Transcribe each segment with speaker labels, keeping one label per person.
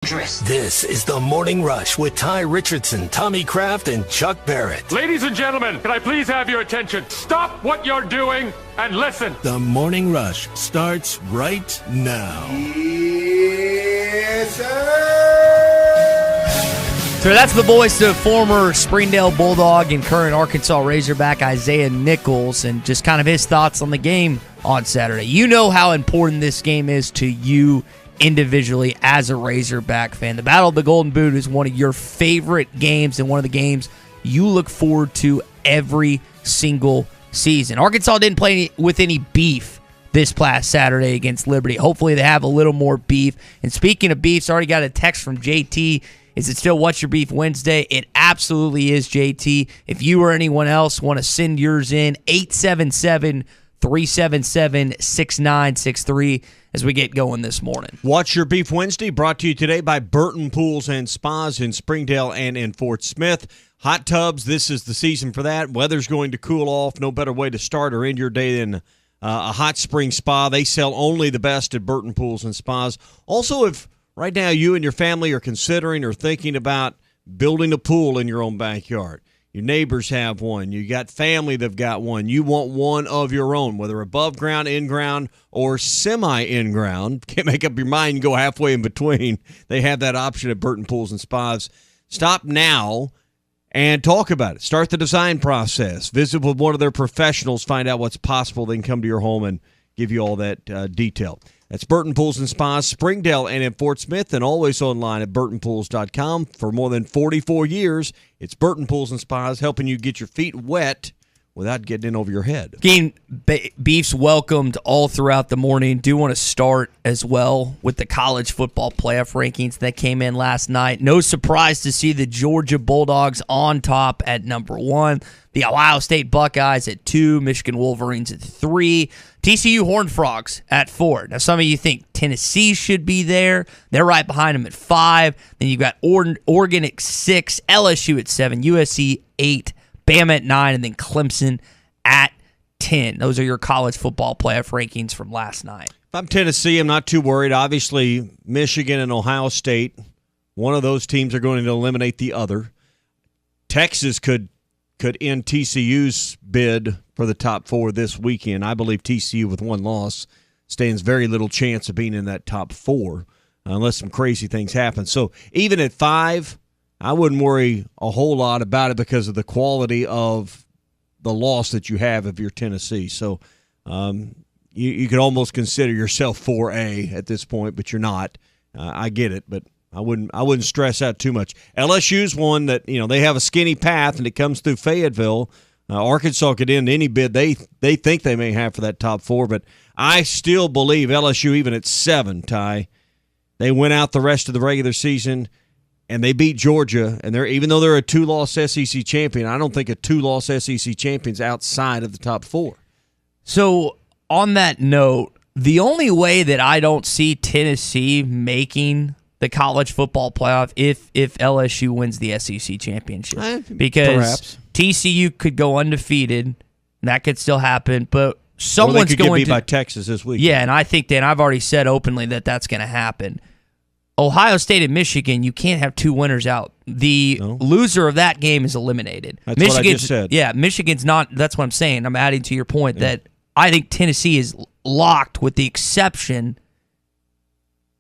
Speaker 1: This is the Morning Rush with Ty Richardson, Tommy Kraft, and Chuck Barrett.
Speaker 2: Ladies and gentlemen, can I please have your attention? Stop what you're doing and listen.
Speaker 1: The Morning Rush starts right now.
Speaker 3: Yes, sir.
Speaker 4: So that's the voice of former Springdale Bulldog and current Arkansas Razorback Isaiah Nichols, and just kind of his thoughts on the game on Saturday. You know how important this game is to you individually as a Razorback fan. The Battle of the Golden Boot is one of your favorite games and one of the games you look forward to every single season. Arkansas didn't play with any beef this past Saturday against Liberty. Hopefully they have a little more beef. And speaking of beefs, I already got a text from JT. Is it still What's Your Beef Wednesday? It absolutely is, JT. If you or anyone else want to send yours in, 877-377-6963 as we get going this morning.
Speaker 5: What's Your Beef Wednesday, brought to you today by Burton Pools and Spas in Springdale and in Fort Smith. Hot tubs, this is the season for that. Weather's going to cool off. No better way to start or end your day than a hot spring spa. They sell only the best at Burton Pools and Spas. Also, if right now you and your family are considering or thinking about building a pool in your own backyard, your neighbors have one, you got family that've got one, you want one of your own, whether above ground, in ground, or semi-in ground. Can't make up your mind and go halfway in between. They have that option at Burton Pools and Spas. Stop now and talk about it. Start the design process. Visit with one of their professionals. Find out what's possible. They can come to your home and give you all that detail. That's Burton Pools and Spas, Springdale and in Fort Smith, and always online at burtonpools.com. For more than 44 years, it's Burton Pools and Spas, helping you get your feet wet without getting in over your head.
Speaker 4: Again, beefs welcomed all throughout the morning. Do want to start as well with the college football playoff rankings that came in last night. No surprise to see the Georgia Bulldogs on top at number 1. The Ohio State Buckeyes at 2, Michigan Wolverines at 3, TCU Horned Frogs at 4. Now, some of you think Tennessee should be there. They're right behind them at 5. Then you've got Oregon at 6, LSU at 7, USC 8, Bama at 9, and then Clemson at 10. Those are your college football playoff rankings from last night.
Speaker 5: If I'm Tennessee, I'm not too worried. Obviously, Michigan and Ohio State, one of those teams are going to eliminate the other. Texas could end TCU's bid for the top 4 this weekend. I believe TCU, with one loss, stands very little chance of being in that top 4 unless some crazy things happen. So even at 5, I wouldn't worry a whole lot about it because of the quality of the loss that you have if you're Tennessee. So you could almost consider yourself 4A at this point, but you're not. I get it, but I wouldn't stress out too much. LSU's one that, they have a skinny path, and it comes through Fayetteville. Arkansas could end any bid they think they may have for that top 4, but I still believe LSU, even at 7, Ty, they went out the rest of the regular season, and they beat Georgia. And even though they're a 2-loss SEC champion, I don't think a 2-loss SEC champion's outside of the top 4.
Speaker 4: So on that note, the only way that I don't see Tennessee making the college football playoff if LSU wins the SEC championship, because
Speaker 5: perhaps
Speaker 4: TCU could go undefeated, and that could still happen, but someone's
Speaker 5: they could
Speaker 4: going
Speaker 5: get beat by Texas this week.
Speaker 4: Yeah, and I think that I've already said openly that that's going to happen. Ohio State and Michigan, you can't have 2 winners out. The loser of that game is eliminated.
Speaker 5: That's what I just said.
Speaker 4: Yeah, Michigan's not. That's what I'm saying. I'm adding to your point that I think Tennessee is locked, with the exception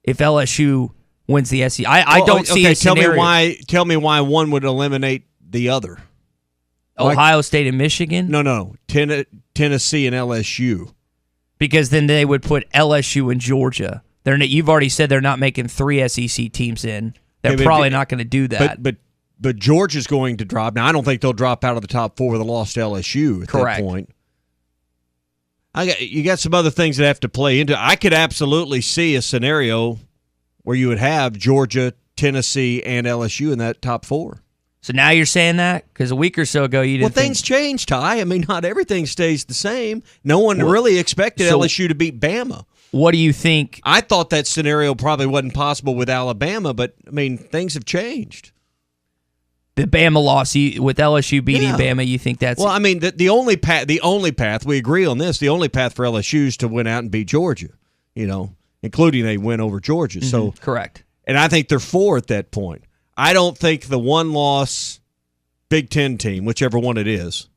Speaker 4: if LSU wins the SEC. I don't see a scenario.
Speaker 5: Tell me why one would eliminate the other.
Speaker 4: Ohio State and Michigan?
Speaker 5: No. Tennessee and LSU.
Speaker 4: Because then they would put LSU and Georgia. You've already said they're not making 3 SEC teams in. They're probably not going to do that.
Speaker 5: But Georgia's going to drop. Now, I don't think they'll drop out of the top 4 with a loss to LSU at
Speaker 4: Correct.
Speaker 5: That point. You got some other things that have to play into it. I could absolutely see a scenario where you would have Georgia, Tennessee, and LSU in that top 4.
Speaker 4: So now you're saying that? Because a week or so ago you didn't
Speaker 5: things change, Ty. I mean, not everything stays the same. No one really expected LSU to beat Bama.
Speaker 4: What do you think?
Speaker 5: I thought that scenario probably wasn't possible with Alabama, but, I mean, things have changed.
Speaker 4: The Bama loss with LSU beating Bama, you think that's...
Speaker 5: Well, I mean, the only path, we agree on this, the only path for LSU is to win out and beat Georgia, including a win over Georgia. So
Speaker 4: correct.
Speaker 5: And I think they're 4 at that point. I don't think the one-loss Big Ten team, whichever one it is,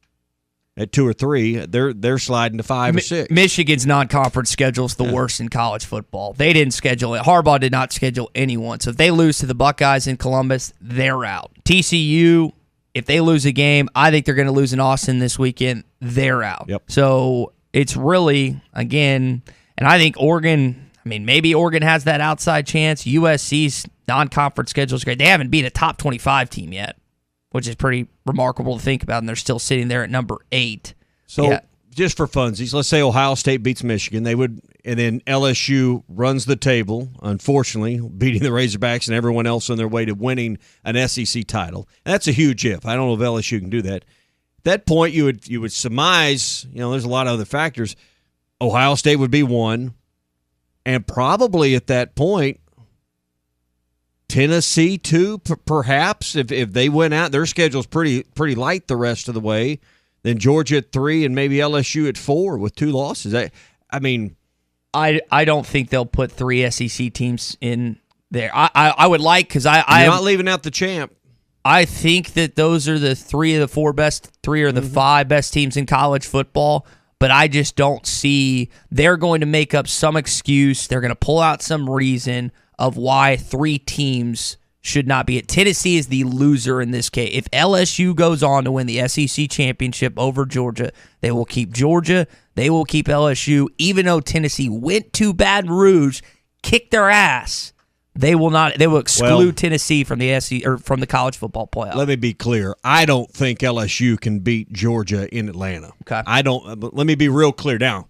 Speaker 5: at 2 or 3, they're sliding to 5 or 6.
Speaker 4: Michigan's non-conference schedule is the worst in college football. They didn't schedule it. Harbaugh did not schedule anyone. So if they lose to the Buckeyes in Columbus, they're out. TCU, if they lose a game, I think they're going to lose in Austin this weekend. They're out.
Speaker 5: Yep.
Speaker 4: So it's really, again, and I think Oregon, maybe Oregon has that outside chance. USC's non-conference schedule is great. They haven't beat a top 25 team yet, which is pretty remarkable to think about, and they're still sitting there at number 8.
Speaker 5: So just for funsies, let's say Ohio State beats Michigan, and then LSU runs the table, unfortunately, beating the Razorbacks and everyone else on their way to winning an SEC title. And that's a huge if. I don't know if LSU can do that. At that point, you would surmise, there's a lot of other factors. Ohio State would be 1, and probably at that point, Tennessee 2, perhaps, if they went out. Their schedule's pretty light the rest of the way. Then Georgia at 3 and maybe LSU at 4 with 2 losses.
Speaker 4: I don't think they'll put 3 SEC teams in there. I would like, because I'm
Speaker 5: not leaving out the champ.
Speaker 4: I think that those are the 3 of the 4 best, 3 or the 5 best teams in college football. But I just don't see they're going to make up some excuse. They're going to pull out some reason of why 3 teams should not be it. Tennessee is the loser in this case. If LSU goes on to win the SEC championship over Georgia, they will keep Georgia. They will keep LSU. Even though Tennessee went to Baton Rouge, kicked their ass, they will not. They will exclude Tennessee from the SEC or from the college football playoff.
Speaker 5: Let me be clear. I don't think LSU can beat Georgia in Atlanta.
Speaker 4: Okay.
Speaker 5: I don't. But let me be real clear now.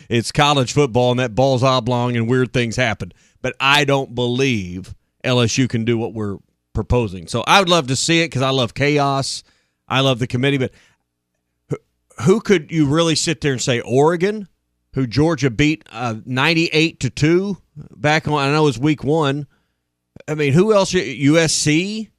Speaker 5: It's college football, and that ball's oblong, and weird things happen. But I don't believe LSU can do what we're proposing. So I would love to see it because I love chaos. I love the committee. But who could you really sit there and say Oregon, who Georgia beat 98-2 back on? I know it was week 1. Who else? USC.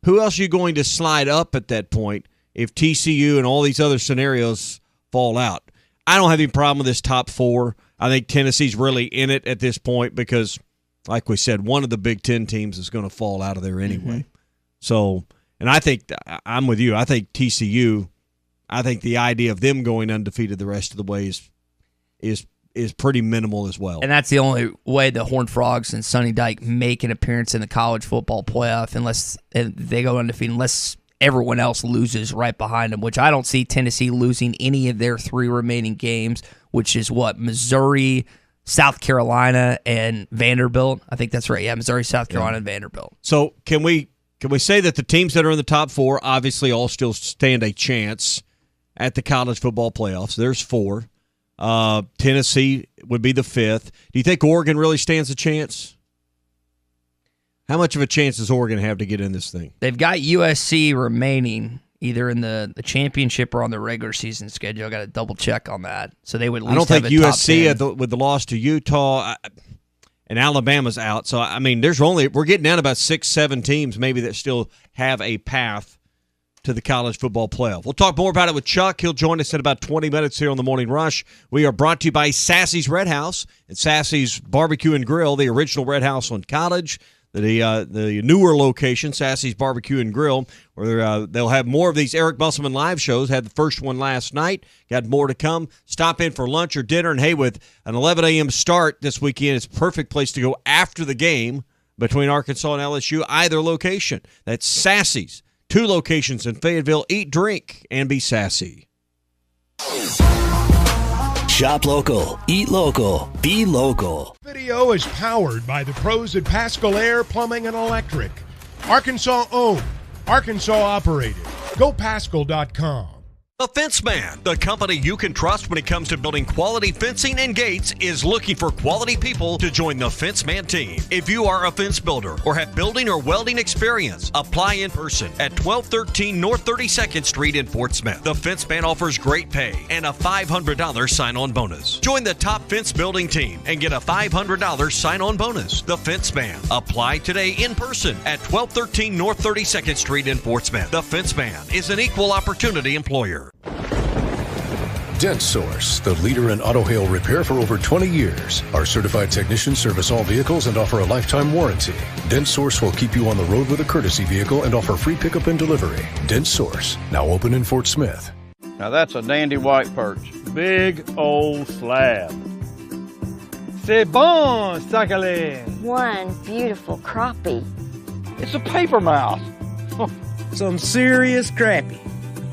Speaker 5: Who else are you going to slide up at that point if TCU and all these other scenarios fall out? I don't have any problem with this top 4. I think Tennessee's really in it at this point because, like we said, one of the Big Ten teams is going to fall out of there anyway. Mm-hmm. So, and I think I'm with you. I think TCU, I think the idea of them going undefeated the rest of the way is pretty minimal as well.
Speaker 4: And that's the only way the Horned Frogs and Sonny Dike make an appearance in the college football playoff unless they go undefeated, unless everyone else loses right behind them, which I don't see Tennessee losing any of their 3 remaining games, which is Missouri, South Carolina, and Vanderbilt. I think that's right. Yeah, Missouri, South Carolina, and Vanderbilt.
Speaker 5: So can we say that the teams that are in the top 4 obviously all still stand a chance at the college football playoffs? There's 4. Tennessee would be the 5th. Do you think Oregon really stands a chance? How much of a chance does Oregon have to get in this thing?
Speaker 4: They've got USC remaining either in the championship or on the regular season schedule. I got to double check on that. So they would at least
Speaker 5: I don't think USC with the loss to Utah and Alabama's out. So we're getting down to about 6-7 teams maybe that still have a path to the college football playoff. We'll talk more about it with Chuck. He'll join us in about 20 minutes here on the Morning Rush. We are brought to you by Sassy's Red House and Sassy's Barbecue and Grill, the original Red House on College. The newer location, Sassy's Barbecue and Grill, where they'll have more of these Eric Musselman live shows. Had the first one last night. Got more to come. Stop in for lunch or dinner. And, hey, with an 11 a.m. start this weekend, it's a perfect place to go after the game between Arkansas and LSU, either location. That's Sassy's. 2 locations in Fayetteville. Eat, drink, and be sassy.
Speaker 1: Shop local, eat local, be local.
Speaker 3: Video is powered by the pros at Pascal Air Plumbing and Electric. Arkansas owned, Arkansas operated. GoPascal.com.
Speaker 6: The Fence Man, the company you can trust when it comes to building quality fencing and gates, is looking for quality people to join the Fence Man team. If you are a fence builder or have building or welding experience, apply in person at 1213 North 32nd Street in Fort Smith. The Fence Man offers great pay and a $500 sign-on bonus. Join the top fence building team and get a $500 sign-on bonus. The Fence Man. Apply today in person at 1213 North 32nd Street in Fort Smith. The Fence Man is an equal opportunity employer.
Speaker 7: Dent Source, the leader in auto hail repair for over 20 years. Our certified technicians service all vehicles and offer a lifetime warranty. Dent Source will keep you on the road with a courtesy vehicle and offer free pickup and delivery. Dent Source, now open in Fort Smith.
Speaker 8: Now that's a dandy white perch. Big old slab. C'est bon, sacalé.
Speaker 9: One beautiful crappie.
Speaker 8: It's a paper mouse.
Speaker 10: Some serious crappie.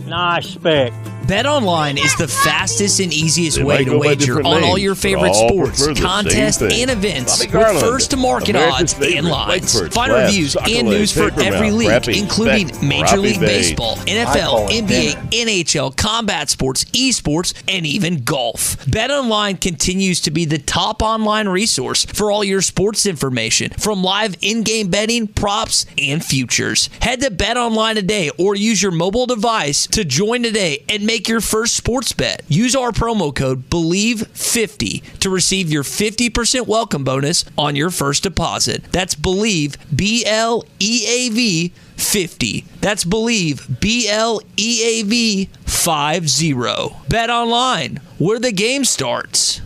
Speaker 8: Nice speck.
Speaker 4: BetOnline is the fastest and easiest way to wager on all your favorite sports, contests, and events with first-to-market odds and lines. Find reviews and news for every league, including Major League Baseball, NFL, NBA, NHL, combat sports, esports, and even golf. BetOnline continues to be the top online resource for all your sports information, from live in-game betting, props, and futures. Head to BetOnline today or use your mobile device to join today and make your first sports bet. Use our promo code BELIEVE50 to receive your 50% welcome bonus on your first deposit. That's BELIEVE, BLEAV 50. That's BELIEVE, BLEAV 50. Bet online, where the game starts.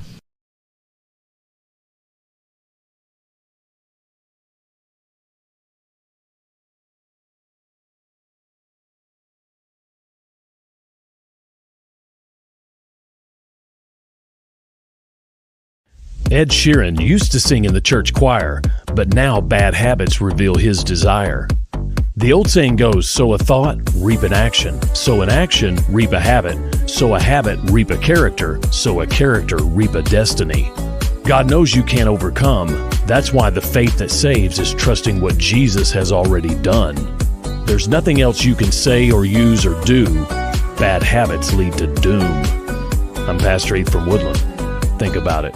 Speaker 11: Ed Sheeran used to sing in the church choir, but now bad habits reveal his desire. The old saying goes, sow a thought, reap an action. Sow an action, reap a habit. Sow a habit, reap a character. Sow a character, reap a destiny. God knows you can't overcome. That's why the faith that saves is trusting what Jesus has already done. There's nothing else you can say or use or do. Bad habits lead to doom. I'm Pastor Heath from Woodland. Think about it.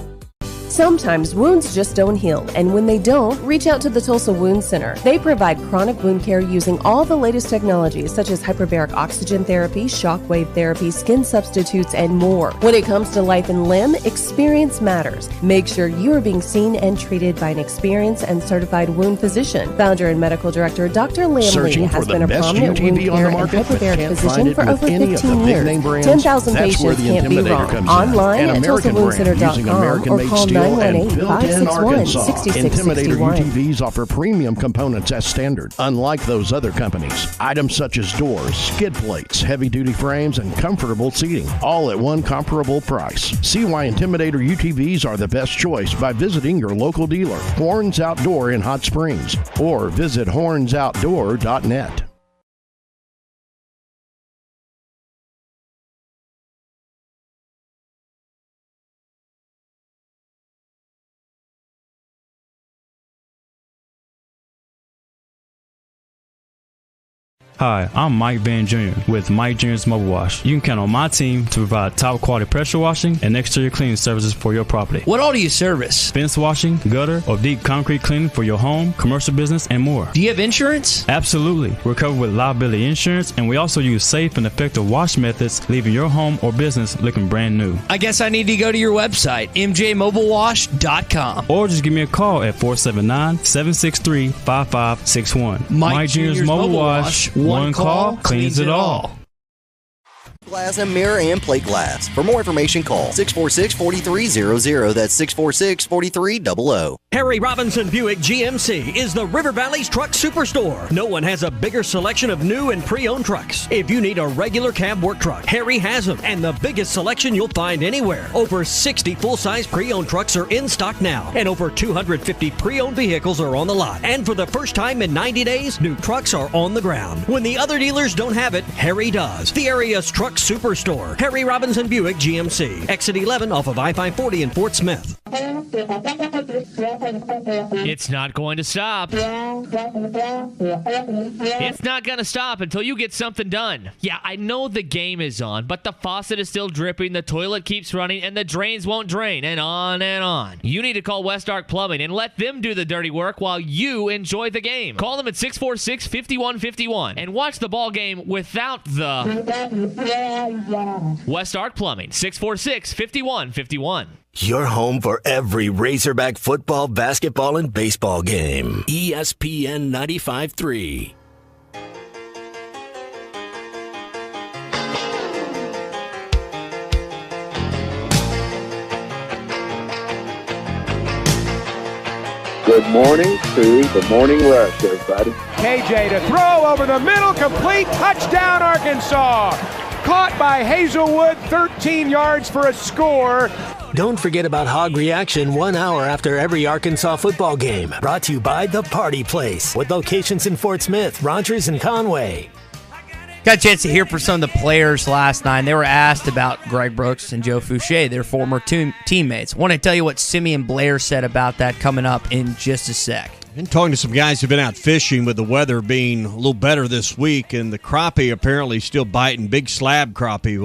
Speaker 12: Sometimes wounds just don't heal, and when they don't, reach out to the Tulsa Wound Center. They provide chronic wound care using all the latest technologies such as hyperbaric oxygen therapy, shockwave therapy, skin substitutes, and more. When it comes to life and limb, experience matters. Make sure you are being seen and treated by an experienced and certified wound physician. Founder and medical director Dr. Lamley has been a prominent wound care and hyperbaric physician for over 15 years. 10,000 patients can't be wrong. Online at TulsaWoundCenter.com or call 918-561-6661.
Speaker 13: Intimidator UTVs offer premium components as standard, unlike those other companies. Items such as doors, skid plates, heavy-duty frames, and comfortable seating, all at one comparable price. See why Intimidator UTVs are the best choice by visiting your local dealer, Horns Outdoor in Hot Springs, or visit hornsoutdoor.net.
Speaker 14: Hi, I'm Mike Van Jr. with Mike Jr.'s Mobile Wash. You can count on my team to provide top quality pressure washing and exterior cleaning services for your property.
Speaker 4: What all do you service?
Speaker 14: Fence washing, gutter, or deep concrete cleaning for your home, commercial business, and more.
Speaker 4: Do you have insurance?
Speaker 14: Absolutely. We're covered with liability insurance, and we also use safe and effective wash methods, leaving your home or business looking brand new.
Speaker 4: I guess I need to go to your website, mjmobilewash.com.
Speaker 14: Or just give me a call at 479-763-5561.
Speaker 4: Mike Jr.'s Mobile Wash. One call cleans it all.
Speaker 15: Glass and mirror and plate glass. For more information, call 646-4300. That's 646-4300.
Speaker 6: Harry Robinson Buick GMC is the River Valley's truck superstore. No one has a bigger selection of new and pre-owned trucks. If you need a regular cab work truck, Harry has them, and the biggest selection you'll find anywhere. Over 60 full-size pre-owned trucks are in stock now, and over 250 pre-owned vehicles are on the lot. And for the first time in 90 days, new trucks are on the ground. When the other dealers don't have it, Harry does. The area's truck superstore. Harry Robinson Buick GMC. Exit 11 off of I-540 in Fort Smith.
Speaker 16: It's not going to stop. It's not going to stop until you get something done. Yeah, I know the game is on, but the faucet is still dripping, the toilet keeps running, and the drains won't drain, and on and on. You need to call West Ark Plumbing and let them do the dirty work while you enjoy the game. Call them at 646-5151 and watch the ball game without the West Ark Plumbing, 646-5151.
Speaker 1: Your home for every Razorback football, basketball, and baseball game. ESPN 95.3.
Speaker 17: Good morning to the Morning Rush, everybody.
Speaker 18: KJ to throw over the middle, complete, touchdown Arkansas. Caught by Hazelwood, 13 yards for a score.
Speaker 1: Don't forget about Hog Reaction 1 hour after every Arkansas football game. Brought to you by The Party Place, with locations in Fort Smith, Rogers, and Conway.
Speaker 4: Got a chance to hear from some of the players last night. They were asked about Greg Brooks and Joe Fouché, their former teammates. I want to tell you what Simeon Blair said about that coming up in just a sec.
Speaker 5: Been talking to some guys who've been out fishing with the weather being a little better this week, and the crappie apparently still biting. Big slab crappie,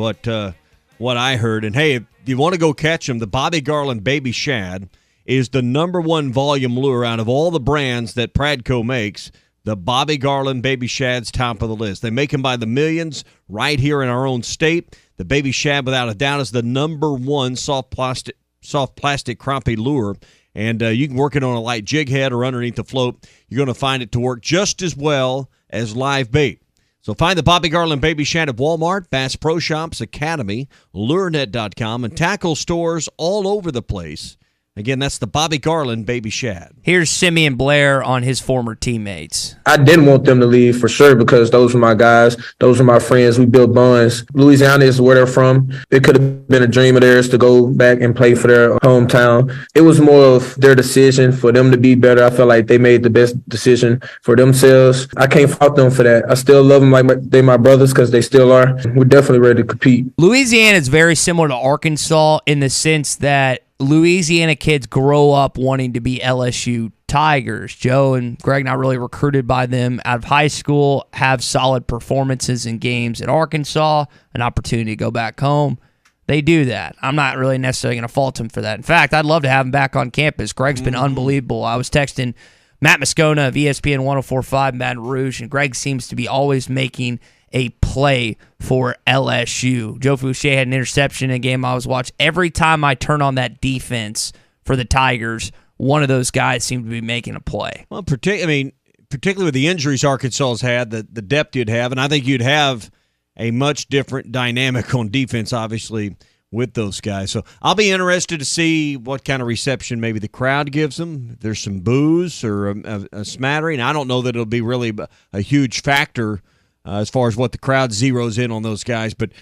Speaker 5: what I heard. And hey, if you want to go catch them, the Bobby Garland Baby Shad is the #1 volume lure out of all the brands that Pradco makes. The Bobby Garland Baby Shad's top of the list. They make them by the millions right here in our own state. The Baby Shad, without a doubt, is the #1 soft plastic crappie lure. And you can work it on a light jig head or underneath the float. You're going to find it to work just as well as live bait. So find the Bobby Garland Baby Shad at Walmart, Bass Pro Shops, Academy, LureNet.com, and tackle stores all over the place. Again, that's the Bobby Garland Baby Shad.
Speaker 4: Here's Simeon Blair on his former teammates.
Speaker 19: I didn't want them to leave for sure because those were my guys. Those were my friends. We built bonds. Louisiana is where they're from. It could have been a dream of theirs to go back and play for their hometown. It was more of their decision for them to be better. I felt like they made the best decision for themselves. I can't fault them for that. I still love them like they're my brothers because they still are. We're definitely ready to compete.
Speaker 4: Louisiana is very similar to Arkansas in the sense that Louisiana kids grow up wanting to be LSU Tigers. Joe and Greg not really recruited by them out of high school, have solid performances in games at Arkansas, an opportunity to go back home. They do that. I'm not really necessarily going to fault them for that. In fact, I'd love to have him back on campus. Greg's been unbelievable. I was texting Matt Moscona of ESPN 104.5 Baton Rouge, and Greg seems to be always making a play for LSU. Joe Fouché had an interception in a game I was watching. Every time I turn on that defense for the Tigers, one of those guys seemed to be making a play.
Speaker 5: Well, particularly with the injuries Arkansas has had, the depth you'd have, and I think you'd have a much different dynamic on defense, obviously, with those guys. So I'll be interested to see what kind of reception maybe the crowd gives them. If there's some boos or a smattering. I don't know that it'll be really a huge factor as far as what the crowd zeroes in on those guys. But,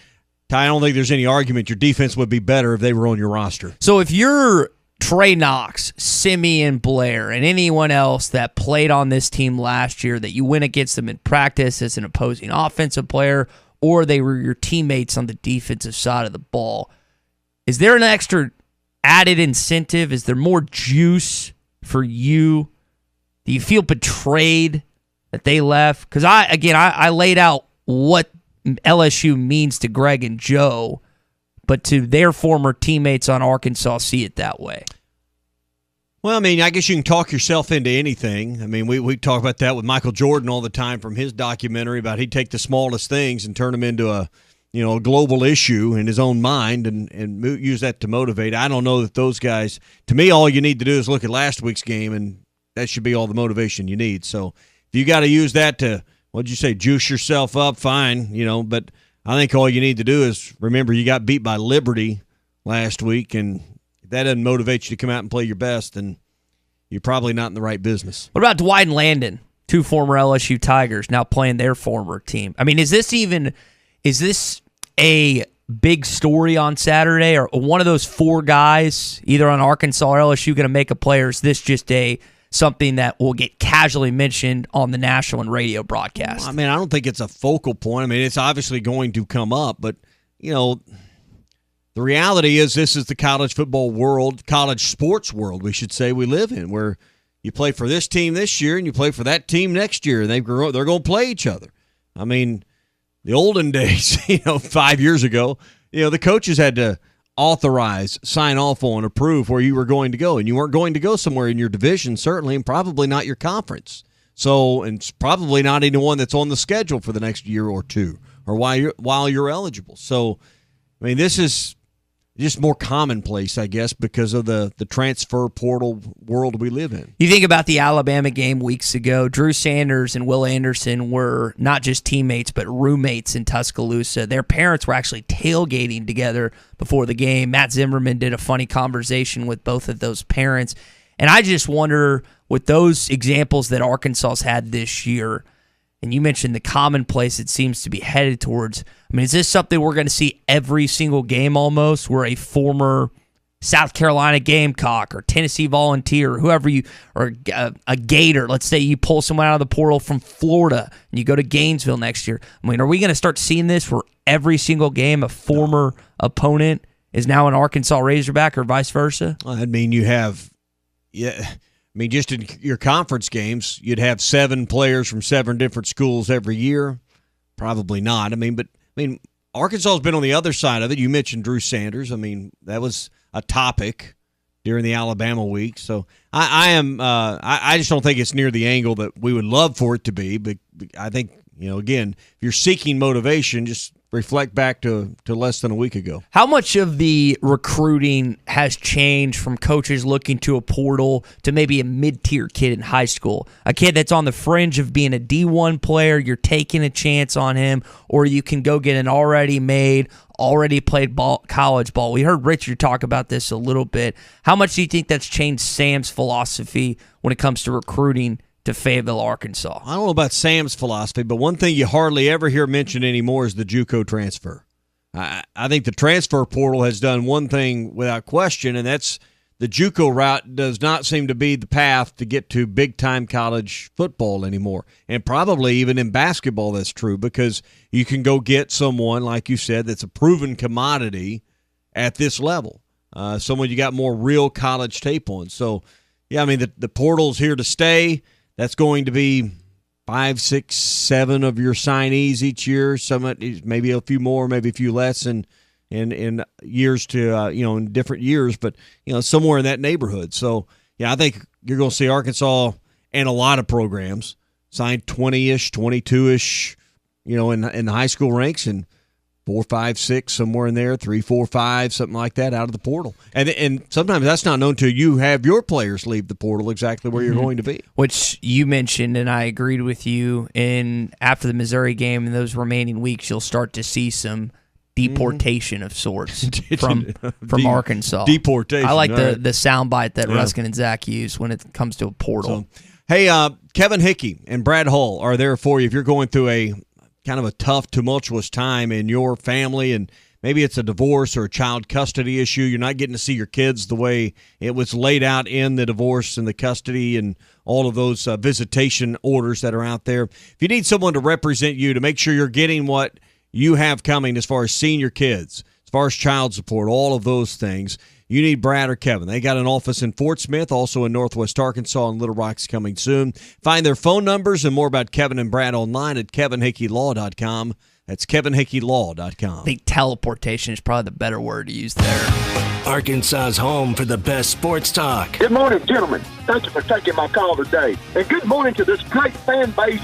Speaker 5: Ty, I don't think there's any argument your defense would be better if they were on your roster.
Speaker 4: So if you're Trey Knox, Simeon Blair, and anyone else that played on this team last year that you went against them in practice as an opposing offensive player, or they were your teammates on the defensive side of the ball, is there an extra added incentive? Is there more juice for you? Do you feel betrayed that they left? Because I laid out what LSU means to Greg and Joe, but to their former teammates on Arkansas see it that way.
Speaker 5: Well, I mean, I guess you can talk yourself into anything. I mean, we talk about that with Michael Jordan all the time from his documentary about he'd take the smallest things and turn them into a global issue in his own mind and use that to motivate. I don't know that those guys, to me, all you need to do is look at last week's game, and that should be all the motivation you need. So if you got to use that to, what'd you say, juice yourself up, fine, but I think all you need to do is remember you got beat by Liberty last week, and if that doesn't motivate you to come out and play your best, then you're probably not in the right business.
Speaker 4: What about Dwight and Landon, two former LSU Tigers, now playing their former team? I mean, is this a big story on Saturday, or one of those four guys, either on Arkansas or LSU, going to make a play, or is this just something that will get casually mentioned on the national and radio broadcast?
Speaker 5: Well, I mean, I don't think it's a focal point. I mean, it's obviously going to come up, but, the reality is this is the college football world, college sports world, we should say, we live in, where you play for this team this year and you play for that team next year, and they're going to play each other. I mean, the olden days, 5 years ago, the coaches had to authorize, sign off on, approve where you were going to go. And you weren't going to go somewhere in your division, certainly, and probably not your conference. So, and it's probably not anyone that's on the schedule for the next year or two, or while you're eligible. So, I mean, this is just more commonplace, I guess, because of the transfer portal world we live in.
Speaker 4: You think about the Alabama game weeks ago, Drew Sanders and Will Anderson were not just teammates, but roommates in Tuscaloosa. Their parents were actually tailgating together before the game. Matt Zimmerman did a funny conversation with both of those parents. And I just wonder, with those examples that Arkansas's had this year, and you mentioned the commonplace it seems to be headed towards, I mean, is this something we're going to see every single game almost, where a former South Carolina Gamecock or Tennessee Volunteer, or whoever you, or a Gator, let's say you pull someone out of the portal from Florida and you go to Gainesville next year. I mean, are we going to start seeing this where every single game a former opponent is now an Arkansas Razorback or vice versa?
Speaker 5: I mean, just in your conference games, you'd have 7 players from 7 different schools every year. Probably not. Arkansas has been on the other side of it. You mentioned Drew Sanders. I mean, that was a topic during the Alabama week. So I just don't think it's near the angle that we would love for it to be. But I think, again, if you're seeking motivation, just reflect back to less than a week ago.
Speaker 4: How much of the recruiting has changed from coaches looking to a portal to maybe a mid-tier kid in high school? A kid that's on the fringe of being a D1 player, you're taking a chance on him, or you can go get an already played college ball. We heard Richard talk about this a little bit. How much do you think that's changed Sam's philosophy when it comes to recruiting to Fayetteville, Arkansas?
Speaker 5: I don't know about Sam's philosophy, but one thing you hardly ever hear mentioned anymore is the JUCO transfer. I think the transfer portal has done one thing without question, and that's the JUCO route does not seem to be the path to get to big-time college football anymore. And probably even in basketball that's true, because you can go get someone, like you said, that's a proven commodity at this level, someone you got more real college tape on. So, yeah, I mean, the portal's here to stay. That's going to be 5, 6, 7 of your signees each year. Some maybe a few more, maybe a few less in years to in different years, but somewhere in that neighborhood. So yeah, I think you're going to see Arkansas and a lot of programs sign 20-ish, 22-ish, in the high school ranks, and 4, 5, 6 somewhere in there, 3, 4, 5, something like that out of the portal. And sometimes that's not known till you have your players leave the portal exactly where you're going to be. Which
Speaker 4: you mentioned, and I agreed with you. And after the Missouri game, in those remaining weeks, you'll start to see some deportation of sorts from Arkansas.
Speaker 5: Deportation.
Speaker 4: I like the soundbite that Ruskin and Zach use when it comes to a portal.
Speaker 5: So, hey, Kevin Hickey and Brad Hull are there for you if you're going through a kind of a tough, tumultuous time in your family, and maybe it's a divorce or a child custody issue. You're not getting to see your kids the way it was laid out in the divorce and the custody and all of those visitation orders that are out there. If you need someone to represent you to make sure you're getting what you have coming as far as seeing your kids, as far as child support, all of those things, you need Brad or Kevin. They got an office in Fort Smith, also in Northwest Arkansas, and Little Rock's coming soon. Find their phone numbers and more about Kevin and Brad online at kevinhickeylaw.com. That's kevinhickeylaw.com.
Speaker 4: I think teleportation is probably the better word to use there.
Speaker 1: Arkansas's home for the best sports talk.
Speaker 17: Good morning, gentlemen. Thank you for taking my call today. And good morning to this great fan base.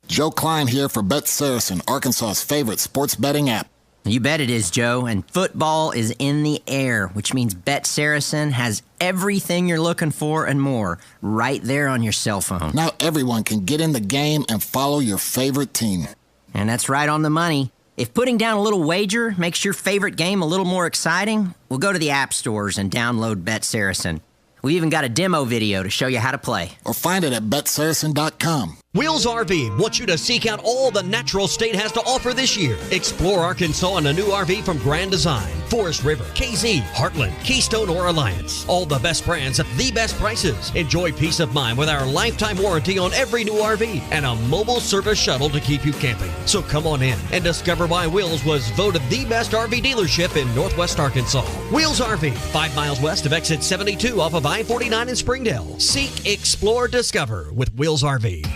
Speaker 20: Joe Klein here for Bet Saracen, Arkansas's favorite sports betting app.
Speaker 21: You bet it is, Joe, and football is in the air, which means Bet Saracen has everything you're looking for and more right there on your cell phone.
Speaker 20: Now everyone can get in the game and follow your favorite team.
Speaker 21: And that's right on the money. If putting down a little wager makes your favorite game a little more exciting, we'll go to the app stores and download Bet Saracen. We even got a demo video to show you how to play.
Speaker 20: Or find it at betsaracen.com.
Speaker 6: Wheels RV wants you to seek out all the natural state has to offer this year. Explore Arkansas in a new RV from Grand Design, Forest River, KZ, Heartland, Keystone, or Alliance. All the best brands at the best prices. Enjoy peace of mind with our lifetime warranty on every new RV and a mobile service shuttle to keep you camping. So come on in and discover why Wheels was voted the best RV dealership in Northwest Arkansas. Wheels RV, 5 miles west of exit 72 off of I-49 in Springdale. Seek, explore, discover with Wheels RV.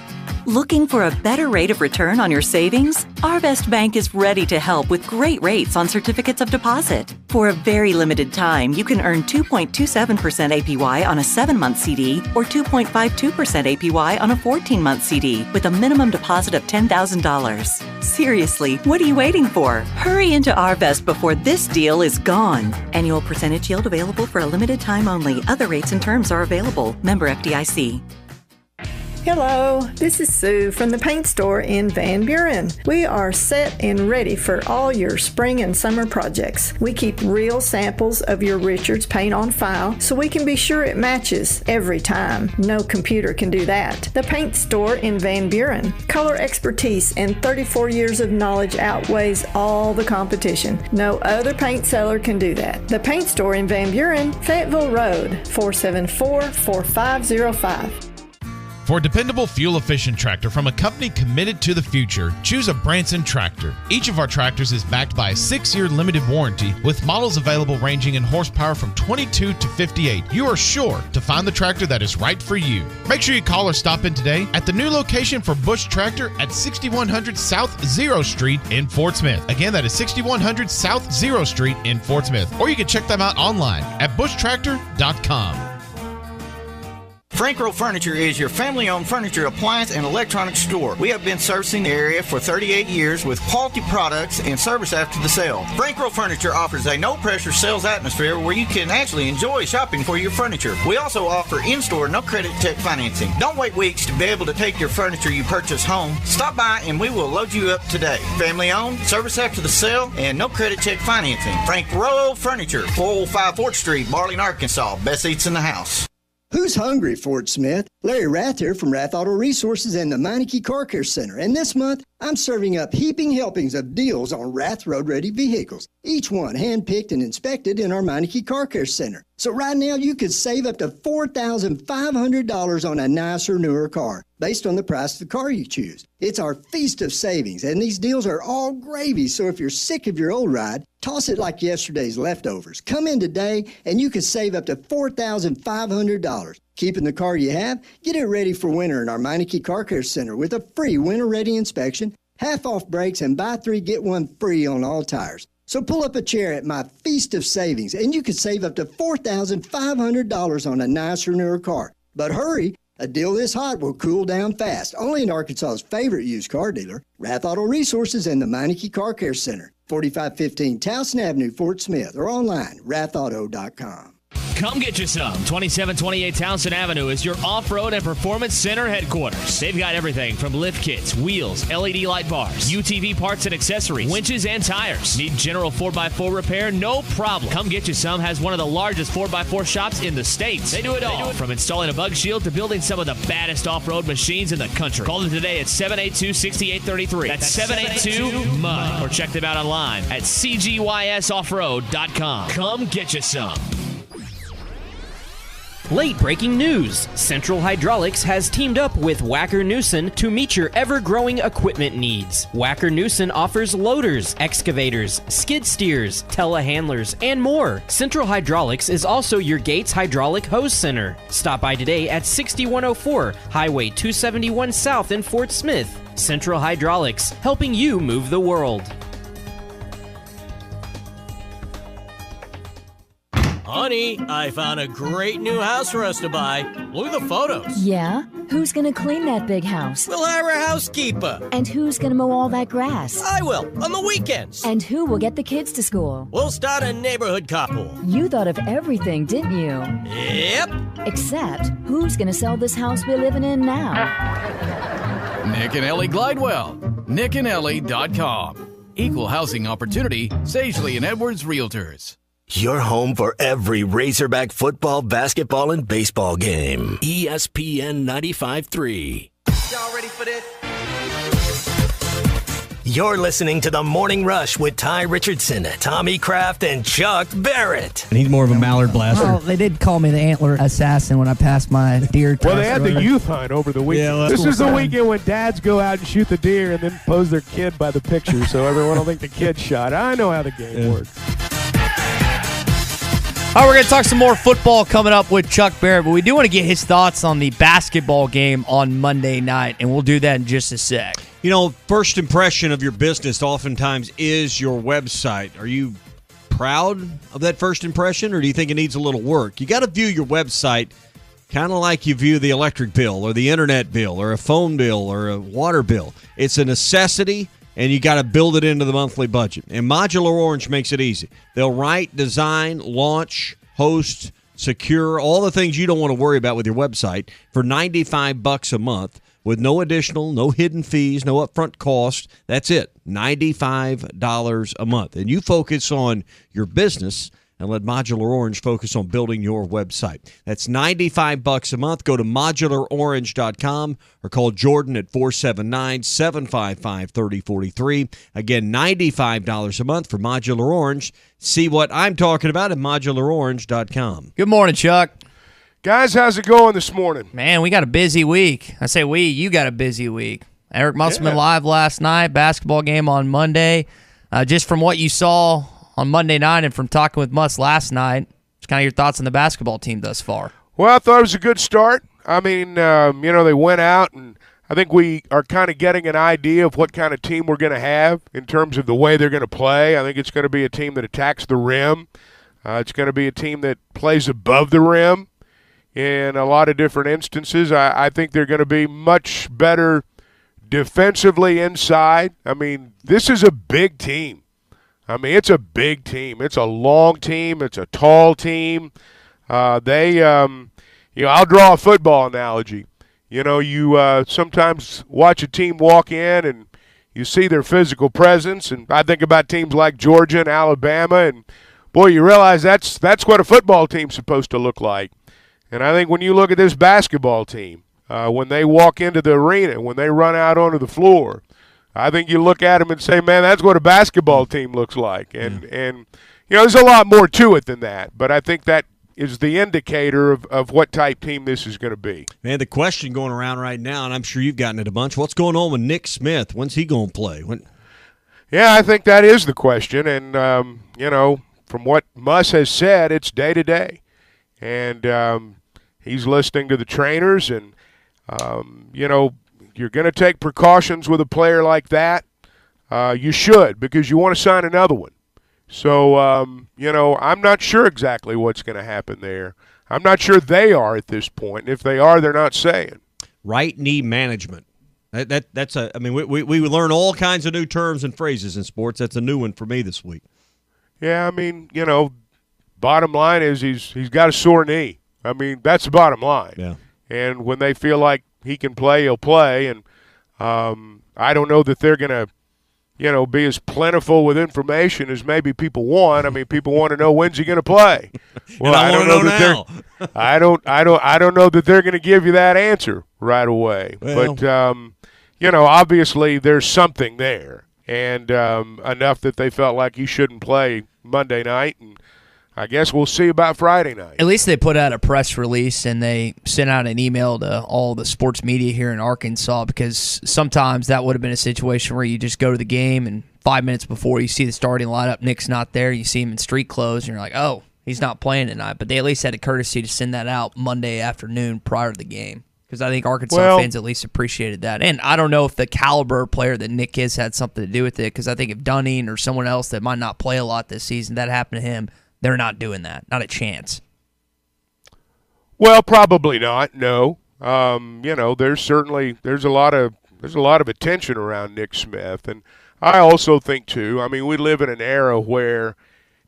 Speaker 22: Looking for a better rate of return on your savings? Arvest Bank is ready to help with great rates on certificates of deposit. For a very limited time, you can earn 2.27% APY on a 7-month CD or 2.52% APY on a 14-month CD with a minimum deposit of $10,000. Seriously, what are you waiting for? Hurry into Arvest before this deal is gone. Annual percentage yield available for a limited time only. Other rates and terms are available. Member FDIC.
Speaker 2: Hello, this is Sue from the paint store in Van Buren. We are set and ready for all your spring and summer projects. We keep real samples of your Richards paint on file so we can be sure it matches every time. No computer can do that. The paint store in Van Buren. Color expertise and 34 years of knowledge outweighs all the competition. No other paint seller can do that. The paint store in Van Buren, Fayetteville Road, 474-4505.
Speaker 3: For a dependable, fuel-efficient tractor from a company committed to the future, choose a Branson tractor. Each of our tractors is backed by a 6-year limited warranty with models available ranging in horsepower from 22 to 58. You are sure to find the tractor that is right for you. Make sure you call or stop in today at the new location for Bush Tractor at 6100 South 0 Street in Fort Smith. Again, that is 6100 South 0 Street in Fort Smith. Or you can check them out online at bushtractor.com.
Speaker 23: Frank Rowe Furniture is your family-owned furniture, appliance, and electronics store. We have been servicing the area for 38 years with quality products and service after the sale. Frank Rowe Furniture offers a no-pressure sales atmosphere where you can actually enjoy shopping for your furniture. We also offer in-store, no-credit check financing. Don't wait weeks to be able to take your furniture you purchase home. Stop by and we will load you up today. Family-owned, service after the sale, and no-credit check financing. Frank Rowe Furniture, 405 4th Street, Marlin, Arkansas. Best seats in the house.
Speaker 24: Who's hungry, Fort Smith? Larry Rath here from Rath Auto Resources and the Meineke Car Care Center. And this month, I'm serving up heaping helpings of deals on Rath road-ready vehicles, each one hand-picked and inspected in our Meineke Car Care Center. So right now, you could save up to $4,500 on a nicer, newer car, based on the price of the car you choose. It's our feast of savings, and these deals are all gravy, so if you're sick of your old ride, toss it like yesterday's leftovers. Come in today, and you could save up to $4,500. Keeping the car you have? Get it ready for winter in our Meineke Car Care Center with a free winter-ready inspection, half-off brakes, and buy 3, get 1 free on all tires. So pull up a chair at my feast of savings, and you could save up to $4,500 on a nicer, newer car. But hurry! A deal this hot will cool down fast. Only in Arkansas's favorite used car dealer, Rath Auto Resources and the Meineke Car Care Center, 4515 Towson Avenue, Fort Smith, or online, rathauto.com.
Speaker 16: Come get you some. 2728 Towson Avenue is your off-road and performance center headquarters. They've got everything from lift kits, wheels, LED light bars, UTV parts and accessories, winches and tires. Need general 4x4 repair? No problem. Come get you some has one of the largest 4x4 shops in the States. They do it all, from installing a bug shield to building some of the baddest off-road machines in the country. Call them today at 782-6833. That's 782-MUD. Or check them out online at cgysoffroad.com. Come get you some.
Speaker 25: Late breaking news. Central Hydraulics has teamed up with Wacker Neuson to meet your ever-growing equipment needs. Wacker Neuson offers loaders, excavators, skid steers, telehandlers, and more. Central Hydraulics is also your Gates Hydraulic Hose Center. Stop by today at 6104 Highway 271 South in Fort Smith. Central Hydraulics, helping you move the world.
Speaker 26: Honey, I found a great new house for us to buy. Look at the photos.
Speaker 27: Yeah? Who's gonna clean that big house?
Speaker 26: We'll hire a housekeeper.
Speaker 27: And who's gonna mow all that grass?
Speaker 26: I will, on the weekends.
Speaker 27: And who will get the kids to school?
Speaker 26: We'll start a neighborhood carpool.
Speaker 27: You thought of everything, didn't you?
Speaker 26: Yep.
Speaker 27: Except, who's gonna sell this house we're living in now?
Speaker 28: Nick and Ellie Glidewell. nickandellie.com. Equal housing opportunity, Sagely and Edwards Realtors.
Speaker 1: Your home for every Razorback football, basketball, and baseball game. ESPN 95.3.
Speaker 10: Y'all ready for this?
Speaker 1: You're listening to The Morning Rush with Ty Richardson, Tommy Kraft, and Chuck Barrett.
Speaker 4: And
Speaker 5: he's more of a mallard blaster.
Speaker 4: Well, they did call me the antler assassin when I passed my deer test.
Speaker 18: Well, they had the youth hunt over the weekend.
Speaker 5: Yeah,
Speaker 18: this is the weekend when dads go out and shoot the deer and then pose their kid by the picture so everyone will think the kid shot. I know how the game works.
Speaker 4: All right, we're going to talk some more football coming up with Chuck Barrett, but we do want to get his thoughts on the basketball game on Monday night, and we'll do that in just a sec.
Speaker 5: You know, first impression of your business oftentimes is your website. Are you proud of that first impression, or do you think it needs a little work? You got to view your website kind of like you view the electric bill or the internet bill or a phone bill or a water bill. It's a necessity, and you got to build it into the monthly budget. And Modular Orange makes it easy. They'll write, design, launch, host secure, all the things you don't want to worry about with your website for $95 a month with no additional, no hidden fees, no upfront cost. That's it, $95 a month. And you focus on your business and let Modular Orange focus on building your website. That's $95 a month. Go to modularorange.com or call Jordan at 479-755-3043. Again, $95 a month for Modular Orange. See what I'm talking about at modularorange.com.
Speaker 4: Good morning, Chuck.
Speaker 18: Guys, how's it going this morning?
Speaker 4: Man, we got a busy week. I say you got a busy week. Eric Musselman live last night, basketball game on Monday. Just from what you saw on Monday night and from talking with Muss last night, what's kind of your thoughts on the basketball team thus far?
Speaker 18: Well, I thought it was a good start. I mean, they went out, and I think we are kind of getting an idea of what kind of team we're going to have in terms of the way they're going to play. I think it's going to be a team that attacks the rim. It's going to be a team that plays above the rim in a lot of different instances. I think they're going to be much better defensively inside. I mean, this is a big team. I mean, it's a big team. It's a long team. It's a tall team. I'll draw a football analogy. You sometimes watch a team walk in and you see their physical presence, and I think about teams like Georgia and Alabama, and, boy, you realize that's what a football team's supposed to look like. And I think when you look at this basketball team, when they walk into the arena, when they run out onto the floor, I think you look at them and say, man, that's what a basketball team looks like. And there's a lot more to it than that. But I think that is the indicator of what type team this is going to be.
Speaker 5: Man, the question going around right now, and I'm sure you've gotten it a bunch, what's going on with Nick Smith? When's he going to play?
Speaker 18: Yeah, I think that is the question. And, from what Muss has said, it's day to day. And he's listening to the trainers and, you're going to take precautions with a player like that. You should, because you want to sign another one. So, I'm not sure exactly what's going to happen there. I'm not sure they are at this point. And if they are, they're not saying.
Speaker 5: Right knee management. We learn all kinds of new terms and phrases in sports. That's a new one for me this week.
Speaker 18: Yeah, I mean, bottom line is he's got a sore knee. I mean, that's the bottom line.
Speaker 5: Yeah.
Speaker 18: And when they feel like he can play, he'll play. And I don't know that they're going to, be as plentiful with information as maybe people want. I mean, people want to know when's he going to play. Well,
Speaker 5: I don't know now.
Speaker 18: I don't know that they're going to give you that answer right away.
Speaker 5: Well.
Speaker 18: But obviously there's something there, and enough that they felt like he shouldn't play Monday night, and I guess we'll see about Friday night.
Speaker 4: At least they put out a press release and they sent out an email to all the sports media here in Arkansas, because sometimes that would have been a situation where you just go to the game and 5 minutes before you see the starting lineup, Nick's not there, you see him in street clothes, and you're like, oh, he's not playing tonight. But they at least had a courtesy to send that out Monday afternoon prior to the game, because I think Arkansas fans at least appreciated that. And I don't know if the caliber player that Nick is had something to do with it, because I think if Dunning or someone else that might not play a lot this season, that happened to him, they're not doing that. Not a chance.
Speaker 18: Well, probably not. No. There's a lot of attention around Nick Smith, and I also think too. I mean, we live in an era where,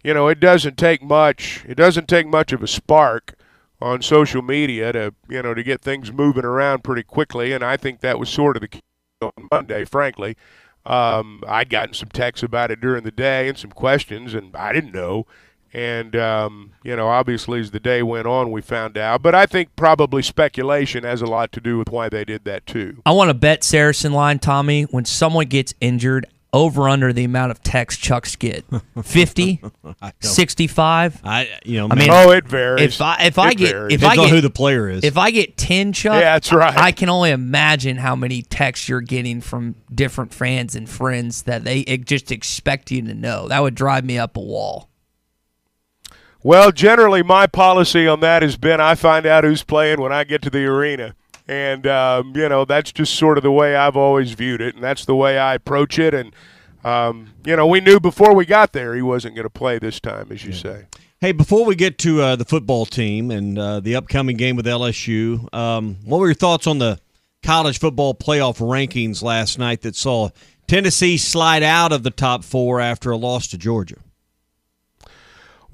Speaker 18: it doesn't take much. It doesn't take much of a spark on social media to get things moving around pretty quickly, and I think that was sort of the key on Monday, frankly. I'd gotten some texts about it during the day and some questions, and I didn't know. And, obviously as the day went on, we found out. But I think probably speculation has a lot to do with why they did that too.
Speaker 4: I want to bet Saracen line, Tommy, when someone gets injured, over under the amount of texts Chucks get. 50? 65?
Speaker 18: It varies.
Speaker 4: If I get
Speaker 5: who the player is.
Speaker 4: If I get 10, Chuck,
Speaker 18: yeah, that's right.
Speaker 4: I can only imagine how many texts you're getting from different fans and friends that they just expect you to know. That would drive me up a wall.
Speaker 18: Well, generally my policy on that has been I find out who's playing when I get to the arena. And, that's just sort of the way I've always viewed it, and that's the way I approach it. And, we knew before we got there he wasn't going to play this time, as you say.
Speaker 5: Hey, before we get to the football team and the upcoming game with LSU, what were your thoughts on the college football playoff rankings last night that saw Tennessee slide out of the top four after a loss to Georgia?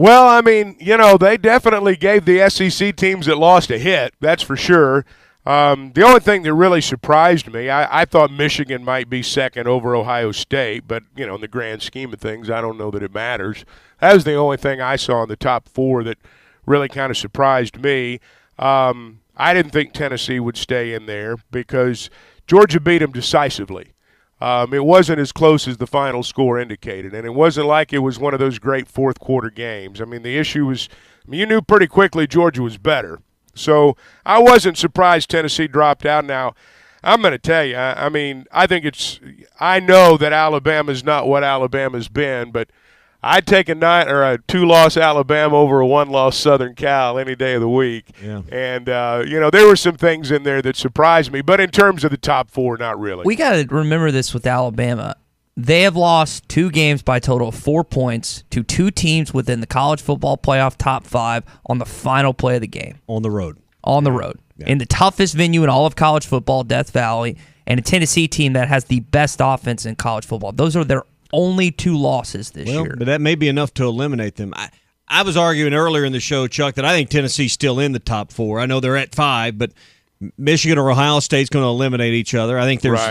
Speaker 18: Well, I mean, they definitely gave the SEC teams that lost a hit, that's for sure. The only thing that really surprised me, I thought Michigan might be second over Ohio State, but, in the grand scheme of things, I don't know that it matters. That was the only thing I saw in the top four that really kind of surprised me. I didn't think Tennessee would stay in there because Georgia beat them decisively. It wasn't as close as the final score indicated, and it wasn't like it was one of those great fourth-quarter games. I mean, the issue was you knew pretty quickly Georgia was better. So I wasn't surprised Tennessee dropped out. Now, I'm going to tell you, I know that Alabama's not what Alabama's been, but I'd take a two-loss Alabama over a one-loss Southern Cal any day of the week.
Speaker 5: Yeah.
Speaker 18: And, there were some things in there that surprised me. But in terms of the top four, not really.
Speaker 4: We got to remember this with Alabama. They have lost 2 games by a total of 4 points to 2 teams within the college football playoff top 5 on the final play of the game.
Speaker 5: On the road.
Speaker 4: Yeah. In the toughest venue in all of college football, Death Valley, and a Tennessee team that has the best offense in college football. Those are their only 2 losses this year.
Speaker 5: But that may be enough to eliminate them. I was arguing earlier in the show, Chuck, that I think Tennessee's still in the top 4. I know they're at 5, but Michigan or Ohio State's going to eliminate each other. I think there's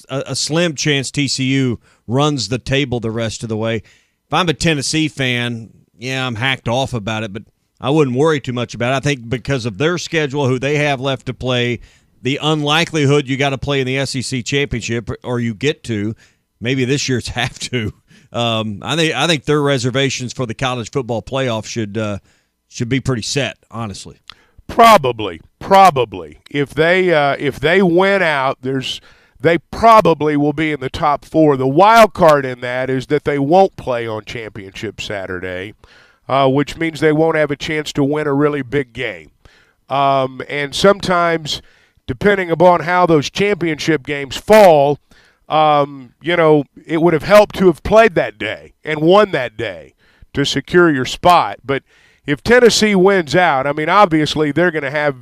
Speaker 5: a slim chance TCU runs the table the rest of the way. If I'm a Tennessee fan, I'm hacked off about it, but I wouldn't worry too much about it. I think because of their schedule, who they have left to play, the unlikelihood you got to play in the SEC championship, or you get to, maybe this year's have to. I think their reservations for the college football playoff should be pretty set, honestly.
Speaker 18: Probably. If they win out, they probably will be in the top 4. The wild card in that is that they won't play on Championship Saturday, which means they won't have a chance to win a really big game. And sometimes, depending upon how those championship games fall, it would have helped to have played that day and won that day to secure your spot. But if Tennessee wins out, obviously they're going to have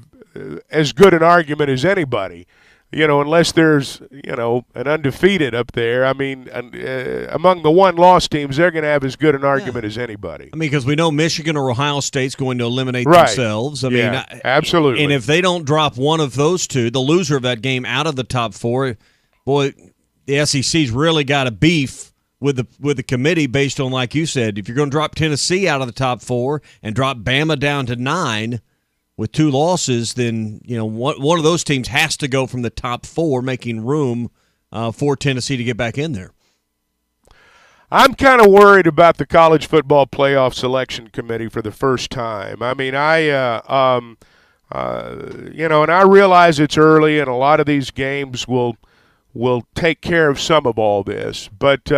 Speaker 18: as good an argument as anybody, unless there's, an undefeated up there. Among the one-loss teams, they're going to have as good an argument as anybody.
Speaker 5: Because we know Michigan or Ohio State's going to eliminate themselves.
Speaker 18: Absolutely.
Speaker 5: And if they don't drop one of those two, the loser of that game out of the top 4, boy, the SEC's really got a beef with the committee based on, like you said, if you're going to drop Tennessee out of the top 4 and drop Bama down to 9 with 2 losses, then one of those teams has to go from the top 4, making room for Tennessee to get back in there.
Speaker 18: I'm kind of worried about the college football playoff selection committee for the first time. And I realize it's early, and a lot of these games will take care of some of all this. But,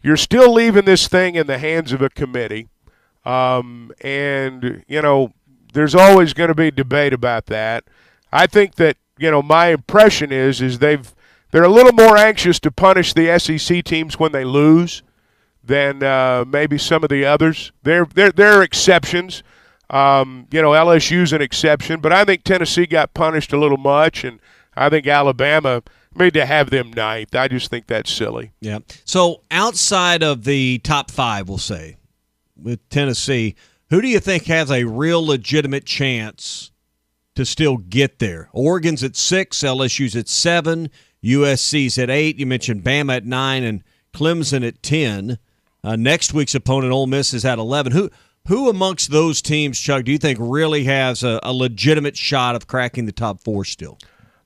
Speaker 18: you're still leaving this thing in the hands of a committee. There's always going to be debate about that. I think that, my impression is they're a little more anxious to punish the SEC teams when they lose than maybe some of the others. There are exceptions. LSU's an exception, but I think Tennessee got punished a little much, and I think Alabama made to have them 9th. I just think that's silly.
Speaker 5: Yeah. So outside of the top 5, we'll say, with Tennessee, who do you think has a real legitimate chance to still get there? Oregon's at 6, LSU's at 7, USC's at 8. You mentioned Bama at 9 and Clemson at 10. Next week's opponent, Ole Miss, is at 11. Who amongst those teams, Chuck, do you think really has a legitimate shot of cracking the top 4 still?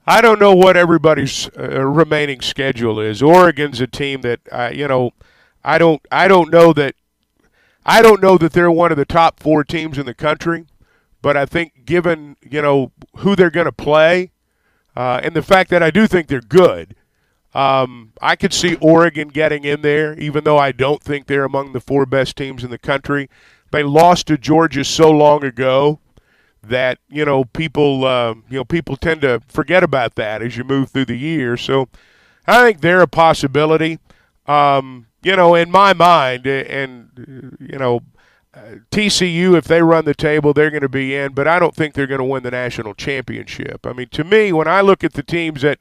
Speaker 18: I don't know what everybody's remaining schedule is. Oregon's a team that I don't know that they're one of the top 4 teams in the country, but I think given who they're going to play and the fact that I do think they're good, I could see Oregon getting in there, even though I don't think they're among the 4 best teams in the country. They lost to Georgia so long ago that people tend to forget about that as you move through the year. So I think they're a possibility. In my mind, and TCU, if they run the table, they're going to be in, but I don't think they're going to win the national championship. To me, when I look at the teams that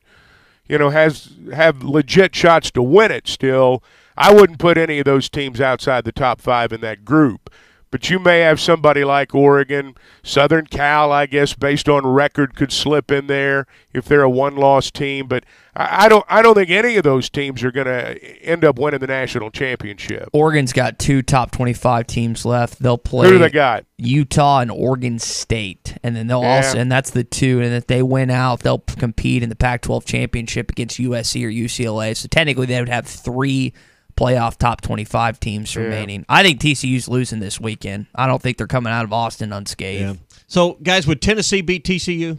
Speaker 18: have legit shots to win it still, I wouldn't put any of those teams outside the top 5 in that group. But you may have somebody like Oregon, Southern Cal, I guess, based on record, could slip in there if they're a one-loss team. But I don't think any of those teams are going to end up winning the national championship.
Speaker 4: Oregon's got 2 top 25 teams left. They'll play.
Speaker 18: Who do they got?
Speaker 4: Utah and Oregon State, and then they'll also, and that's the 2. And if they win out, they'll compete in the Pac-12 championship against USC or UCLA. So technically, they would have 3 playoff top 25 teams remaining. I think TCU's losing this weekend. I don't think they're coming out of Austin unscathed.
Speaker 5: Yeah. So, guys, would Tennessee beat TCU?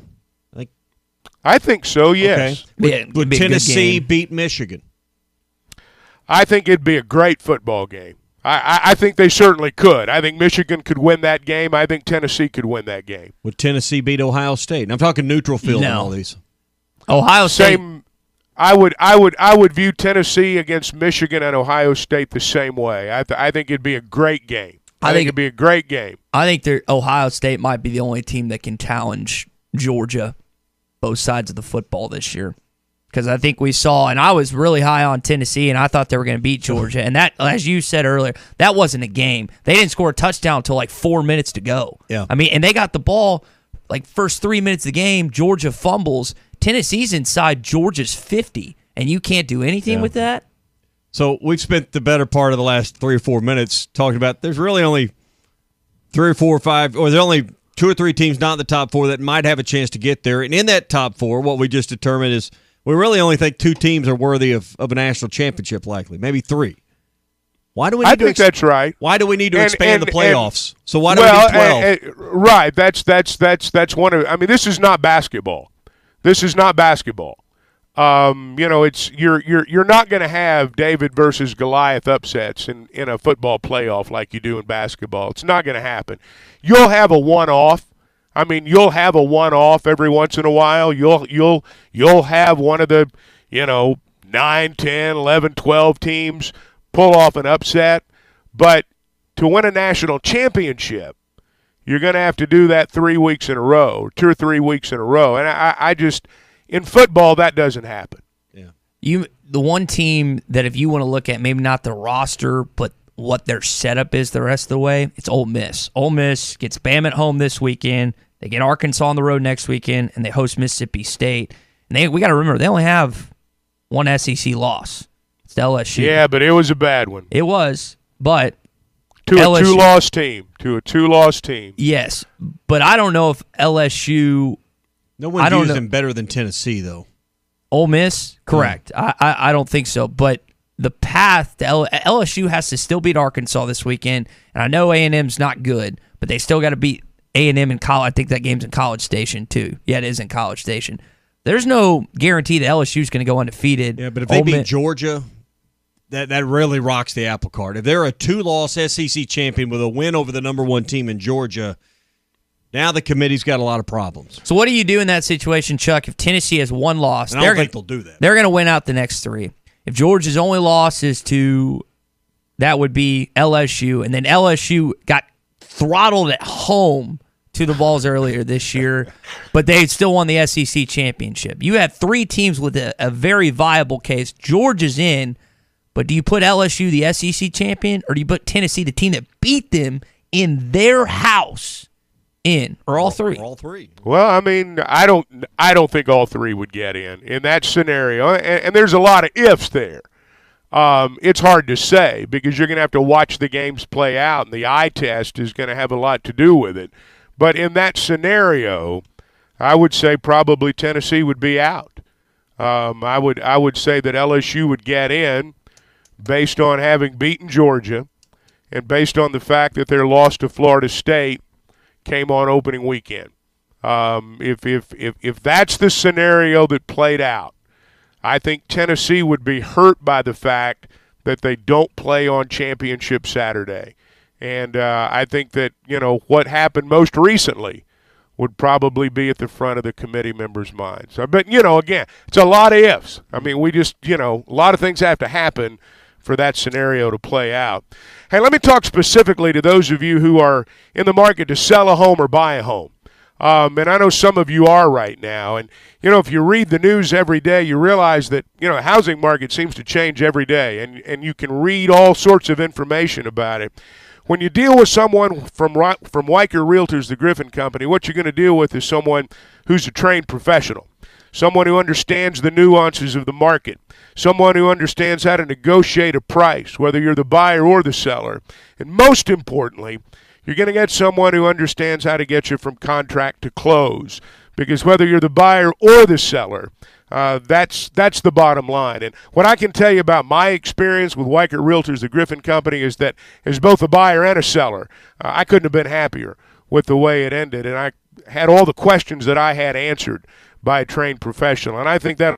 Speaker 18: I think so, yes.
Speaker 5: Okay. Would Tennessee beat Michigan?
Speaker 18: I think it'd be a great football game. I think they certainly could. I think Michigan could win that game. I think Tennessee could win that game.
Speaker 5: Would Tennessee beat Ohio State? And I'm talking neutral field and all these.
Speaker 4: Ohio State.
Speaker 18: I would view Tennessee against Michigan and Ohio State the same way. I think it'd be a great game. I think it'd be a great game.
Speaker 4: I think Ohio State might be the only team that can challenge Georgia, both sides of the football this year. Because I think we saw, and I was really high on Tennessee, and I thought they were going to beat Georgia. And that, as you said earlier, that wasn't a game. They didn't score a touchdown until like 4 minutes to go.
Speaker 5: Yeah.
Speaker 4: I mean, and they got the ball like first 3 minutes of the game. Georgia fumbles. Tennessee's inside Georgia's 50, and you can't do anything with that?
Speaker 5: So we've spent the better part of the last 3 or 4 minutes talking about there's really only 3 or 4 or 5, or there's only 2 or 3 teams not in the top 4 that might have a chance to get there. And in that top 4, what we just determined is we really only think 2 teams are worthy of a national championship, likely, maybe 3. Why do we?
Speaker 18: I think that's right.
Speaker 5: Why do we need to expand the playoffs? So why do we need 12?
Speaker 18: Right. That's one of. I mean, this is not basketball. This is not basketball. It's you're not going to have David versus Goliath upsets in a football playoff like you do in basketball. It's not going to happen. You'll have a one-off. I mean, you'll have a one-off every once in a while. You'll have one of the 9, 10, 11, 12 teams pull off an upset. But to win a national championship, you're going to have to do that 3 weeks in a row, 2 or 3 weeks in a row. And I just, in football, that doesn't happen.
Speaker 5: Yeah.
Speaker 4: The one team that if you want to look at maybe not the roster, but what their setup is the rest of the way, it's Ole Miss. Ole Miss gets Bama at home this weekend. They get Arkansas on the road next weekend, and they host Mississippi State. And we got to remember, they only have one SEC loss. It's to LSU.
Speaker 18: Yeah, but it was a bad one.
Speaker 4: It was, but
Speaker 18: to LSU, a two-loss team.
Speaker 4: Yes, but I don't know if LSU.
Speaker 5: No one views them better than Tennessee, though.
Speaker 4: Ole Miss, correct. I don't think so. But the path to LSU has to still beat Arkansas this weekend, and I know A&M's not good, but they still got to beat A&M in College. I think that game's in College Station too. Yeah, it is in College Station. There's no guarantee that LSU's going to go undefeated.
Speaker 5: Yeah, but if they beat Georgia, that really rocks the apple cart. If they're a 2-loss SEC champion with a win over the number 1 team in Georgia, now the committee's got a lot of problems.
Speaker 4: So what do you do in that situation, Chuck? If Tennessee has 1 loss,
Speaker 5: and I don't think they'll do that.
Speaker 4: They're going to win out the next 3. If Georgia's only loss is to, that would be LSU, and then LSU got throttled at home to the Vols earlier this year, but they still won the SEC championship. You have 3 teams with a very viable case. Georgia's in, but do you put LSU, the SEC champion, or do you put Tennessee, the team that beat them in their house, in, or all 3?
Speaker 5: All 3.
Speaker 18: Well, I mean, I don't think all 3 would get in that scenario, and there's a lot of ifs there. It's hard to say because you're going to have to watch the games play out, and the eye test is going to have a lot to do with it. But in that scenario, I would say probably Tennessee would be out. I would say that LSU would get in based on having beaten Georgia and based on the fact that their loss to Florida State came on opening weekend. If that's the scenario that played out, I think Tennessee would be hurt by the fact that they don't play on Championship Saturday. And I think that, what happened most recently would probably be at the front of the committee members' minds. But, again, it's a lot of ifs. I mean, we just, a lot of things have to happen for that scenario to play out. Hey, let me talk specifically to those of you who are in the market to sell a home or buy a home. And I know some of you are right now. And, if you read the news every day, you realize that, the housing market seems to change every day. And you can read all sorts of information about it. When you deal with someone from Weicker Realtors, the Griffin Company, what you're going to deal with is someone who's a trained professional, someone who understands the nuances of the market, someone who understands how to negotiate a price, whether you're the buyer or the seller. And most importantly, you're going to get someone who understands how to get you from contract to close, because whether you're the buyer or the seller, that's the bottom line. And what I can tell you about my experience with Weicker Realtors, the Griffin Company, is that as both a buyer and a seller, I couldn't have been happier with the way it ended. And I had all the questions that I had answered by a trained professional. And I think that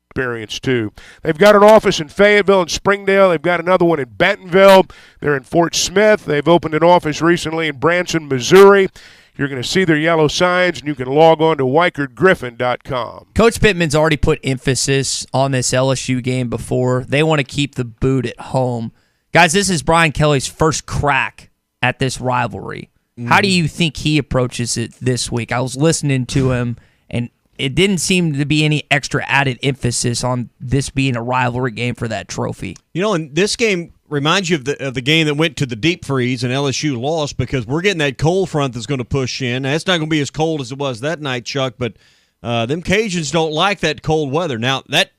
Speaker 18: experience too. They've got an office in Fayetteville and Springdale. They've got another one in Bentonville. They're in Fort Smith. They've opened an office recently in Branson, Missouri. You're going to see their yellow signs, and you can log on to WeicherGriffin.com.
Speaker 4: Coach Pittman's already put emphasis on this LSU game before. They want to keep the boot at home. Guys, this is Brian Kelly's first crack at this rivalry. How do you think he approaches it this week? I was listening to him, and it didn't seem to be any extra added emphasis on this being a rivalry game for that trophy.
Speaker 5: And this game reminds you of the game that went to the deep freeze and LSU lost, because we're getting that cold front that's going to push in. Now, it's not going to be as cold as it was that night, Chuck, but them Cajuns don't like that cold weather. Now, that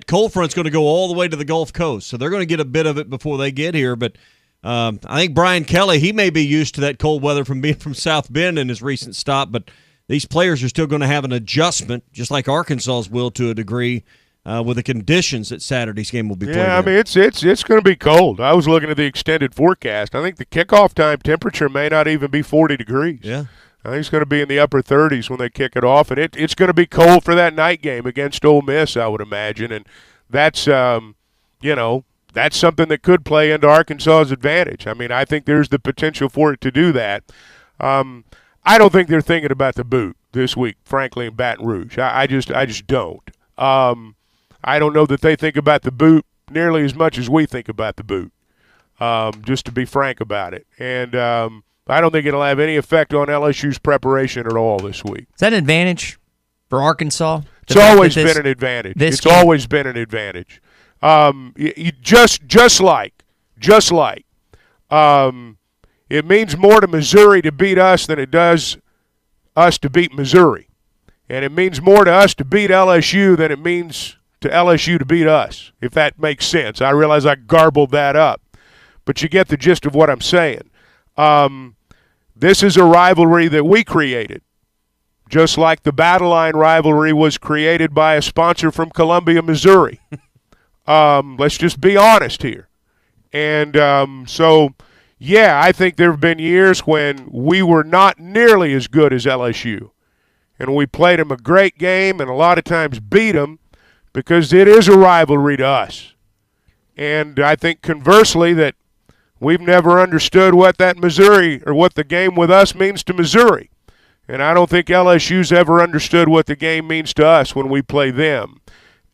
Speaker 5: cold front's going to go all the way to the Gulf Coast, so they're going to get a bit of it before they get here. But I think Brian Kelly, he may be used to that cold weather from being from South Bend in his recent stop, but these players are still going to have an adjustment, just like Arkansas's will to a degree, with the conditions that Saturday's game will be played.
Speaker 18: Yeah, I mean, it's going to be cold. I was looking at the extended forecast. I think the kickoff time temperature may not even be 40 degrees.
Speaker 5: Yeah.
Speaker 18: I think it's going to be in the upper 30s when they kick it off, and it's going to be cold for that night game against Ole Miss, I would imagine. And that's, that's something that could play into Arkansas's advantage. I mean, I think there's the potential for it to do that. I don't think they're thinking about the boot this week, frankly, in Baton Rouge. I just don't. I don't know that they think about the boot nearly as much as we think about the boot, just to be frank about it. And I don't think it'll have any effect on LSU's preparation at all this week.
Speaker 4: Is that an advantage for Arkansas?
Speaker 18: It's always been an advantage. It's always been an advantage. Just like it means more to Missouri to beat us than it does us to beat Missouri. And it means more to us to beat LSU than it means to LSU to beat us, if that makes sense. I realize I garbled that up, but you get the gist of what I'm saying. This is a rivalry that we created, just like the Battle Line rivalry was created by a sponsor from Columbia, Missouri. Let's just be honest here. And so, yeah, I think there have been years when we were not nearly as good as LSU. And we played them a great game and a lot of times beat them because it is a rivalry to us. And I think conversely that we've never understood what that Missouri or what the game with us means to Missouri. And I don't think LSU's ever understood what the game means to us when we play them.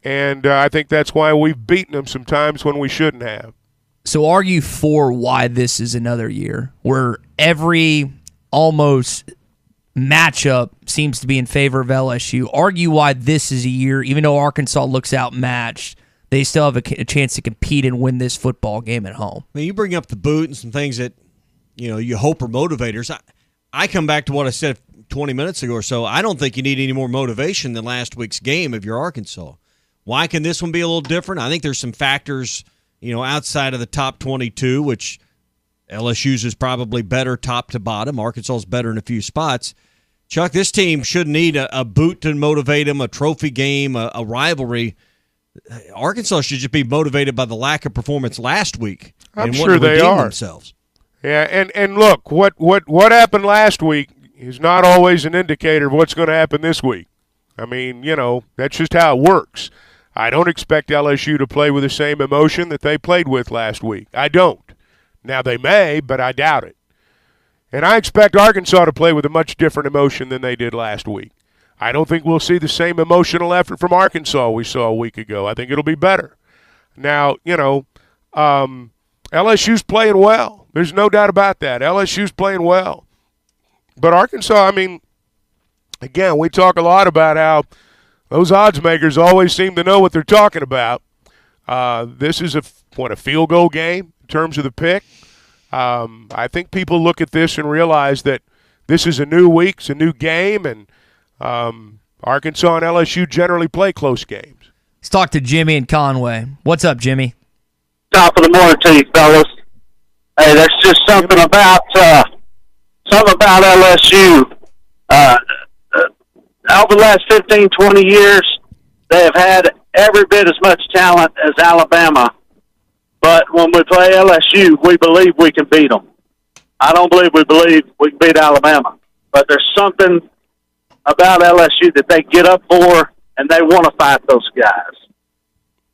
Speaker 18: And I think that's why we've beaten them sometimes when we shouldn't have.
Speaker 4: So argue for why this is another year where every almost matchup seems to be in favor of LSU. Argue why this is a year, even though Arkansas looks outmatched, they still have a chance to compete and win this football game at home.
Speaker 5: I mean, you bring up the boot and some things that you hope are motivators. I come back to what I said 20 minutes ago or so. I don't think you need any more motivation than last week's game if you're Arkansas. Why can this one be a little different? I think there's some factors, outside of the top 22, which LSU's is probably better top to bottom. Arkansas is better in a few spots. Chuck, this team should need a boot to motivate them, a trophy game, a rivalry. Arkansas should just be motivated by the lack of performance last week.
Speaker 18: I'm sure they are.
Speaker 5: Themselves.
Speaker 18: Yeah, and look, what happened last week is not always an indicator of what's going to happen this week. I mean, that's just how it works. I don't expect LSU to play with the same emotion that they played with last week. I don't. Now, they may, but I doubt it. And I expect Arkansas to play with a much different emotion than they did last week. I don't think we'll see the same emotional effort from Arkansas we saw a week ago. I think it'll be better. Now, LSU's playing well. There's no doubt about that. LSU's playing well. But Arkansas, I mean, again, we talk a lot about how those odds makers always seem to know what they're talking about. This is a field goal game in terms of the pick. I think people look at this and realize that this is a new week, it's a new game, and Arkansas and LSU generally play close games.
Speaker 4: Let's talk to Jimmy in Conway. What's up, Jimmy?
Speaker 7: Top of the morning to you, fellas. Hey, there's just something about LSU. Over the last 15, 20 years, they have had every bit as much talent as Alabama. But when we play LSU, we believe we can beat them. I don't believe we can beat Alabama. But there's something about LSU that they get up for, and they want to fight those guys.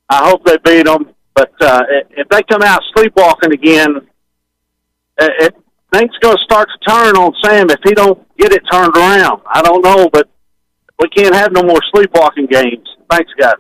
Speaker 7: I hope they beat them. But if they come out sleepwalking again, things going to start to turn on Sam if he don't get it turned around. I don't know, but we can't have no more sleepwalking games. Thanks, guys.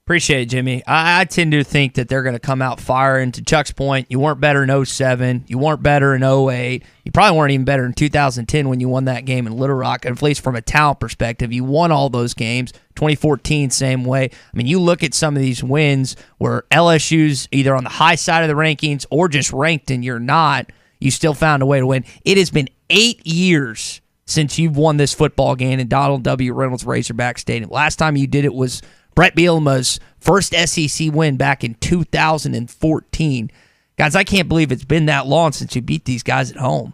Speaker 4: Appreciate it, Jimmy. I tend to think that they're going to come out firing. To Chuck's point, you weren't better in 07. You weren't better in 08. You probably weren't even better in 2010 when you won that game in Little Rock, at least from a talent perspective. You won all those games. 2014, same way. I mean, you look at some of these wins where LSU's either on the high side of the rankings or just ranked and you're not, you still found a way to win. It has been 8 years since you've won this football game in Donald W. Reynolds Razorback Stadium. Last time you did it was Brett Bielema's first SEC win back in 2014. Guys, I can't believe it's been that long since you beat these guys at home.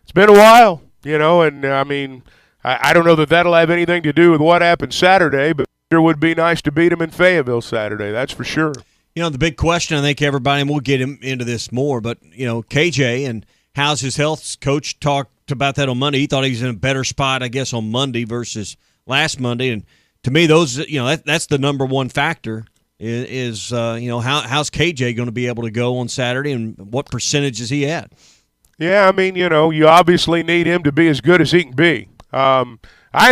Speaker 18: It's been a while, and I mean, I don't know that that'll have anything to do with what happened Saturday, but it sure would be nice to beat them in Fayetteville Saturday, that's for sure.
Speaker 5: The big question, I think everybody, and we'll get into this more, but, KJ and how's his health? Coach talked about that on Monday. He thought he was in a better spot, I guess, on Monday versus last Monday. And to me, those, that's the number one factor is how's KJ going to be able to go on Saturday and what percentage is he at?
Speaker 18: Yeah, I mean, you obviously need him to be as good as he can be. I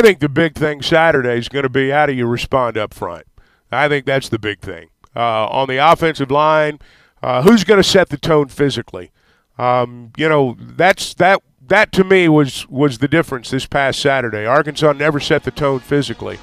Speaker 18: think the big thing Saturday is going to be how do you respond up front. I think that's the big thing. On the offensive line, who's going to set the tone physically? That to me was the difference this past Saturday. Arkansas never set the tone physically.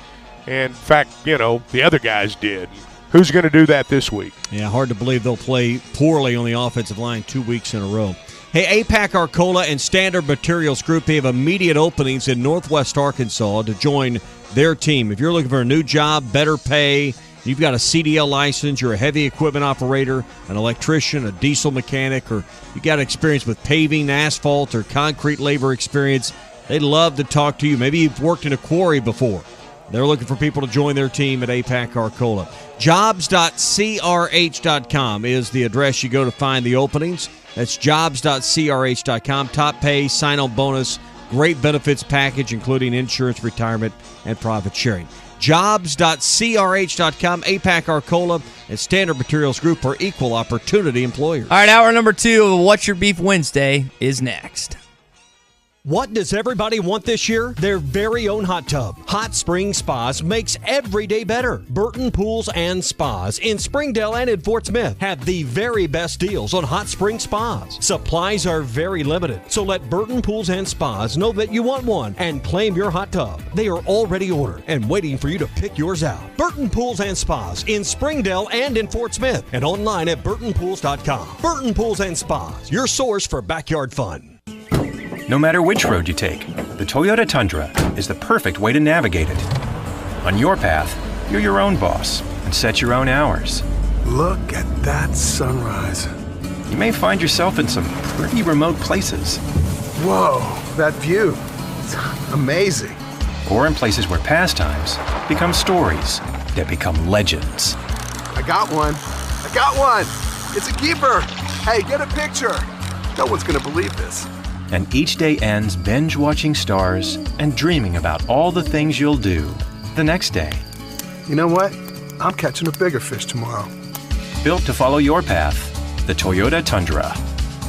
Speaker 18: And in fact, the other guys did. Who's going to do that this week?
Speaker 5: Yeah, hard to believe they'll play poorly on the offensive line 2 weeks in a row. Hey, APAC Arcola and Standard Materials Group, they have immediate openings in Northwest Arkansas to join their team. If you're looking for a new job, better pay, you've got a CDL license, you're a heavy equipment operator, an electrician, a diesel mechanic, or you got experience with paving, asphalt, or concrete labor experience, they'd love to talk to you. Maybe you've worked in a quarry before. They're looking for people to join their team at APAC Arcola. Jobs.crh.com is the address you go to find the openings. That's jobs.crh.com. Top pay, sign-on bonus, great benefits package, including insurance, retirement, and profit sharing. Jobs.crh.com. APAC Arcola and Standard Materials Group are equal opportunity employers.
Speaker 4: All right, hour number 2 of What's Your Beef Wednesday is next.
Speaker 1: What does everybody want this year? Their very own hot tub. Hot Spring Spas makes every day better. Burton Pools and Spas in Springdale and in Fort Smith have the very best deals on hot spring spas. Supplies are very limited, so let Burton Pools and Spas know that you want one and claim your hot tub. They are already ordered and waiting for you to pick yours out. Burton Pools and Spas in Springdale and in Fort Smith and online at burtonpools.com. Burton Pools and Spas, your source for backyard fun.
Speaker 8: No matter which road you take, the Toyota Tundra is the perfect way to navigate it. On your path, you're your own boss and set your own hours.
Speaker 9: Look at that sunrise.
Speaker 8: You may find yourself in some pretty remote places.
Speaker 9: Whoa, that view. It's amazing.
Speaker 8: Or in places where pastimes become stories that become legends.
Speaker 9: I got one. It's a keeper. Hey, get a picture. No one's gonna believe this.
Speaker 8: And each day ends binge-watching stars and dreaming about all the things you'll do the next day.
Speaker 9: You know what? I'm catching a bigger fish tomorrow.
Speaker 8: Built to follow your path, the Toyota Tundra.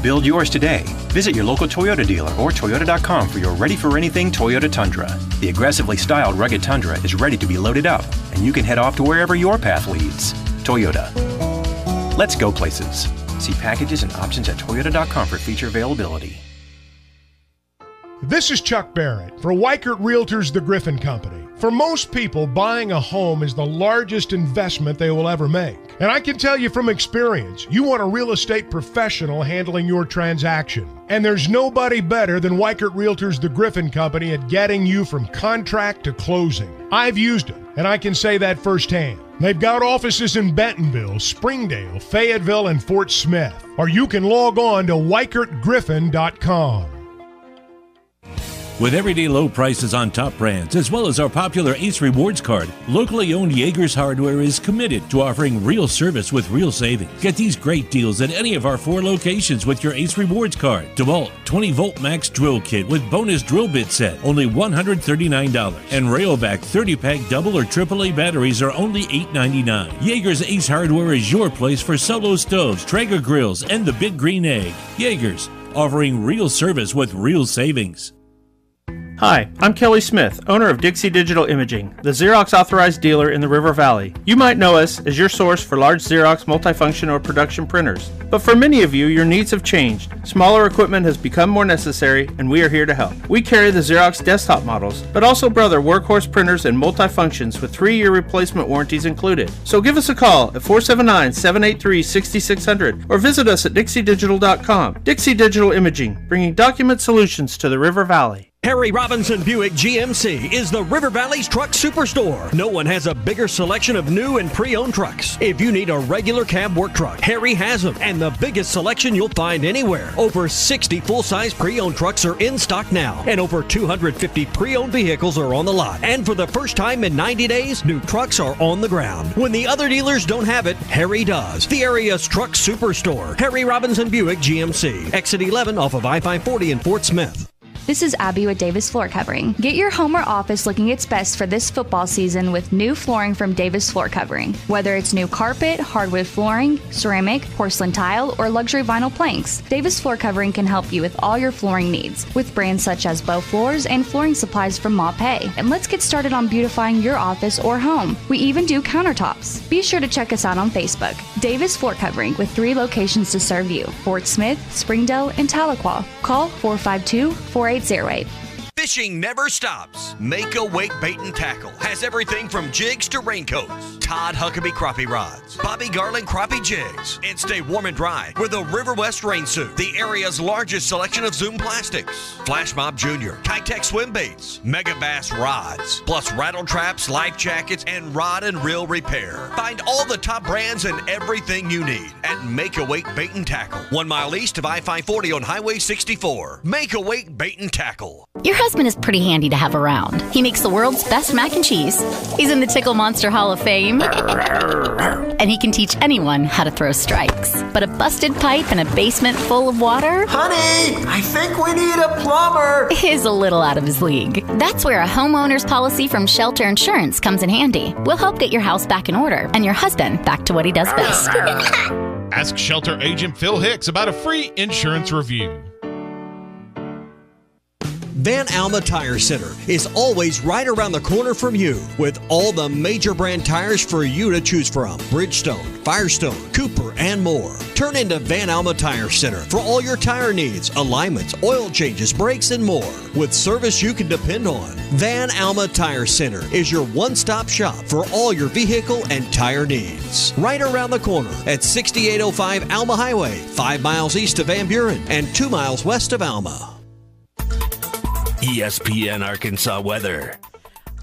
Speaker 8: Build yours today. Visit your local Toyota dealer or Toyota.com for your ready-for-anything Toyota Tundra. The aggressively styled rugged Tundra is ready to be loaded up, and you can head off to wherever your path leads. Toyota. Let's go places. See packages and options at Toyota.com for feature availability.
Speaker 18: This is Chuck Barrett for Weichert Realtors The Griffin Company. For most people, buying a home is the largest investment they will ever make. And I can tell you from experience, you want a real estate professional handling your transaction. And there's nobody better than Weichert Realtors The Griffin Company at getting you from contract to closing. I've used them, and I can say that firsthand. They've got offices in Bentonville, Springdale, Fayetteville, and Fort Smith. Or you can log on to WeichertGriffin.com.
Speaker 11: With everyday low prices on top brands, as well as our popular Ace Rewards card, locally owned Yeager's Hardware is committed to offering real service with real savings. Get these great deals at any of our 4 locations with your Ace Rewards card. DeWalt 20-volt max drill kit with bonus drill bit set, only $139. And Rayovac 30-pack double or AAA batteries are only $8.99. Yeager's Ace Hardware is your place for solo stoves, Traeger grills, and the Big Green Egg. Yeager's, offering real service with real savings.
Speaker 12: Hi, I'm Kelly Smith, owner of Dixie Digital Imaging, the Xerox authorized dealer in the River Valley. You might know us as your source for large Xerox multifunction or production printers. But for many of you, your needs have changed. Smaller equipment has become more necessary, and we are here to help. We carry the Xerox desktop models, but also brother workhorse printers and multifunctions with 3-year replacement warranties included. So give us a call at 479-783-6600 or visit us at dixiedigital.com. Dixie Digital Imaging, bringing document solutions to the River Valley.
Speaker 1: Harry Robinson Buick GMC is the River Valley's truck superstore. No one has a bigger selection of new and pre-owned trucks. If you need a regular cab work truck, Harry has them, and the biggest selection you'll find anywhere. Over 60 full-size pre-owned trucks are in stock now, and over 250 pre-owned vehicles are on the lot. And for the first time in 90 days, new trucks are on the ground. When the other dealers don't have it, Harry does. The area's truck superstore, Harry Robinson Buick GMC, exit 11 off of I-540 in Fort Smith.
Speaker 13: This is Abby with Davis Floor Covering. Get your home or office looking its best for this football season with new flooring from Davis Floor Covering. Whether it's new carpet, hardwood flooring, ceramic, porcelain tile, or luxury vinyl planks, Davis Floor Covering can help you with all your flooring needs with brands such as Bow Floors and flooring supplies from Maupe. And let's get started on beautifying your office or home. We even do countertops. Be sure to check us out on Facebook. Davis Floor Covering with 3 locations to serve you: Fort Smith, Springdale, and Tahlequah. Call 452-4808.
Speaker 6: Fishing never stops. Make a Wake Bait and Tackle has everything from jigs to raincoats, Todd Huckabee crappie rods, Bobby Garland crappie jigs, and stay warm and dry with a River West rain suit, the area's largest selection of Zoom plastics, Flash Mob Jr., Kitech swim baits, Mega Bass rods, plus rattle traps, life jackets, and rod and reel repair. Find all the top brands and everything you need at Make a Wake Bait and Tackle, 1 mile east of I-540 on Highway 64. Make a Wake Bait and Tackle.
Speaker 14: Your husband is pretty handy to have around. He makes the world's best mac and cheese. He's in the Tickle Monster Hall of Fame. And he can teach anyone how to throw strikes. But a busted pipe in a basement full of water?
Speaker 15: Honey, I think we need a plumber.
Speaker 14: Is a little out of his league. That's where a homeowner's policy from Shelter Insurance comes in handy. We'll help get your house back in order and your husband back to what he does best.
Speaker 3: Ask Shelter Agent Phil Hicks about a free insurance review.
Speaker 1: Van Alma Tire Center is always right around the corner from you with all the major brand tires for you to choose from. Bridgestone, Firestone, Cooper, and more. Turn into Van Alma Tire Center for all your tire needs, alignments, oil changes, brakes, and more. With service you can depend on. Van Alma Tire Center is your one-stop shop for all your vehicle and tire needs. Right around the corner at 6805 Alma Highway, 5 miles east of Van Buren and 2 miles west of Alma.
Speaker 17: ESPN Arkansas weather.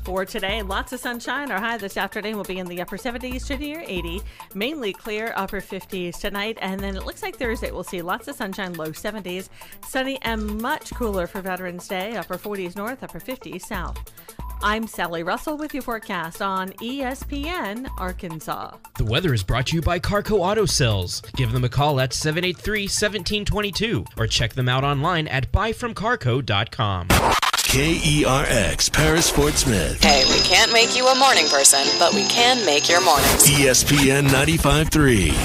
Speaker 19: For today, lots of sunshine. Our high this afternoon will be in the upper 70s to near 80. Mainly clear, upper 50s tonight. And then it looks like Thursday we'll see lots of sunshine, low 70s. Sunny and much cooler for Veterans Day, upper 40s north, upper 50s south. I'm Sally Russell with your forecast on ESPN Arkansas.
Speaker 25: The weather is brought to you by Carco Auto Sales. Give them a call at 783-1722 or check them out online at buyfromcarco.com.
Speaker 17: KERX, Paris Fort Smith.
Speaker 21: Hey, we can't make you a morning person, but we can make your mornings.
Speaker 17: ESPN 95.3.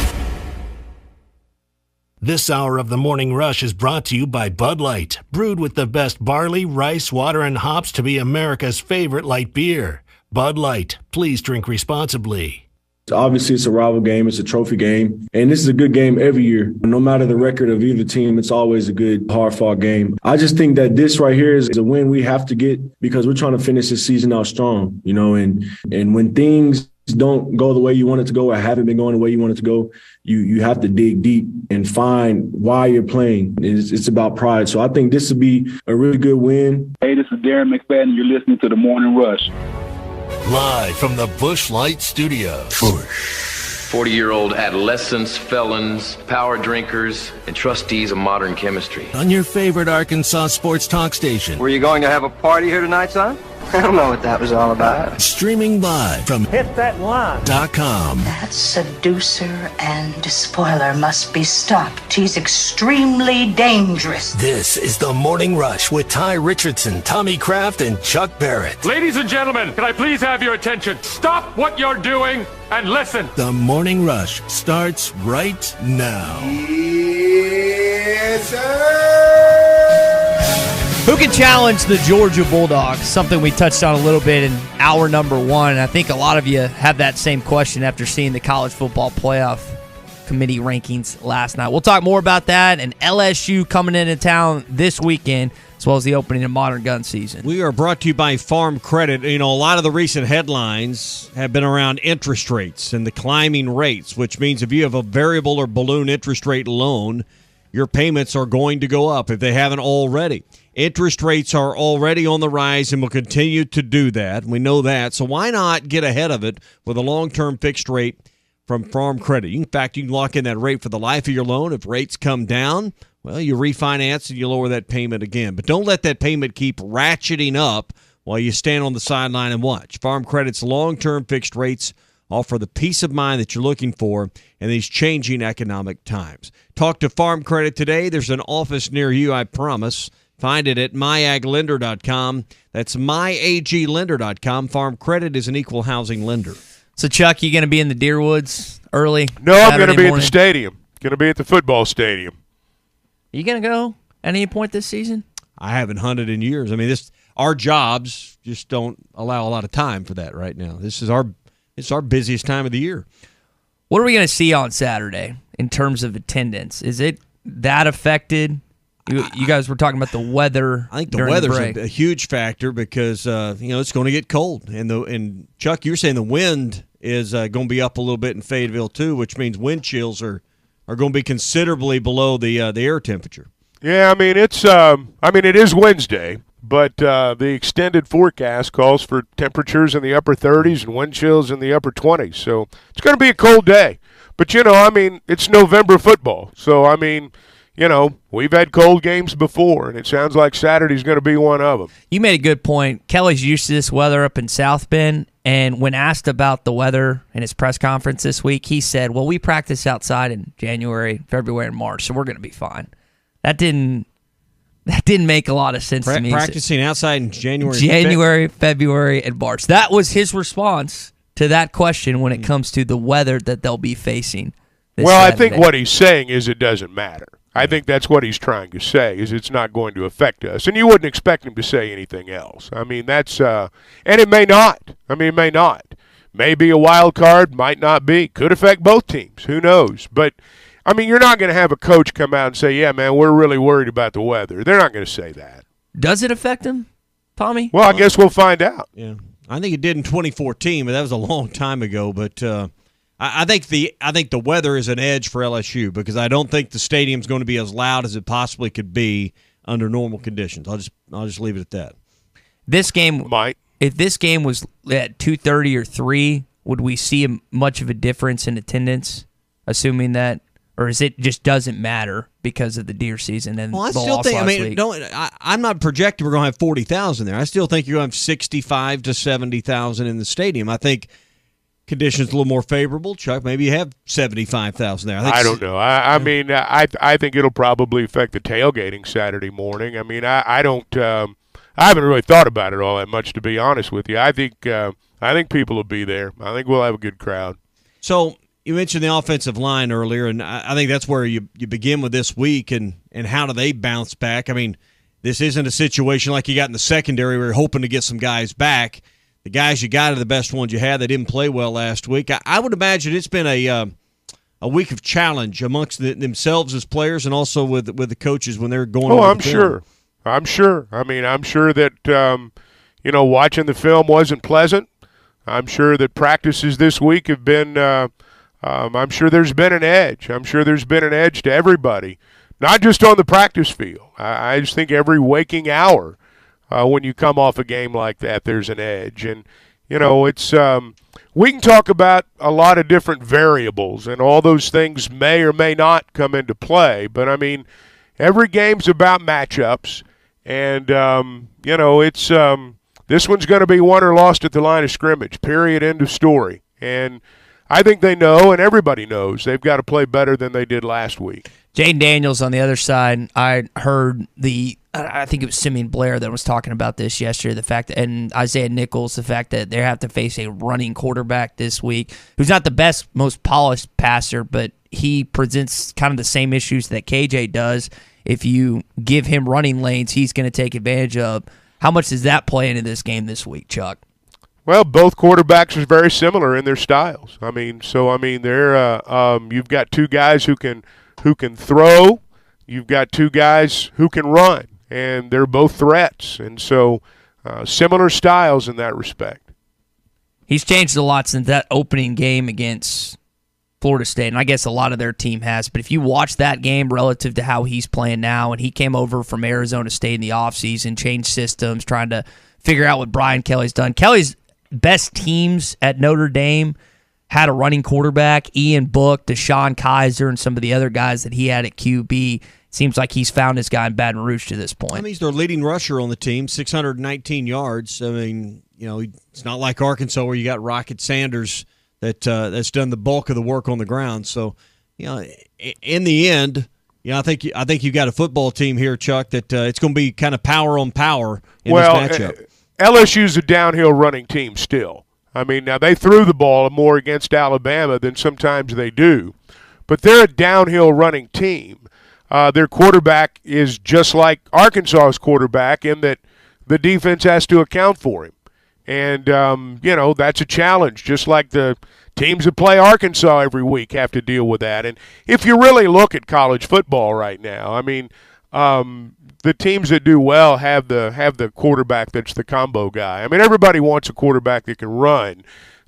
Speaker 17: This hour of the Morning Rush is brought to you by Bud Light, brewed with the best barley, rice, water, and hops to be America's favorite light beer. Bud Light, please drink responsibly.
Speaker 2: Obviously, it's a rival game. It's a trophy game. And this is a good game every year. No matter the record of either team, it's always a good, hard-fought game. I just think that this right here is a win we have to get because we're trying to finish this season out strong, and when things don't go the way you want it to go or haven't been going the way you want it to go, you have to dig deep and find why you're playing. It's about pride. So I think this would be a really good win.
Speaker 16: Hey, this is Darren McFadden, and you're listening to The Morning Rush.
Speaker 20: Live from the Busch Light Studios.
Speaker 22: 40-year-old adolescents, felons, power drinkers, and trustees of modern chemistry.
Speaker 20: On your favorite Arkansas sports talk station.
Speaker 23: Were you going to have a party here tonight, son? I don't know what that was all about.
Speaker 20: Streaming live from
Speaker 23: hitthatline.com.
Speaker 24: That seducer and spoiler must be stopped. He's extremely dangerous.
Speaker 20: This is The Morning Rush with Ty Richardson, Tommy Kraft, and Chuck Barrett.
Speaker 26: Ladies and gentlemen, can I please have your attention? Stop what you're doing and listen.
Speaker 20: The Morning Rush starts right now.
Speaker 18: Yes, sir.
Speaker 4: Who can challenge the Georgia Bulldogs? Something we touched on a little bit in hour number one. I think a lot of you have that same question after seeing the college football playoff committee rankings last night. We'll talk more about that and LSU coming into town this weekend, as well as the opening of modern gun season.
Speaker 5: We are brought to you by Farm Credit. A lot of the recent headlines have been around interest rates and the climbing rates, which means if you have a variable or balloon interest rate loan, your payments are going to go up if they haven't already. Interest rates are already on the rise and will continue to do that. We know that. So why not get ahead of it with a long-term fixed rate from Farm Credit? In fact, you can lock in that rate for the life of your loan. If rates come down, well, you refinance and you lower that payment again. But don't let that payment keep ratcheting up while you stand on the sideline and watch. Farm Credit's long-term fixed rates offer the peace of mind that you're looking for in these changing economic times. Talk to Farm Credit today. There's an office near you, I promise. Find it at myaglender.com. That's myaglender.com. Farm Credit is an equal housing lender.
Speaker 4: So, Chuck, you going to be in the Deerwoods early?
Speaker 18: No, I'm going to be at the stadium. Going to be at the football stadium.
Speaker 4: You going to go at any point this season?
Speaker 5: I haven't hunted in years. I mean, our jobs just don't allow a lot of time for that right now. It's our busiest time of the year.
Speaker 4: What are we going to see on Saturday in terms of attendance? Is it that affected? You guys were talking about the weather.
Speaker 5: I think the weather's a huge factor because it's going to get cold, and Chuck, you were saying the wind is going to be up a little bit in Fayetteville too, which means wind chills are going to be considerably below the air temperature.
Speaker 18: Yeah, I mean it is Wednesday, but the extended forecast calls for temperatures in the upper 30s and wind chills in the upper 20s. So it's going to be a cold day, but it's November football, so we've had cold games before, and it sounds like Saturday's going to be one of them.
Speaker 4: You made a good point. Kelly's used to this weather up in South Bend, and when asked about the weather in his press conference this week, he said, well, we practice outside in January, February, and March, so we're going to be fine. That didn't make a lot of sense to me.
Speaker 5: Practicing outside in January,
Speaker 4: February, and March. That was his response to that question when it comes to the weather that they'll be facing this Saturday.
Speaker 18: I think what he's saying is it doesn't matter. I think that's what he's trying to say, is it's not going to affect us. And you wouldn't expect him to say anything else. I mean, that's and it may not. It may not. May be a wild card, might not be. Could affect both teams. Who knows? But, you're not going to have a coach come out and say, yeah, man, we're really worried about the weather. They're not going to say that.
Speaker 4: Does it affect him, Tommy?
Speaker 18: Well, I guess we'll find out.
Speaker 5: Yeah. I think it did in 2014, but that was a long time ago. But I think the weather is an edge for LSU because I don't think the stadium's going to be as loud as it possibly could be under normal conditions. I'll just leave it at that.
Speaker 4: This game
Speaker 18: might.
Speaker 4: If this game was at 2:30 or 3, would we see much of a difference in attendance? Assuming that, or is it just doesn't matter because of the deer season and the loss last week?
Speaker 5: I'm not projecting we're going to have 40,000 there. I still think you're going to have 65 to 70,000 in the stadium. I think conditions a little more favorable, Chuck. Maybe you have 75,000 there.
Speaker 18: I don't know. I think it'll probably affect the tailgating Saturday morning. I haven't really thought about it all that much, to be honest with you. I think people will be there. I think we'll have a good crowd.
Speaker 5: So you mentioned the offensive line earlier, and I think that's where you begin with this week and how do they bounce back. This isn't a situation like you got in the secondary where you're hoping to get some guys back. the guys you got are the best ones you had. They didn't play well last week. I would imagine it's been a week of challenge amongst themselves as players and also with the coaches when they're going.
Speaker 18: I'm sure. I'm sure. I mean, I'm sure that watching the film wasn't pleasant. I'm sure that practices this week have been. I'm sure there's been an edge. I'm sure there's been an edge to everybody, not just on the practice field. I just think every waking hour, when you come off a game like that, there's an edge. And, it's we can talk about a lot of different variables, and all those things may or may not come into play. But, I mean, every game's about matchups. And, it's this one's going to be won or lost at the line of scrimmage, period, end of story. And I think they know, and everybody knows, they've got to play better than they did last week.
Speaker 4: Jane Daniels on the other side, I heard I think it was Simeon Blair that was talking about this yesterday, the fact that, and Isaiah Nichols, the fact that they have to face a running quarterback this week who's not the best, most polished passer, but he presents kind of the same issues that KJ does. If you give him running lanes, he's going to take advantage of. How much does that play into this game this week, Chuck?
Speaker 18: Well, both quarterbacks are very similar in their styles. They're you've got two guys who can throw, you've got two guys who can run, and they're both threats. And so similar styles in that respect.
Speaker 4: He's changed a lot since that opening game against Florida State, and I guess a lot of their team has. But if you watch that game relative to how he's playing now, and he came over from Arizona State in the offseason, changed systems, trying to figure out what Brian Kelly's done. Kelly's best teams at Notre Dame had a running quarterback. Ian Book, Deshaun Kaiser, and some of the other guys that he had at QB. Seems like he's found his guy in Baton Rouge to this point.
Speaker 5: He's their leading rusher on the team, 619 yards. It's not like Arkansas where you got Rocket Sanders that's done the bulk of the work on the ground. So, in the end, I think you got a football team here, Chuck, that it's going to be kind of power on power in this matchup.
Speaker 18: LSU's a downhill running team still. Now they threw the ball more against Alabama than sometimes they do, but they're a downhill running team. Their quarterback is just like Arkansas's quarterback in that the defense has to account for him. And, that's a challenge, just like the teams that play Arkansas every week have to deal with that. And if you really look at college football right now, the teams that do well have the quarterback that's the combo guy. Everybody wants a quarterback that can run.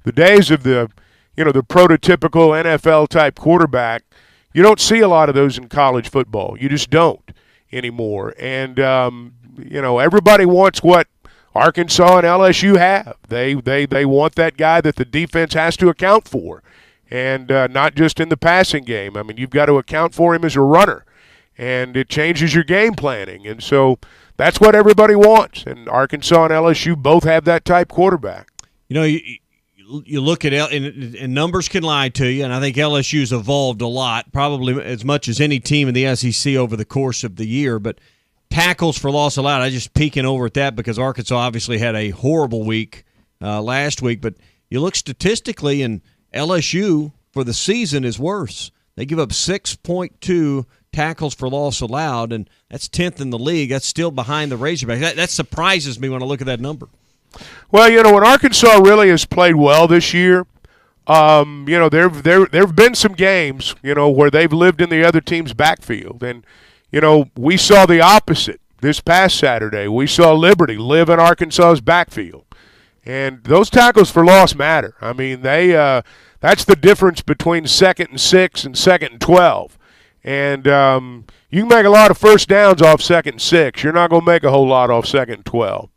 Speaker 18: The days of the prototypical NFL-type quarterback, you don't see a lot of those in college football. You just don't anymore. And, everybody wants what Arkansas and LSU have. They want that guy that the defense has to account for, and not just in the passing game. You've got to account for him as a runner, and it changes your game planning. And so that's what everybody wants, and Arkansas and LSU both have that type quarterback.
Speaker 5: You look at and numbers can lie to you, and I think LSU's evolved a lot, probably as much as any team in the SEC over the course of the year, but tackles for loss allowed, I just peeking over at that because Arkansas obviously had a horrible week last week. But you look statistically, and LSU for the season is worse. They give up 6.2 tackles for loss allowed, and that's 10th in the league. That's still behind the Razorbacks. That surprises me when I look at that number.
Speaker 18: Well, when Arkansas really has played well this year, there have been some games, where they've lived in the other team's backfield. And we saw the opposite this past Saturday. We saw Liberty live in Arkansas's backfield. And those tackles for loss matter. That's the difference between 2nd and 6 and 2nd and 12. And you can make a lot of first downs off 2nd and 6. You're not going to make a whole lot off 2nd and 12.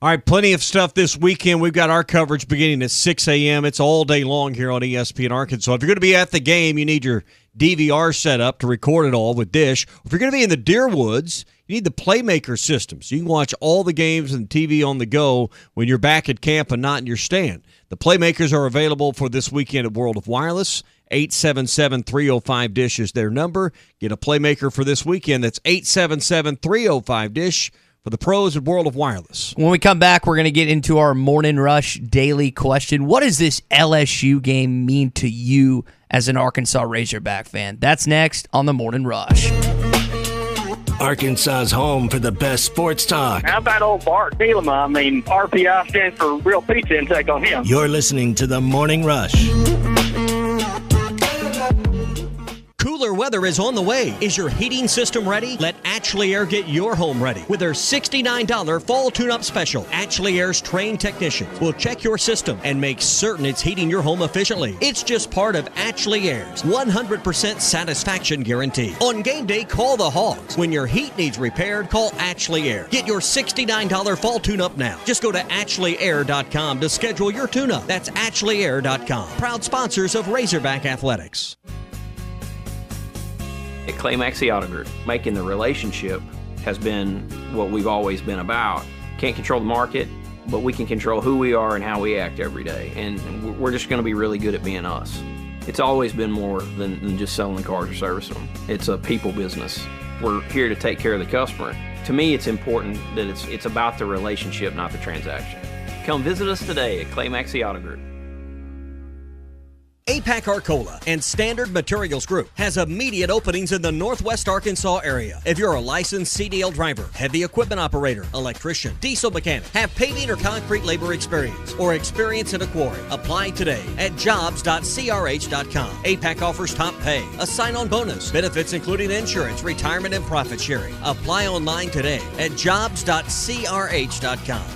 Speaker 5: All right, plenty of stuff this weekend. We've got our coverage beginning at 6 a.m. It's all day long here on ESPN Arkansas. If you're going to be at the game, you need your DVR set up to record it all with Dish. If you're going to be in the Deerwoods, you need the Playmaker system so you can watch all the games and TV on the go when you're back at camp and not in your stand. The Playmakers are available for this weekend at World of Wireless. 877-305-DISH is their number. Get a Playmaker for this weekend. That's 877-305-DISH. For the pros at World of Wireless.
Speaker 4: When we come back, we're going to get into our Morning Rush daily question. What does this LSU game mean to you as an Arkansas Razorback fan? That's next on the Morning Rush.
Speaker 17: Arkansas's home for the best sports talk.
Speaker 7: How about old Bart Bielema? I mean, RPI stands for Real Pizza Intake on him.
Speaker 17: You're listening to The Morning Rush.
Speaker 1: Cooler weather is on the way. Is your heating system ready? Let Ashley Air get your home ready with their $69 fall tune-up special. Ashley Air's trained technicians will check your system and make certain it's heating your home efficiently. It's just part of Ashley Air's 100% satisfaction guarantee. On game day, call the Hogs. When your heat needs repaired, call Ashley Air. Get your $69 fall tune-up now. Just go to AshleyAir.com to schedule your tune-up. That's AshleyAir.com. Proud sponsors of Razorback Athletics.
Speaker 8: At Clay Maxey Auto Group, making the relationship has been what we've always been about. Can't control the market, but we can control who we are and how we act every day. And we're just going to be really good at being us. It's always been more than just selling cars or servicing them. It's a people business. We're here to take care of the customer. To me, it's important that it's about the relationship, not the transaction. Come visit us today at Clay Maxey Auto Group.
Speaker 1: APAC Arcola and Standard Materials Group has immediate openings in the Northwest Arkansas area. If you're a licensed CDL driver, heavy equipment operator, electrician, diesel mechanic, have paving or concrete labor experience, or experience in a quarry, apply today at jobs.crh.com. APAC offers top pay, a sign-on bonus, benefits including insurance, retirement, and profit sharing. Apply online today at jobs.crh.com.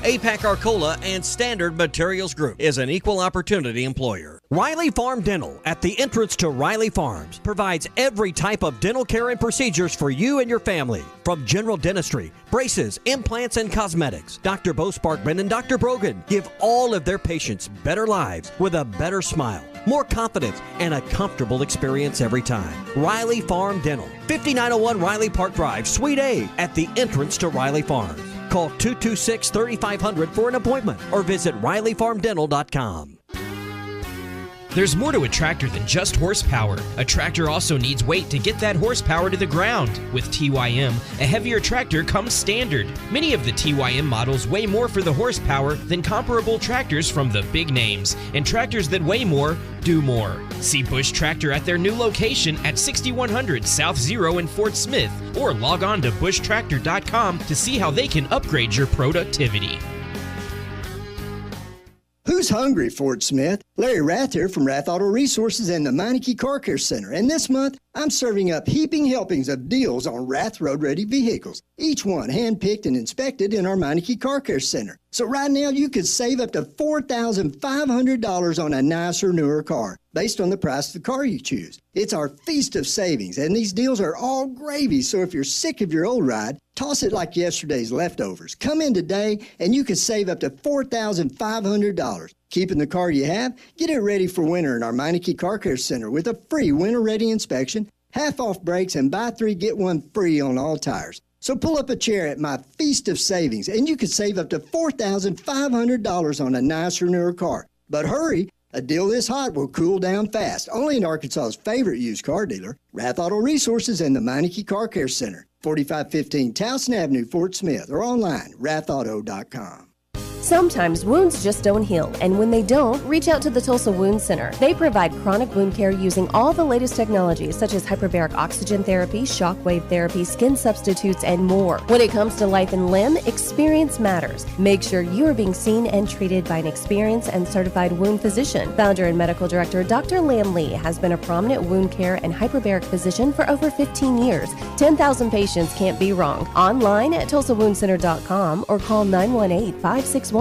Speaker 1: APAC Arcola and Standard Materials Group is an equal opportunity employer. Riley Farm Dental at the entrance to Riley Farms provides every type of dental care and procedures for you and your family. From general dentistry, braces, implants, and cosmetics, Dr. Bo Sparkman and Dr. Brogan give all of their patients better lives with a better smile, more confidence, and a comfortable experience every time. Riley Farm Dental, 5901 Riley Park Drive, Suite A, at the entrance to Riley Farms. Call 226-3500 for an appointment or visit RileyFarmDental.com.
Speaker 25: There's more to a tractor than just horsepower. A tractor also needs weight to get that horsepower to the ground. With TYM, a heavier tractor comes standard. Many of the TYM models weigh more for the horsepower than comparable tractors from the big names. And tractors that weigh more do more. See Bush Tractor at their new location at 6100 South Zero in Fort Smith, or log on to bushtractor.com to see how they can upgrade your productivity.
Speaker 9: Who's hungry, Fort Smith? Larry Rath here from Rath Auto Resources and the Meineke Car Care Center. And this month, I'm serving up heaping helpings of deals on Rath road-ready vehicles, each one hand-picked and inspected in our Meineke Car Care Center. So right now, you could save up to $4,500 on a nicer, newer car, based on the price of the car you choose. It's our feast of savings, and these deals are all gravy, so if you're sick of your old ride, toss it like yesterday's leftovers. Come in today, and you can save up to $4,500. Keeping the car you have? Get it ready for winter in our Meineke Car Care Center with a free winter-ready inspection, half-off brakes, and buy 3, get 1 free on all tires. So pull up a chair at my feast of savings, and you could save up to $4,500 on a nicer, newer car. But hurry! A deal this hot will cool down fast. Only in Arkansas's favorite used car dealer, Rath Auto Resources and the Meineke Car Care Center, 4515 Towson Avenue, Fort Smith, or online, rathauto.com.
Speaker 10: Sometimes wounds just don't heal, and when they don't, reach out to the Tulsa Wound Center. They provide chronic wound care using all the latest technologies such as hyperbaric oxygen therapy, shockwave therapy, skin substitutes, and more. When it comes to life and limb, experience matters. Make sure you are being seen and treated by an experienced and certified wound physician. Founder and medical director Dr. Lam Lee has been a prominent wound care and hyperbaric physician for over 15 years. 10,000 patients can't be wrong. Online at TulsaWoundCenter.com or call 918-561-6661.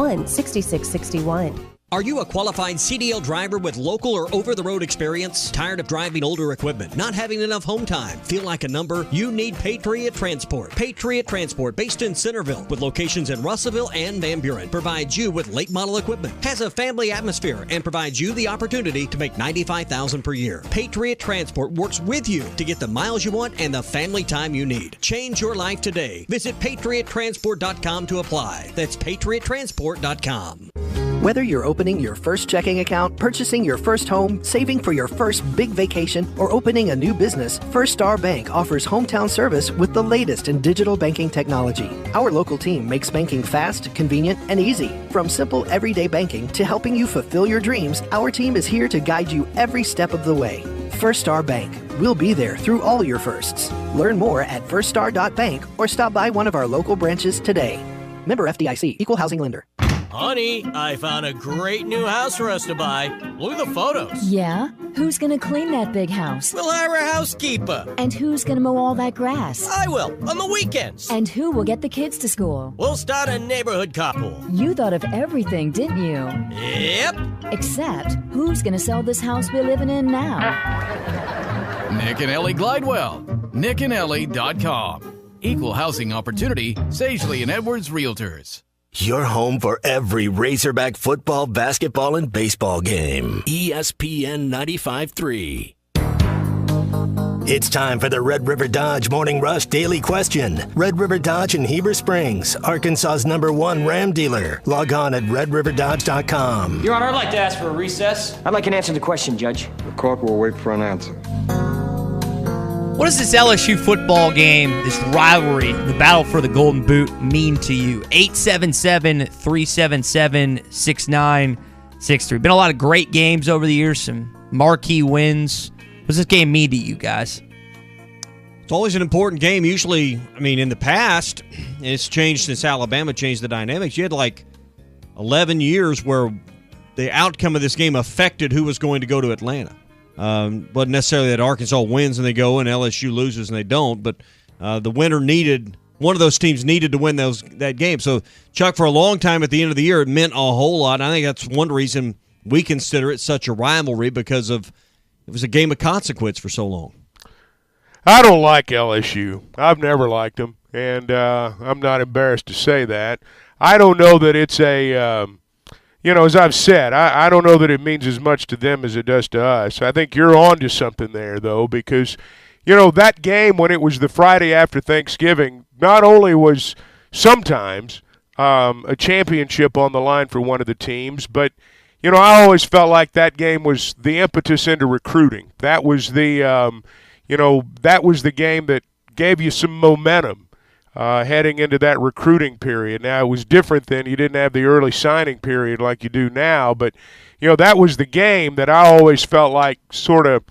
Speaker 1: Are you a qualified CDL driver with local or over-the-road experience? Tired of driving older equipment? Not having enough home time? Feel like a number? You need Patriot Transport. Patriot Transport, based in Centerville, with locations in Russellville and Van Buren, provides you with late model equipment, has a family atmosphere, and provides you the opportunity to make $95,000 per year. Patriot Transport works with you to get the miles you want and the family time you need. Change your life today. Visit PatriotTransport.com to apply. That's PatriotTransport.com.
Speaker 11: Whether you're opening your first checking account, purchasing your first home, saving for your first big vacation, or opening a new business, First Star Bank offers hometown service with the latest in digital banking technology. Our local team makes banking fast, convenient, and easy. From simple everyday banking to helping you fulfill your dreams, our team is here to guide you every step of the way. First Star Bank, We'll be there through all your firsts. Learn more at firststar.bank or stop by one of our local branches today. Member FDIC, Equal Housing Lender.
Speaker 3: Honey, I found a great new house for us to buy. Look at the photos.
Speaker 6: Yeah? Who's gonna clean that big house?
Speaker 3: We'll hire a housekeeper.
Speaker 6: And who's gonna mow all that grass?
Speaker 3: I will, on the weekends.
Speaker 6: And who will get the kids to school?
Speaker 3: We'll start a neighborhood carpool.
Speaker 6: You thought of everything, didn't you?
Speaker 3: Yep.
Speaker 6: Except, who's gonna sell this house we're living in now?
Speaker 12: Nick and Ellie Glidewell. nickandellie.com. Equal housing opportunity, Sagely and Edwards Realtors.
Speaker 20: Your home for every Razorback football, basketball, and baseball game. ESPN 95.3. It's time for the Red River Dodge Morning Rush Daily Question. Red River Dodge in Heber Springs, Arkansas's #1 Ram dealer. Log on at redriverdodge.com.
Speaker 13: Your Honor, I'd like to ask for a recess.
Speaker 23: I'd like an answer to the question, Judge.
Speaker 14: The court will wait for an answer.
Speaker 4: What does this LSU football game, this rivalry, the battle for the Golden Boot mean to you? 877-377-6963. Been a lot of great games over the years, some marquee wins. What does this game mean to you guys?
Speaker 5: It's always an important game. Usually, I mean, in the past, and it's changed since Alabama changed the dynamics, you had like 11 years where the outcome of this game affected who was going to go to Atlanta. Wasn't necessarily that Arkansas wins and they go and LSU loses and they don't, but the winner one of those teams needed to win that game. So, Chuck, for a long time at the end of the year, it meant a whole lot. And I think that's one reason we consider it such a rivalry, because it was a game of consequence for so long.
Speaker 18: I don't like LSU. I've never liked them, and I'm not embarrassed to say that. I don't know that it's a as I've said, I don't know that it means as much to them as it does to us. I think you're on to something there, though, because, that game when it was the Friday after Thanksgiving not only was sometimes a championship on the line for one of the teams, but, I always felt like that game was the impetus into recruiting. That was the, that was the game that gave you some momentum heading into that recruiting period. Now, it was different then. You didn't have the early signing period like you do now, but, that was the game that I always felt like sort of,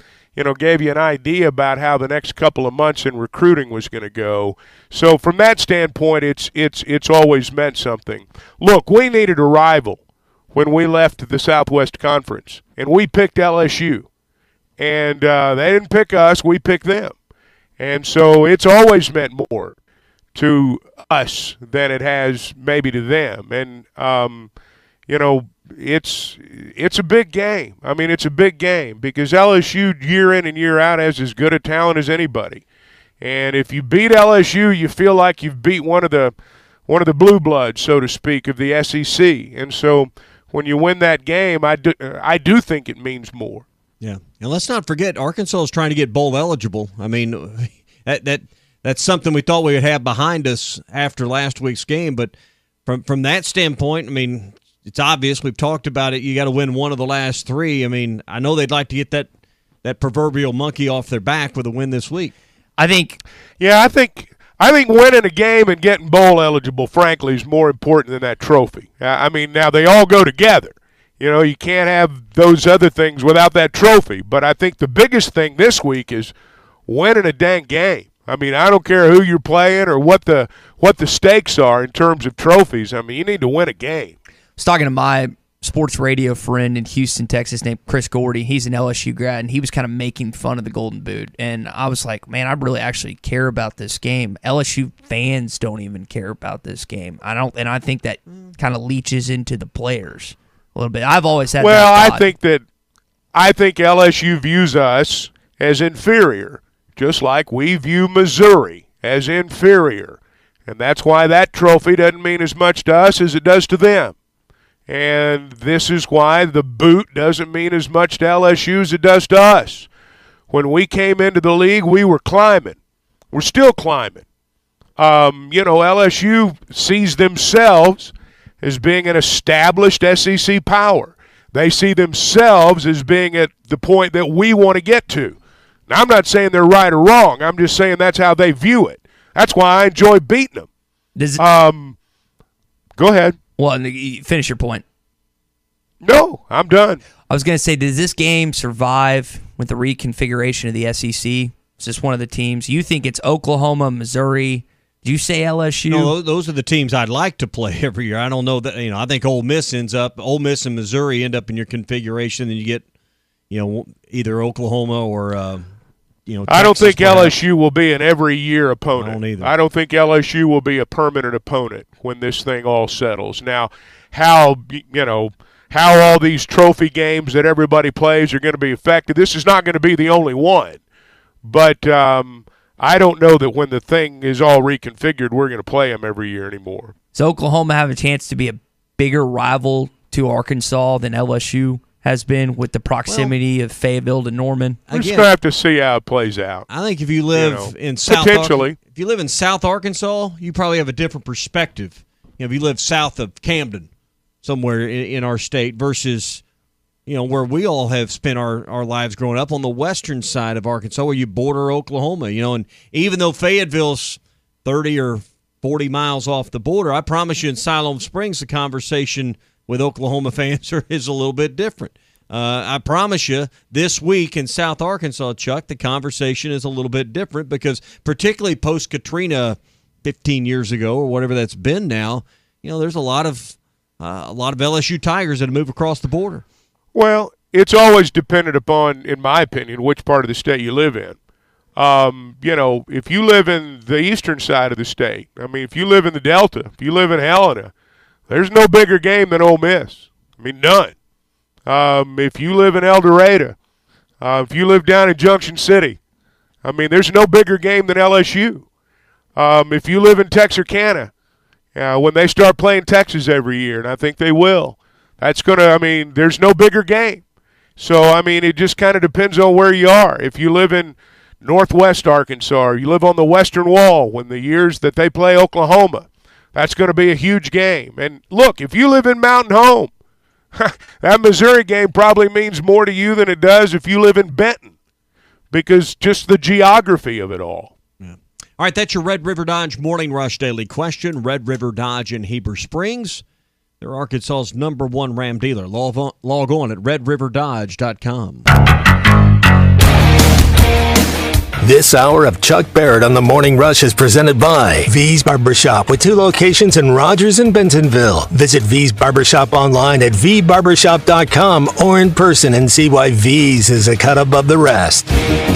Speaker 18: gave you an idea about how the next couple of months in recruiting was going to go. So from that standpoint, it's always meant something. Look, we needed a rival when we left the Southwest Conference, and we picked LSU. And they didn't pick us, we picked them. And so it's always meant more to us than it has maybe to them. And, it's a big game. I mean, it's a big game because LSU year in and year out has as good a talent as anybody. And if you beat LSU, you feel like you've beat one of the blue bloods, so to speak, of the SEC. And so when you win that game, I do think it means more.
Speaker 5: Yeah. And let's not forget, Arkansas is trying to get bowl eligible. I mean, that's something we thought we would have behind us after last week's game. But from that standpoint, I mean, it's obvious. We've talked about it. You got to win one of the last three. I mean, I know they'd like to get that proverbial monkey off their back with a win this week.
Speaker 18: I think winning a game and getting bowl eligible, frankly, is more important than that trophy. I mean, now they all go together. You can't have those other things without that trophy. But I think the biggest thing this week is winning a dang game. I mean, I don't care who you're playing or what the stakes are in terms of trophies. I mean, you need to win a game.
Speaker 4: I was talking to my sports radio friend in Houston, Texas, named Chris Gordy. He's an LSU grad, and he was kind of making fun of the Golden Boot. And I was like, man, I really actually care about this game. LSU fans don't even care about this game. And I think that kind of leaches into the players a little bit. I've always had that thought.
Speaker 18: I think LSU views us as inferior, just like we view Missouri as inferior. And that's why that trophy doesn't mean as much to us as it does to them. And this is why the boot doesn't mean as much to LSU as it does to us. When we came into the league, we were climbing. We're still climbing. LSU sees themselves as being an established SEC power. They see themselves as being at the point that we want to get to. Now, I'm not saying they're right or wrong. I'm just saying that's how they view it. That's why I enjoy beating them. Go ahead.
Speaker 4: Well, finish your point.
Speaker 18: No, I'm done.
Speaker 4: I was going to say, does this game survive with the reconfiguration of the SEC? Is this one of the teams? You think it's Oklahoma, Missouri? Did you say LSU?
Speaker 5: No, those are the teams I'd like to play every year. I don't know that, I think Ole Miss and Missouri end up in your configuration, and you get, either Oklahoma or,
Speaker 18: I don't think
Speaker 5: Texas,
Speaker 18: LSU will be an every year opponent.
Speaker 5: I don't either.
Speaker 18: I don't think LSU will be a permanent opponent when this thing all settles. Now, how all these trophy games that everybody plays are going to be affected. This is not going to be the only one. But I don't know that when the thing is all reconfigured, we're going to play them every year anymore.
Speaker 4: Does Oklahoma have a chance to be a bigger rival to Arkansas than LSU has been with the proximity of Fayetteville to Norman?
Speaker 18: We're just going to have to see how it plays out.
Speaker 5: I think if you live in if you live in South Arkansas, you probably have a different perspective. If you live south of Camden, somewhere in our state, versus where we all have spent our lives growing up on the western side of Arkansas, where you border Oklahoma. And even though Fayetteville's 30 or 40 miles off the border, I promise you, in Siloam Springs, the conversation with Oklahoma fans is a little bit different. I promise you, this week in South Arkansas, Chuck, the conversation is a little bit different because, particularly post-Katrina 15 years ago or whatever that's been now, there's a lot of LSU Tigers that move across the border.
Speaker 18: Well, it's always dependent upon, in my opinion, which part of the state you live in. If you live in the eastern side of the state, if you live in the Delta, if you live in Helena, there's no bigger game than Ole Miss. None. If you live in El Dorado, if you live down in Junction City, there's no bigger game than LSU. If you live in Texarkana, when they start playing Texas every year, and I think they will, that's going to, there's no bigger game. So, it just kind of depends on where you are. If you live in northwest Arkansas, or you live on the western wall when the years that they play Oklahoma, that's going to be a huge game. And look, if you live in Mountain Home, that Missouri game probably means more to you than it does if you live in Benton, because just the geography of it all.
Speaker 5: Yeah. All right, that's your Red River Dodge Morning Rush Daily Question. Red River Dodge in Heber Springs. They're Arkansas's #1 Ram dealer. Log on at redriverdodge.com.
Speaker 20: This hour of Chuck Barrett on the Morning Rush is presented by V's Barbershop with 2 locations in Rogers and Bentonville. Visit V's Barbershop online at vbarbershop.com or in person and see why V's is a cut above the rest.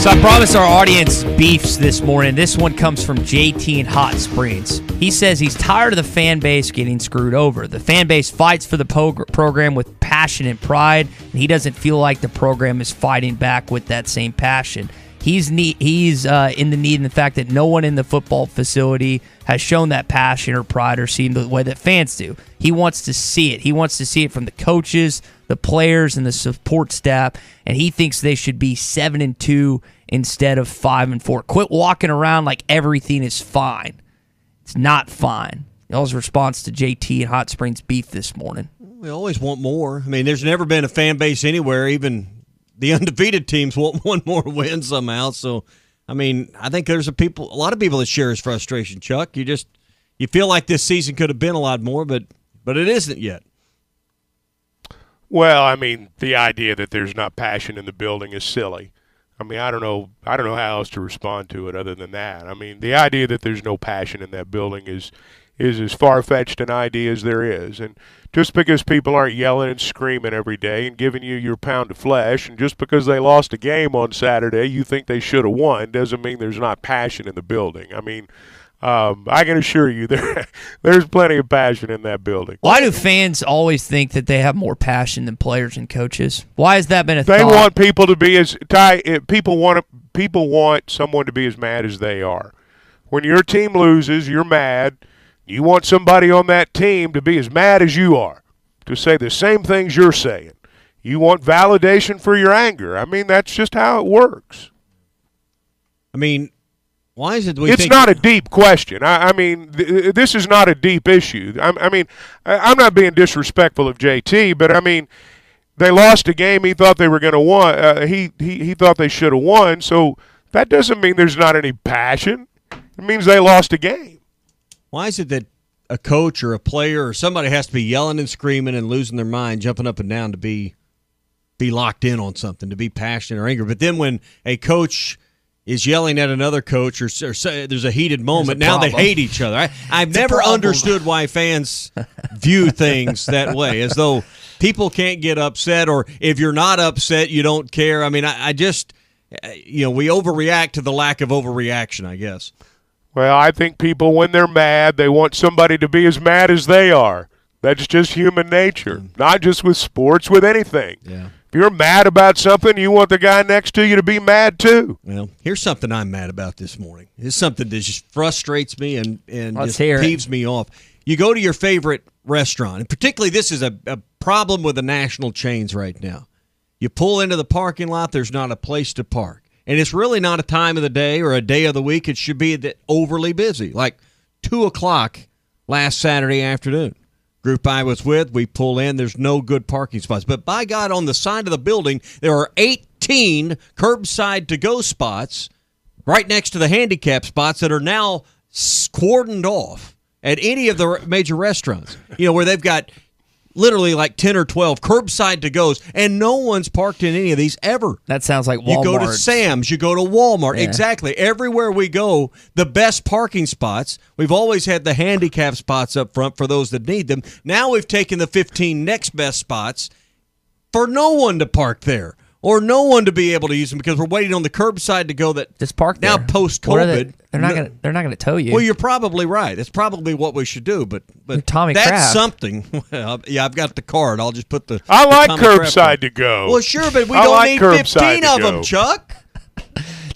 Speaker 4: So I promised our audience beefs this morning. This one comes from JT in Hot Springs. He says he's tired of the fan base getting screwed over. The fan base fights for the program with passion and pride, and he doesn't feel like the program is fighting back with that same passion. He's in the fact that no one in the football facility has shown that passion or pride or seen the way that fans do. He wants to see it. He wants to see it from the coaches, the players, and the support staff, and he thinks they should be 7-2 instead of 5-4. Quit walking around like everything is fine. It's not fine. Y'all's response to JT and Hot Springs beef this morning.
Speaker 5: We always want more. There's never been a fan base anywhere, even the undefeated teams want one more win somehow. So, I think there's a lot of people that share his frustration, Chuck. You feel like this season could have been a lot more, but it isn't yet.
Speaker 18: Well, the idea that there's not passion in the building is silly. I don't know how else to respond to it other than that. The idea that there's no passion in that building is as far-fetched an idea as there is. And just because people aren't yelling and screaming every day and giving you your pound of flesh, and just because they lost a game on Saturday you think they should have won, doesn't mean there's not passion in the building. I can assure you there's plenty of passion in that building.
Speaker 4: Why do fans always think that they have more passion than players and coaches? Why has that been a
Speaker 18: thought?
Speaker 4: They
Speaker 18: want people to be people want someone to be as mad as they are. When your team loses, you're mad. You want somebody on that team to be as mad as you are, to say the same things you're saying. You want validation for your anger. That's just how it works.
Speaker 5: Why is it
Speaker 18: it's not a deep question. This is not a deep issue. I'm not being disrespectful of JT, but they lost a game he thought they were going to win. He thought they should have won, so that doesn't mean there's not any passion. It means they lost a game.
Speaker 5: Why is it that a coach or a player or somebody has to be yelling and screaming and losing their mind, jumping up and down to be locked in on something, to be passionate or angry. But then when a coach is yelling at another coach or there's a heated moment, now they hate each other. I've never understood why fans view things that way, as though people can't get upset, or if you're not upset, you don't care. I mean, I just, we overreact to the lack of overreaction, I guess.
Speaker 18: Well, I think people, when they're mad, they want somebody to be as mad as they are. That's just human nature, not just with sports, with anything.
Speaker 5: Yeah.
Speaker 18: If you're mad about something, you want the guy next to you to be mad too.
Speaker 5: Well, here's something I'm mad about this morning. It's something that just frustrates me and just
Speaker 4: hear it.
Speaker 5: peeves me off. You go to your favorite restaurant, and particularly this is a problem with the national chains right now. You pull into the parking lot, there's not a place to park. And it's really not a time of the day or a day of the week. It should be overly busy, like 2 o'clock last Saturday afternoon. Group I was with, we pull in, there's no good parking spots. But by God, on the side of the building, there are 18 curbside to-go spots right next to the handicap spots that are now cordoned off at any of the major restaurants, where they've got literally like 10 or 12 curbside to-goes, and no one's parked in any of these ever.
Speaker 4: That sounds like Walmart.
Speaker 5: You go to Sam's, you go to Walmart.
Speaker 4: Yeah.
Speaker 5: Exactly. Everywhere we go, the best parking spots. We've always had the handicap spots up front for those that need them. Now we've taken the 15 next best spots for no one to park there, or no one to be able to use them because we're waiting on the curbside to go that
Speaker 4: just park there.
Speaker 5: Now post-COVID.
Speaker 4: They're not gonna tow you.
Speaker 5: Well, you're probably right. That's probably what we should do, but
Speaker 4: Tommy
Speaker 5: that's
Speaker 4: Kraft.
Speaker 5: something. Well, yeah, I've got the card. I'll just put the
Speaker 18: I like
Speaker 5: Tommy Kraft
Speaker 18: curbside
Speaker 5: card.
Speaker 18: to go.
Speaker 5: Well, sure, but we
Speaker 18: I
Speaker 5: don't
Speaker 18: like
Speaker 5: need
Speaker 18: curbside
Speaker 5: 15
Speaker 18: to
Speaker 5: of them,
Speaker 18: go.
Speaker 5: Chuck.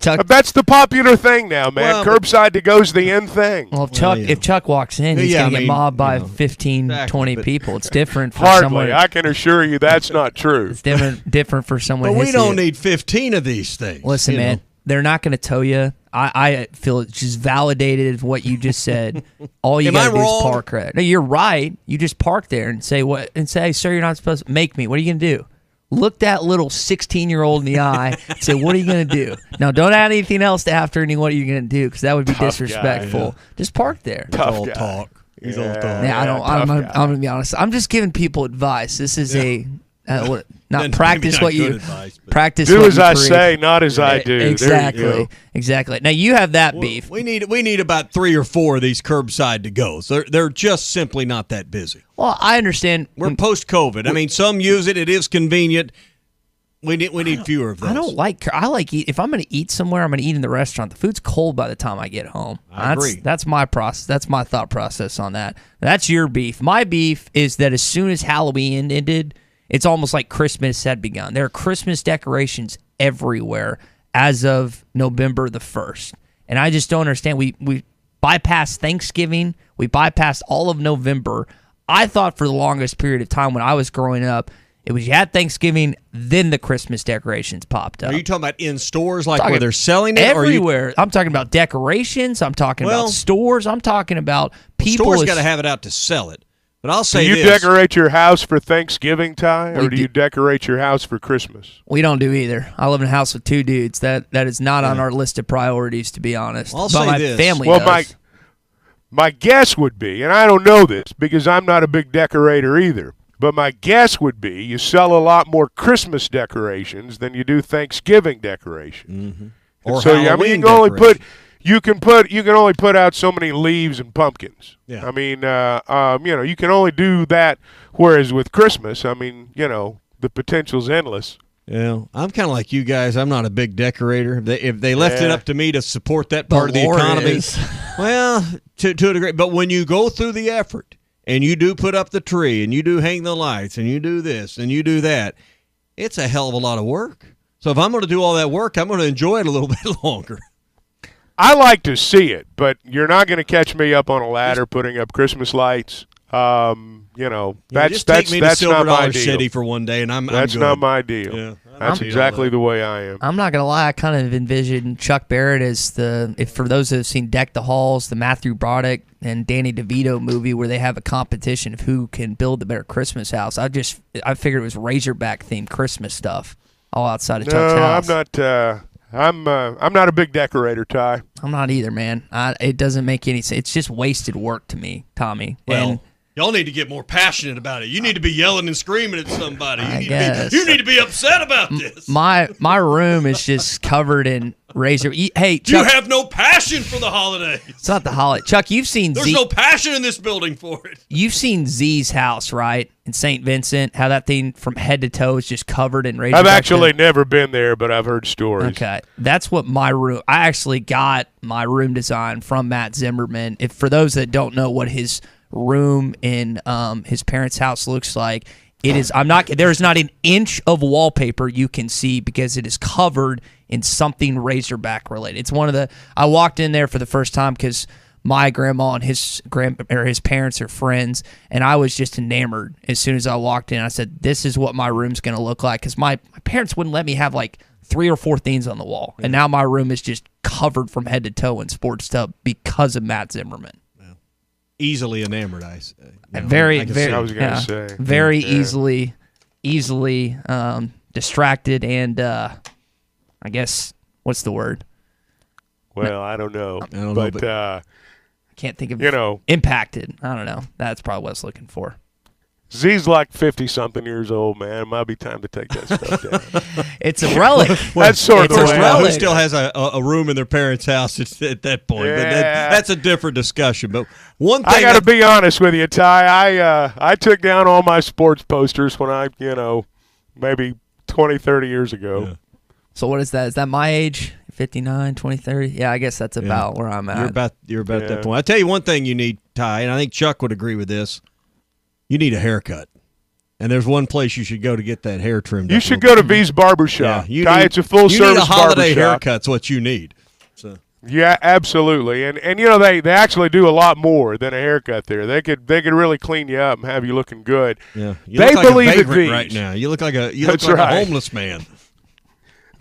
Speaker 4: Chuck,
Speaker 18: That's the popular thing now, man.
Speaker 5: Well,
Speaker 18: curbside to go's the end thing.
Speaker 4: well, if Chuck walks in, he's
Speaker 5: Yeah,
Speaker 4: going to
Speaker 5: I
Speaker 4: get
Speaker 5: mean,
Speaker 4: mobbed by
Speaker 5: you know,
Speaker 4: 15,
Speaker 5: exactly,
Speaker 4: 20
Speaker 5: but-
Speaker 4: people. It's different for
Speaker 18: Hardly.
Speaker 4: someone.
Speaker 18: I can assure you that's not true.
Speaker 4: It's different for someone.
Speaker 5: But we
Speaker 4: his
Speaker 5: don't
Speaker 4: age.
Speaker 5: need 15 of these things.
Speaker 4: Listen,
Speaker 5: you
Speaker 4: man,
Speaker 5: know.
Speaker 4: they're not going to tow you. I feel it's just validated what you just said. All you
Speaker 5: Am
Speaker 4: got
Speaker 5: I
Speaker 4: to do is
Speaker 5: wrong?
Speaker 4: park right. No, you're right. You just park there and say what? And say, sir, you're not supposed to make me. What are you going to do? Look that little 16-year-old in the eye and say, what are you going to do? Now, don't add anything else to after any what are you going to do, because that would be
Speaker 18: Tough guy,
Speaker 4: disrespectful.
Speaker 18: yeah.
Speaker 4: Just park there.
Speaker 18: Tough
Speaker 5: all
Speaker 18: guy.
Speaker 5: talk. He's all talk.
Speaker 4: Yeah, I'm going to be honest. I'm just giving people advice. This is not
Speaker 5: Then
Speaker 4: practice
Speaker 5: maybe
Speaker 4: what
Speaker 5: not
Speaker 4: you
Speaker 5: good advice, but-
Speaker 4: practice.
Speaker 18: Do
Speaker 4: what
Speaker 18: as
Speaker 4: you
Speaker 18: I
Speaker 4: preach.
Speaker 18: say, not as I do. There you go.
Speaker 4: Exactly. Now you have that beef.
Speaker 5: We need about 3 or 4 of these curbside to goes. They're just simply not that busy.
Speaker 4: Well, I understand.
Speaker 5: We're post COVID. I mean, some use it. It is convenient. We need fewer of those.
Speaker 4: I like eat. If I'm going to eat somewhere, I'm going to eat in the restaurant. The food's cold by the time I get home.
Speaker 5: I agree.
Speaker 4: That's my process. That's my thought process on that. That's your beef. My beef is that as soon as Halloween ended, it's almost like Christmas had begun. There are Christmas decorations everywhere as of November the 1st. And I just don't understand. We bypassed Thanksgiving. We bypassed all of November. I thought for the longest period of time when I was growing up, it was you had Thanksgiving, then the Christmas decorations popped up.
Speaker 5: Are you talking about in stores, like where they're selling it?
Speaker 4: Everywhere. I'm talking about decorations. I'm talking about stores. I'm talking about people.
Speaker 5: Stores got to have it out to sell it. But I'll say
Speaker 18: Do you
Speaker 5: this.
Speaker 18: decorate your house for Thanksgiving, Ty, or
Speaker 4: We
Speaker 18: do you decorate your house for Christmas?
Speaker 4: We don't do either. I live in a house with 2 dudes. That is not on our list of priorities, to be honest.
Speaker 5: I'll
Speaker 4: but
Speaker 5: say
Speaker 4: my
Speaker 5: this.
Speaker 4: family
Speaker 18: Well,
Speaker 4: does.
Speaker 18: my guess would be, and I don't know this because I'm not a big decorator either, but my guess would be you sell a lot more Christmas decorations than you do Thanksgiving decorations.
Speaker 5: Mm-hmm. Or
Speaker 18: so
Speaker 5: Halloween
Speaker 18: you can only put out so many leaves and pumpkins.
Speaker 5: Yeah.
Speaker 18: I mean, you can only do that. Whereas with Christmas, I mean, the potential's endless.
Speaker 5: Yeah, I'm kind of like you guys. I'm not a big decorator. If they left it up to me to support that part of the
Speaker 4: Laura
Speaker 5: economy,
Speaker 4: is.
Speaker 5: well, to a degree. But when you go through the effort and you do put up the tree and you do hang the lights and you do this and you do that, it's a hell of a lot of work. So if I'm going to do all that work, I'm going to enjoy it a little bit longer.
Speaker 18: I like to see it, but you're not going to catch me up on a ladder putting up Christmas lights.
Speaker 5: Just take me to Silver
Speaker 18: not my
Speaker 5: Dollar
Speaker 18: deal.
Speaker 5: City for one day, and I'm
Speaker 18: That's
Speaker 5: good.
Speaker 18: not my deal.
Speaker 5: Yeah,
Speaker 18: That's exactly the way I am.
Speaker 4: I'm not gonna lie. I kind of envision Chuck Barrett as for those that have seen Deck the Halls, the Matthew Broderick and Danny DeVito movie where they have a competition of who can build the better Christmas house. I figured it was Razorback themed Christmas stuff all outside of Chuck's house.
Speaker 18: I'm not a big decorator, Ty.
Speaker 4: I'm not either, man. It doesn't make any sense. It's just wasted work to me, Tommy.
Speaker 5: Well,
Speaker 4: and
Speaker 5: y'all need to get more passionate about it. You need to be yelling and screaming at somebody.
Speaker 4: You
Speaker 5: need to be upset about this.
Speaker 4: My room is just covered in razor. Hey, Chuck,
Speaker 5: you have no passion for the holidays.
Speaker 4: It's not the holiday. Chuck, you've seen
Speaker 5: There's no passion in this building for it.
Speaker 4: You've seen Z's house, right, in St. Vincent, how that thing from head to toe is just covered in razor.
Speaker 18: I've actually never been there, but I've heard stories.
Speaker 4: Okay. That's what my room – I actually got my room design from Matt Zimmerman. For those that don't know what his room in his parents' house looks like, it is – there's not an inch of wallpaper you can see because it is covered in something Razorback related. It's one of the – I walked in there for the first time because – my grandma and his parents are friends, and I was just enamored as soon as I walked in. I said, this is what my room's going to look like, because my parents wouldn't let me have like 3 or 4 things on the wall, and now my room is just covered from head to toe in sports stuff because of Matt Zimmerman.
Speaker 5: Yeah. Easily enamored, I was
Speaker 4: very easily distracted, and I guess, what's the word?
Speaker 18: Well, I don't know.
Speaker 4: But can't think of impacted. I don't know. That's probably what I was looking for.
Speaker 18: Z's like 50-something years old, man. It might be time to take that stuff down.
Speaker 4: It's a relic.
Speaker 18: That's sort of the way.
Speaker 5: Who still has a room in their parents' house at that point.
Speaker 18: Yeah.
Speaker 5: But that's a different discussion. But one thing
Speaker 18: I got to be honest with you, Ty. I took down all my sports posters when I, maybe 20, 30 years ago.
Speaker 5: Yeah.
Speaker 4: So what is that? Is that my age? 59, 20, 30? Yeah, I guess that's about where I'm at.
Speaker 5: You're about that point. I'll tell you one thing you need, Ty, and I think Chuck would agree with this. You need a haircut. And there's one place you should go to get that hair trimmed.
Speaker 18: You should go to V's Barbershop.
Speaker 5: Yeah,
Speaker 18: it's a full-service
Speaker 5: barbershop. You need a holiday
Speaker 18: barbershop.
Speaker 5: haircut's what you need. So.
Speaker 18: Yeah, absolutely. And they actually do a lot more than a haircut there. They could really clean you up and have you looking good.
Speaker 5: Yeah.
Speaker 18: They believe at V's
Speaker 5: right now. You look like a homeless man.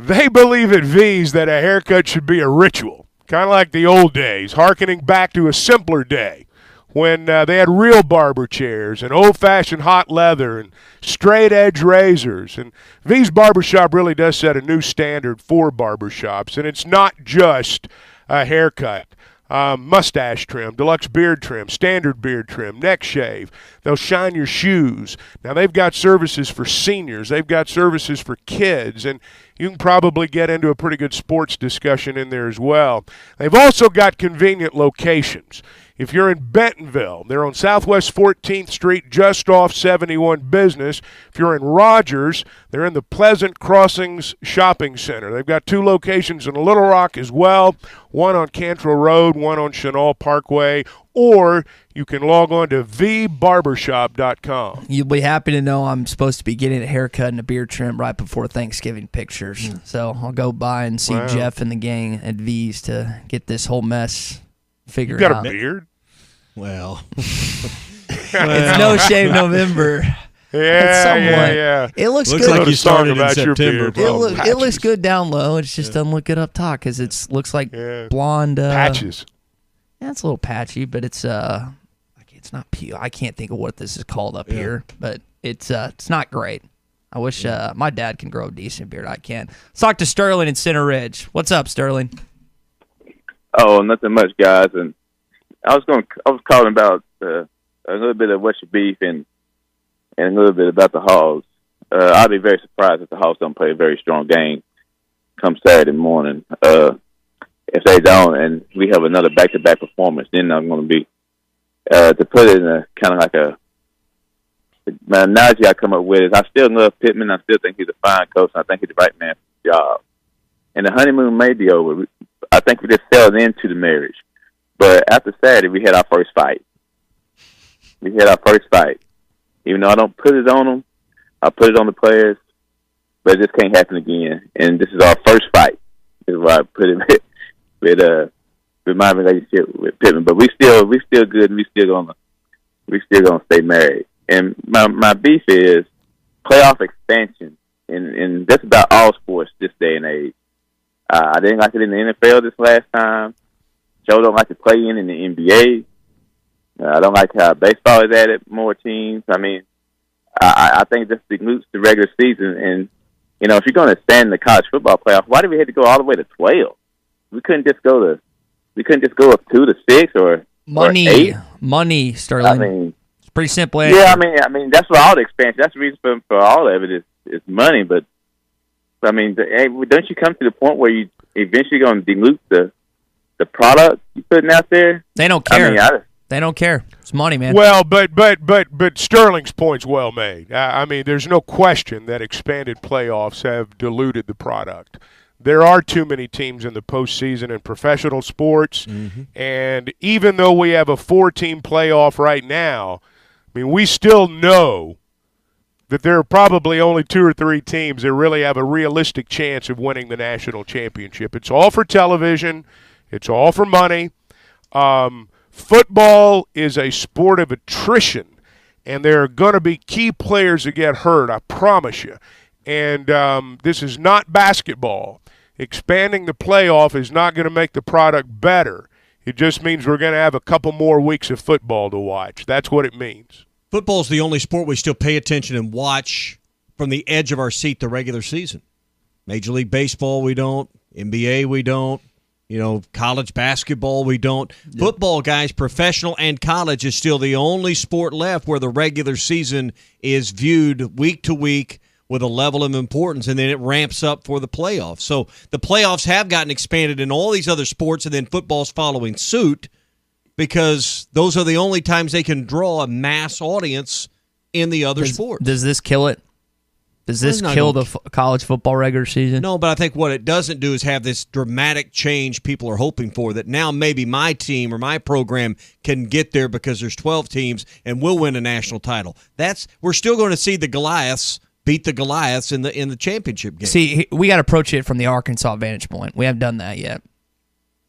Speaker 18: They believe at V's that a haircut should be a ritual, kind of like the old days, hearkening back to a simpler day when they had real barber chairs and old-fashioned hot leather and straight-edge razors. And V's Barbershop really does set a new standard for barbershops, and it's not just a haircut. Mustache trim, deluxe beard trim, standard beard trim, neck shave. They'll shine your shoes. Now, they've got services for seniors. They've got services for kids, and you can probably get into a pretty good sports discussion in there as well. They've also got convenient locations. If you're in Bentonville, they're on Southwest 14th Street, just off 71 Business. If you're in Rogers, they're in the Pleasant Crossings Shopping Center. They've got 2 locations in Little Rock as well, one on Cantrell Road, one on Chenal Parkway, or you can log on to vbarbershop.com.
Speaker 4: You'll be happy to know I'm supposed to be getting a haircut and a beard trim right before Thanksgiving pictures. So I'll go by and see Jeff and the gang at V's to get this whole mess figured out.
Speaker 18: You got a beard?
Speaker 5: Well.
Speaker 4: It's No Shave November.
Speaker 18: Yeah.
Speaker 4: It looks good.
Speaker 5: Like you started in September.
Speaker 4: It looks good down low. It just doesn't look good up top because it looks like blonde
Speaker 18: patches.
Speaker 4: Yeah, it's a little patchy, but it's not pure. I can't think of what this is called up here, but it's not great. I wish my dad can grow a decent beard. I can't. Let's talk to Sterling in Center Ridge. What's up, Sterling?
Speaker 2: Oh, nothing much, guys. And I was calling about a little bit of what's your beef and a little bit about the Hogs. I'll be very surprised if the Hogs don't play a very strong game come Saturday morning. If they don't, and we have another back-to-back performance, then I'm going to be to put it in a kind of like the analogy I come up with is I still love Pittman. I still think he's a fine coach, and I think he's the right man for the job. And the honeymoon may be over. I think we just fell into the marriage. But after Saturday, we had our first fight. Even though I don't put it on them, I put it on the players, but it just can't happen again. And this is our first fight. This is why I put it with my relationship with Pittman. But we still good, and we still gonna stay married. And my beef is playoff expansion in just about all sports this day and age. I didn't like it in the NFL this last time. Joe don't like to play in the NBA. I don't like how baseball has added more teams. I mean, I think this dilutes the regular season, and if you're going to expand the college football playoff, why did we have to go all the way to 12? We couldn't just go up 2 to 6 or
Speaker 4: money,
Speaker 2: or 8.
Speaker 4: Money, Sterling.
Speaker 2: I mean,
Speaker 4: it's pretty simple answer.
Speaker 2: Yeah, I mean that's what all the expansion. That's the reason for all of it is money. But I mean, don't you come to the point where you eventually going to dilute the product you're putting out there?
Speaker 4: They don't care. They don't care. It's money, man.
Speaker 18: Well, but Sterling's point's well made. I mean, there's no question that expanded playoffs have diluted the product. There are too many teams in the postseason in professional sports, and even though we have a 4-team playoff right now, I mean, we still know that there are probably only 2 or 3 teams that really have a realistic chance of winning the national championship. It's all for television. It's all for money. Football is a sport of attrition, and there are going to be key players that get hurt, I promise you. And this is not basketball. Expanding the playoff is not going to make the product better. It just means we're going to have a couple more weeks of football to watch. That's what it means.
Speaker 5: Football's the only sport we still pay attention and watch from the edge of our seat the regular season. Major League Baseball, we don't. NBA, we don't. College basketball, we don't. Yep. Football, guys, professional and college is still the only sport left where the regular season is viewed week to week with a level of importance, and then it ramps up for the playoffs. So the playoffs have gotten expanded in all these other sports, and then football's following suit because those are the only times they can draw a mass audience in the other sports.
Speaker 4: Does this kill it? Does this kill the college football regular season?
Speaker 5: No, but I think what it doesn't do is have this dramatic change people are hoping for, that now maybe my team or my program can get there because there's 12 teams and we'll win a national title. We're still going to see the Goliaths beat the Goliaths in the championship game.
Speaker 4: See, we got to approach it from the Arkansas vantage point. We haven't done that yet.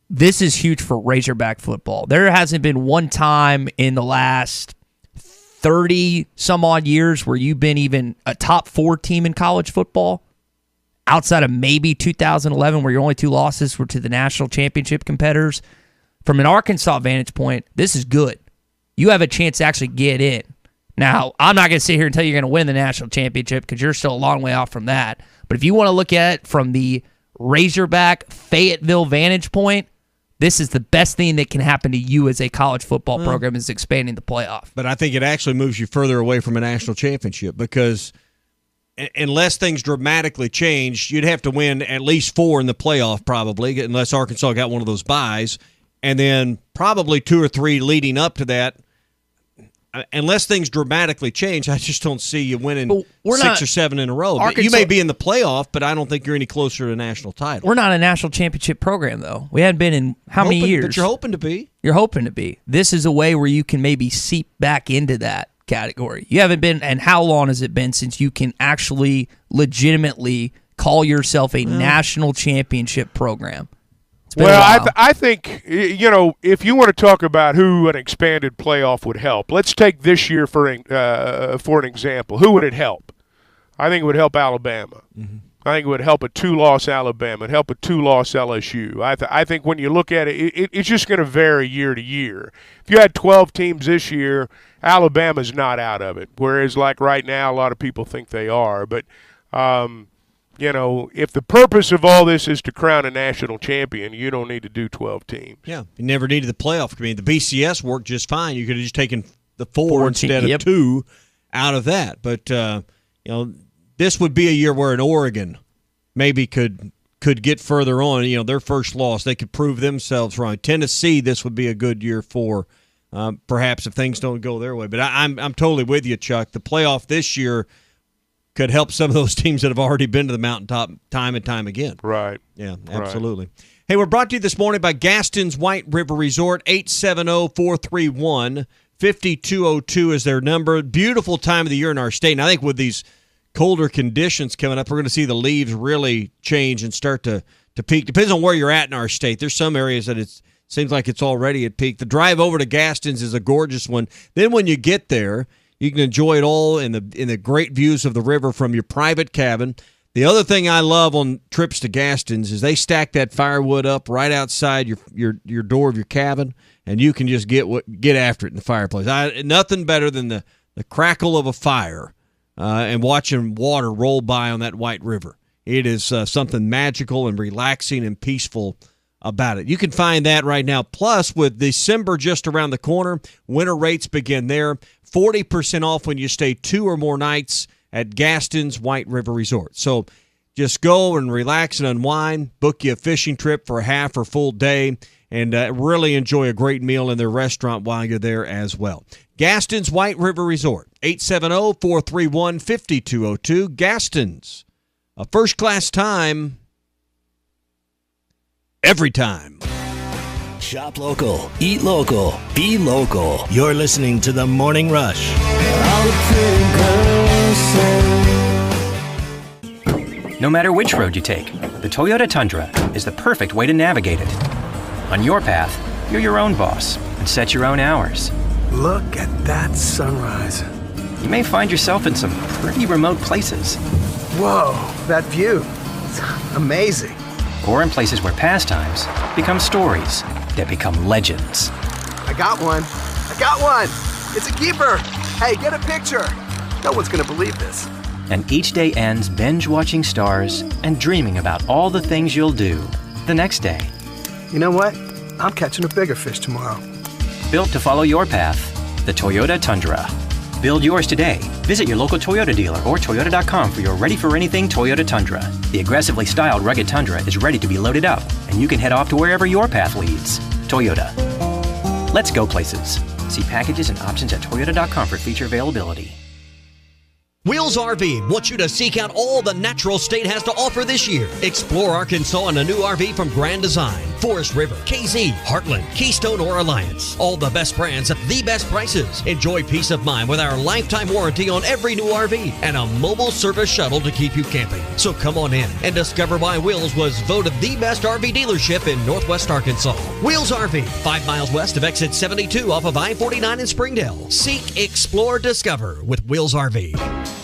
Speaker 4: This is huge for Razorback football. There hasn't been one time in the last 30-some-odd years where you've been even a top 4 team in college football, outside of maybe 2011 where your only 2 losses were to the national championship competitors. From an Arkansas vantage point, this is good. You have a chance to actually get in. Now, I'm not going to sit here and tell you you're going to win the national championship because you're still a long way off from that. But if you want to look at it from the Razorback Fayetteville vantage point, this is the best thing that can happen to you as a college football program is expanding the playoff.
Speaker 5: But I think it actually moves you further away from a national championship because unless things dramatically change, you'd have to win at least 4 in the playoff probably, unless Arkansas got one of those byes, and then probably 2 or 3 leading up to that. Unless things dramatically change, I just don't see you winning 6 or 7 in a row. You may be in the playoff, but I don't think you're any closer to a national title.
Speaker 4: We're not a national championship program, though. We hadn't been in many years?
Speaker 5: But you're hoping to be.
Speaker 4: You're hoping to be. This is a way where you can maybe seep back into that category. You haven't been, and how long has it been since you can actually legitimately call yourself a national championship program?
Speaker 18: Well, I think, if you want to talk about who an expanded playoff would help, let's take this year for an example. Who would it help? I think it would help Alabama. Mm-hmm. I think it would help a 2-loss Alabama. It'd help a 2-loss LSU. I think when you look at it, it's just going to vary year to year. If you had 12 teams this year, Alabama's not out of it, whereas like right now a lot of people think they are. But if the purpose of all this is to crown a national champion, you don't need to do 12 teams.
Speaker 5: Yeah, you never needed the playoff. I mean, the BCS worked just fine. You could have just taken the 4 instead of 2 out of that. But, this would be a year where an Oregon maybe could get further on. Their first loss, they could prove themselves wrong. Tennessee, this would be a good year for, perhaps if things don't go their way. But I'm totally with you, Chuck. The playoff this year could help some of those teams that have already been to the mountaintop time and time again.
Speaker 18: Right.
Speaker 5: Yeah, absolutely. Right. Hey, we're brought to you this morning by Gaston's White River Resort. 870-431-5202 is their number. Beautiful time of the year in our state. And I think with these colder conditions coming up, we're going to see the leaves really change and start to peak. Depends on where you're at in our state. There's some areas that it seems like it's already at peak. The drive over to Gaston's is a gorgeous one. Then when you get there, you can enjoy it all in the great views of the river from your private cabin. The other thing I love on trips to Gaston's is they stack that firewood up right outside your door of your cabin, and you can just get after it in the fireplace. Nothing better than the crackle of a fire and watching water roll by on that white river. It is something magical and relaxing and peaceful about it. You can find that right now. Plus, with December just around the corner, winter rates begin there. 40% off when you stay 2 or more nights at Gaston's White River Resort. So just go and relax and unwind, book you a fishing trip for a half or full day, and really enjoy a great meal in their restaurant while you're there as well. Gaston's White River Resort, 870-431-5202. Gaston's, a first-class time every time.
Speaker 20: Shop local, eat local, be local. You're listening to The Morning Rush.
Speaker 15: No matter which road you take, the Toyota Tundra is the perfect way to navigate it. On your path, you're your own boss and set your own hours.
Speaker 16: Look at that sunrise.
Speaker 15: You may find yourself in some pretty remote places.
Speaker 16: Whoa, that view. It's amazing.
Speaker 15: Or in places where pastimes become stories that become legends.
Speaker 16: I got one. It's a keeper. Hey, get a picture. No one's going to believe this.
Speaker 15: And each day ends binge watching stars and dreaming about all the things you'll do the next day.
Speaker 16: You know what? I'm catching a bigger fish tomorrow.
Speaker 15: Built to follow your path, the Toyota Tundra. Build yours today. Visit your local Toyota dealer or Toyota.com for your ready-for-anything Toyota Tundra. The aggressively styled rugged Tundra is ready to be loaded up, and you can head off to wherever your path leads. Toyota. Let's go places. See packages and options at Toyota.com for feature availability.
Speaker 1: Wheels RV wants you to seek out all the natural state has to offer this year. Explore Arkansas in a new RV from Grand Design, Forest River, KZ, Heartland, Keystone, or Alliance. All the best brands at the best prices. Enjoy peace of mind with our lifetime warranty on every new RV and a mobile service shuttle to keep you camping. So come on in and discover why Wheels was voted the best RV dealership in Northwest Arkansas. Wheels RV, 5 miles west of exit 72 off of I-49 in Springdale. Seek, explore, discover with Wheels RV.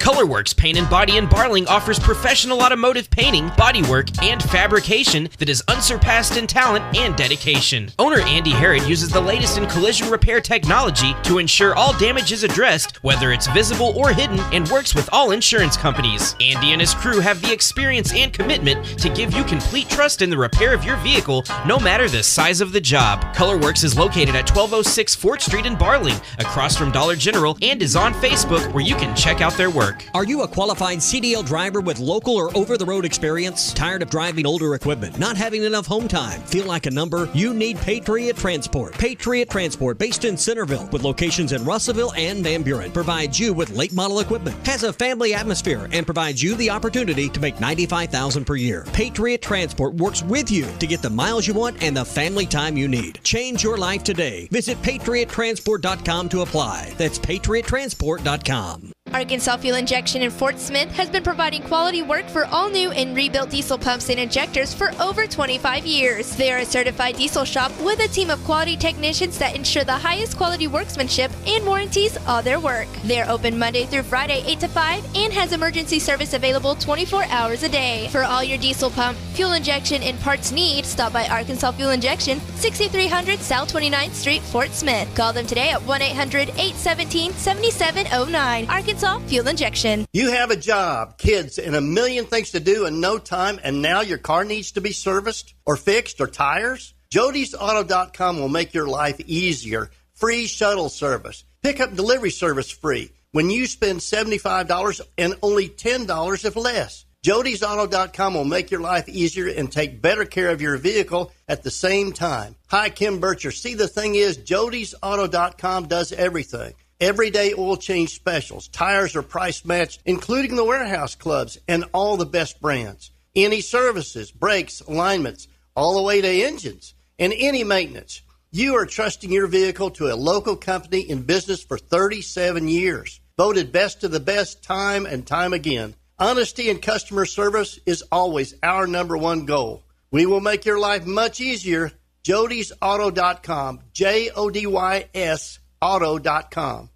Speaker 25: Colorworks Paint and Body in Barling offers professional automotive painting, bodywork, and fabrication that is unsurpassed in talent and dedication. Owner Andy Harrod uses the latest in collision repair technology to ensure all damage is addressed, whether it's visible or hidden, and works with all insurance companies. Andy and his crew have the experience and commitment to give you complete trust in the repair of your vehicle, no matter the size of the job. Colorworks is located at 1206 Fort Street in Barling, across from Dollar General, and is on Facebook where you can check out their work.
Speaker 1: Are you a qualified CDL driver with local or over-the-road experience? Tired of driving older equipment? Not having enough home time? Feel like a number? You need Patriot Transport. Patriot Transport, based in Centerville, with locations in Russellville and Van Buren, provides you with late model equipment, has a family atmosphere, and provides you the opportunity to make $95,000 per year. Patriot Transport works with you to get the miles you want and the family time you need. Change your life today. Visit PatriotTransport.com to apply. That's PatriotTransport.com.
Speaker 19: Arkansas Fuel Injection in Fort Smith has been providing quality work for all new and rebuilt diesel pumps and injectors for over 25 years. They are a certified diesel shop with a team of quality technicians that ensure the highest quality workmanship and warranties all their work. They are open Monday through Friday 8 to 5 and has emergency service available 24 hours a day. For all your diesel pump, fuel injection, and parts needs, stop by Arkansas Fuel Injection, 6300 South 29th Street, Fort Smith. Call them today at 1-800-817-7709. Arkansas Fuel Injection.
Speaker 21: You have a job, kids, and a million things to do in no time, and now your car needs to be serviced or fixed or tires? Jody'sAuto.com will make your life easier. Free shuttle service. Pickup delivery service free when you spend $75 and only $10 if less. Jody'sAuto.com will make your life easier and take better care of your vehicle at the same time. Hi, Kim Bircher. See, the thing is, Jody'sAuto.com does everything. Everyday oil change specials. Tires are price matched, including the warehouse clubs and all the best brands. Any services, brakes, alignments, all the way to engines, and any maintenance. You are trusting your vehicle to a local company in business for 37 years. Voted best of the best time and time again. Honesty and customer service is always our number one goal. We will make your life much easier. Jody'sAuto.com. JODYS Auto.com.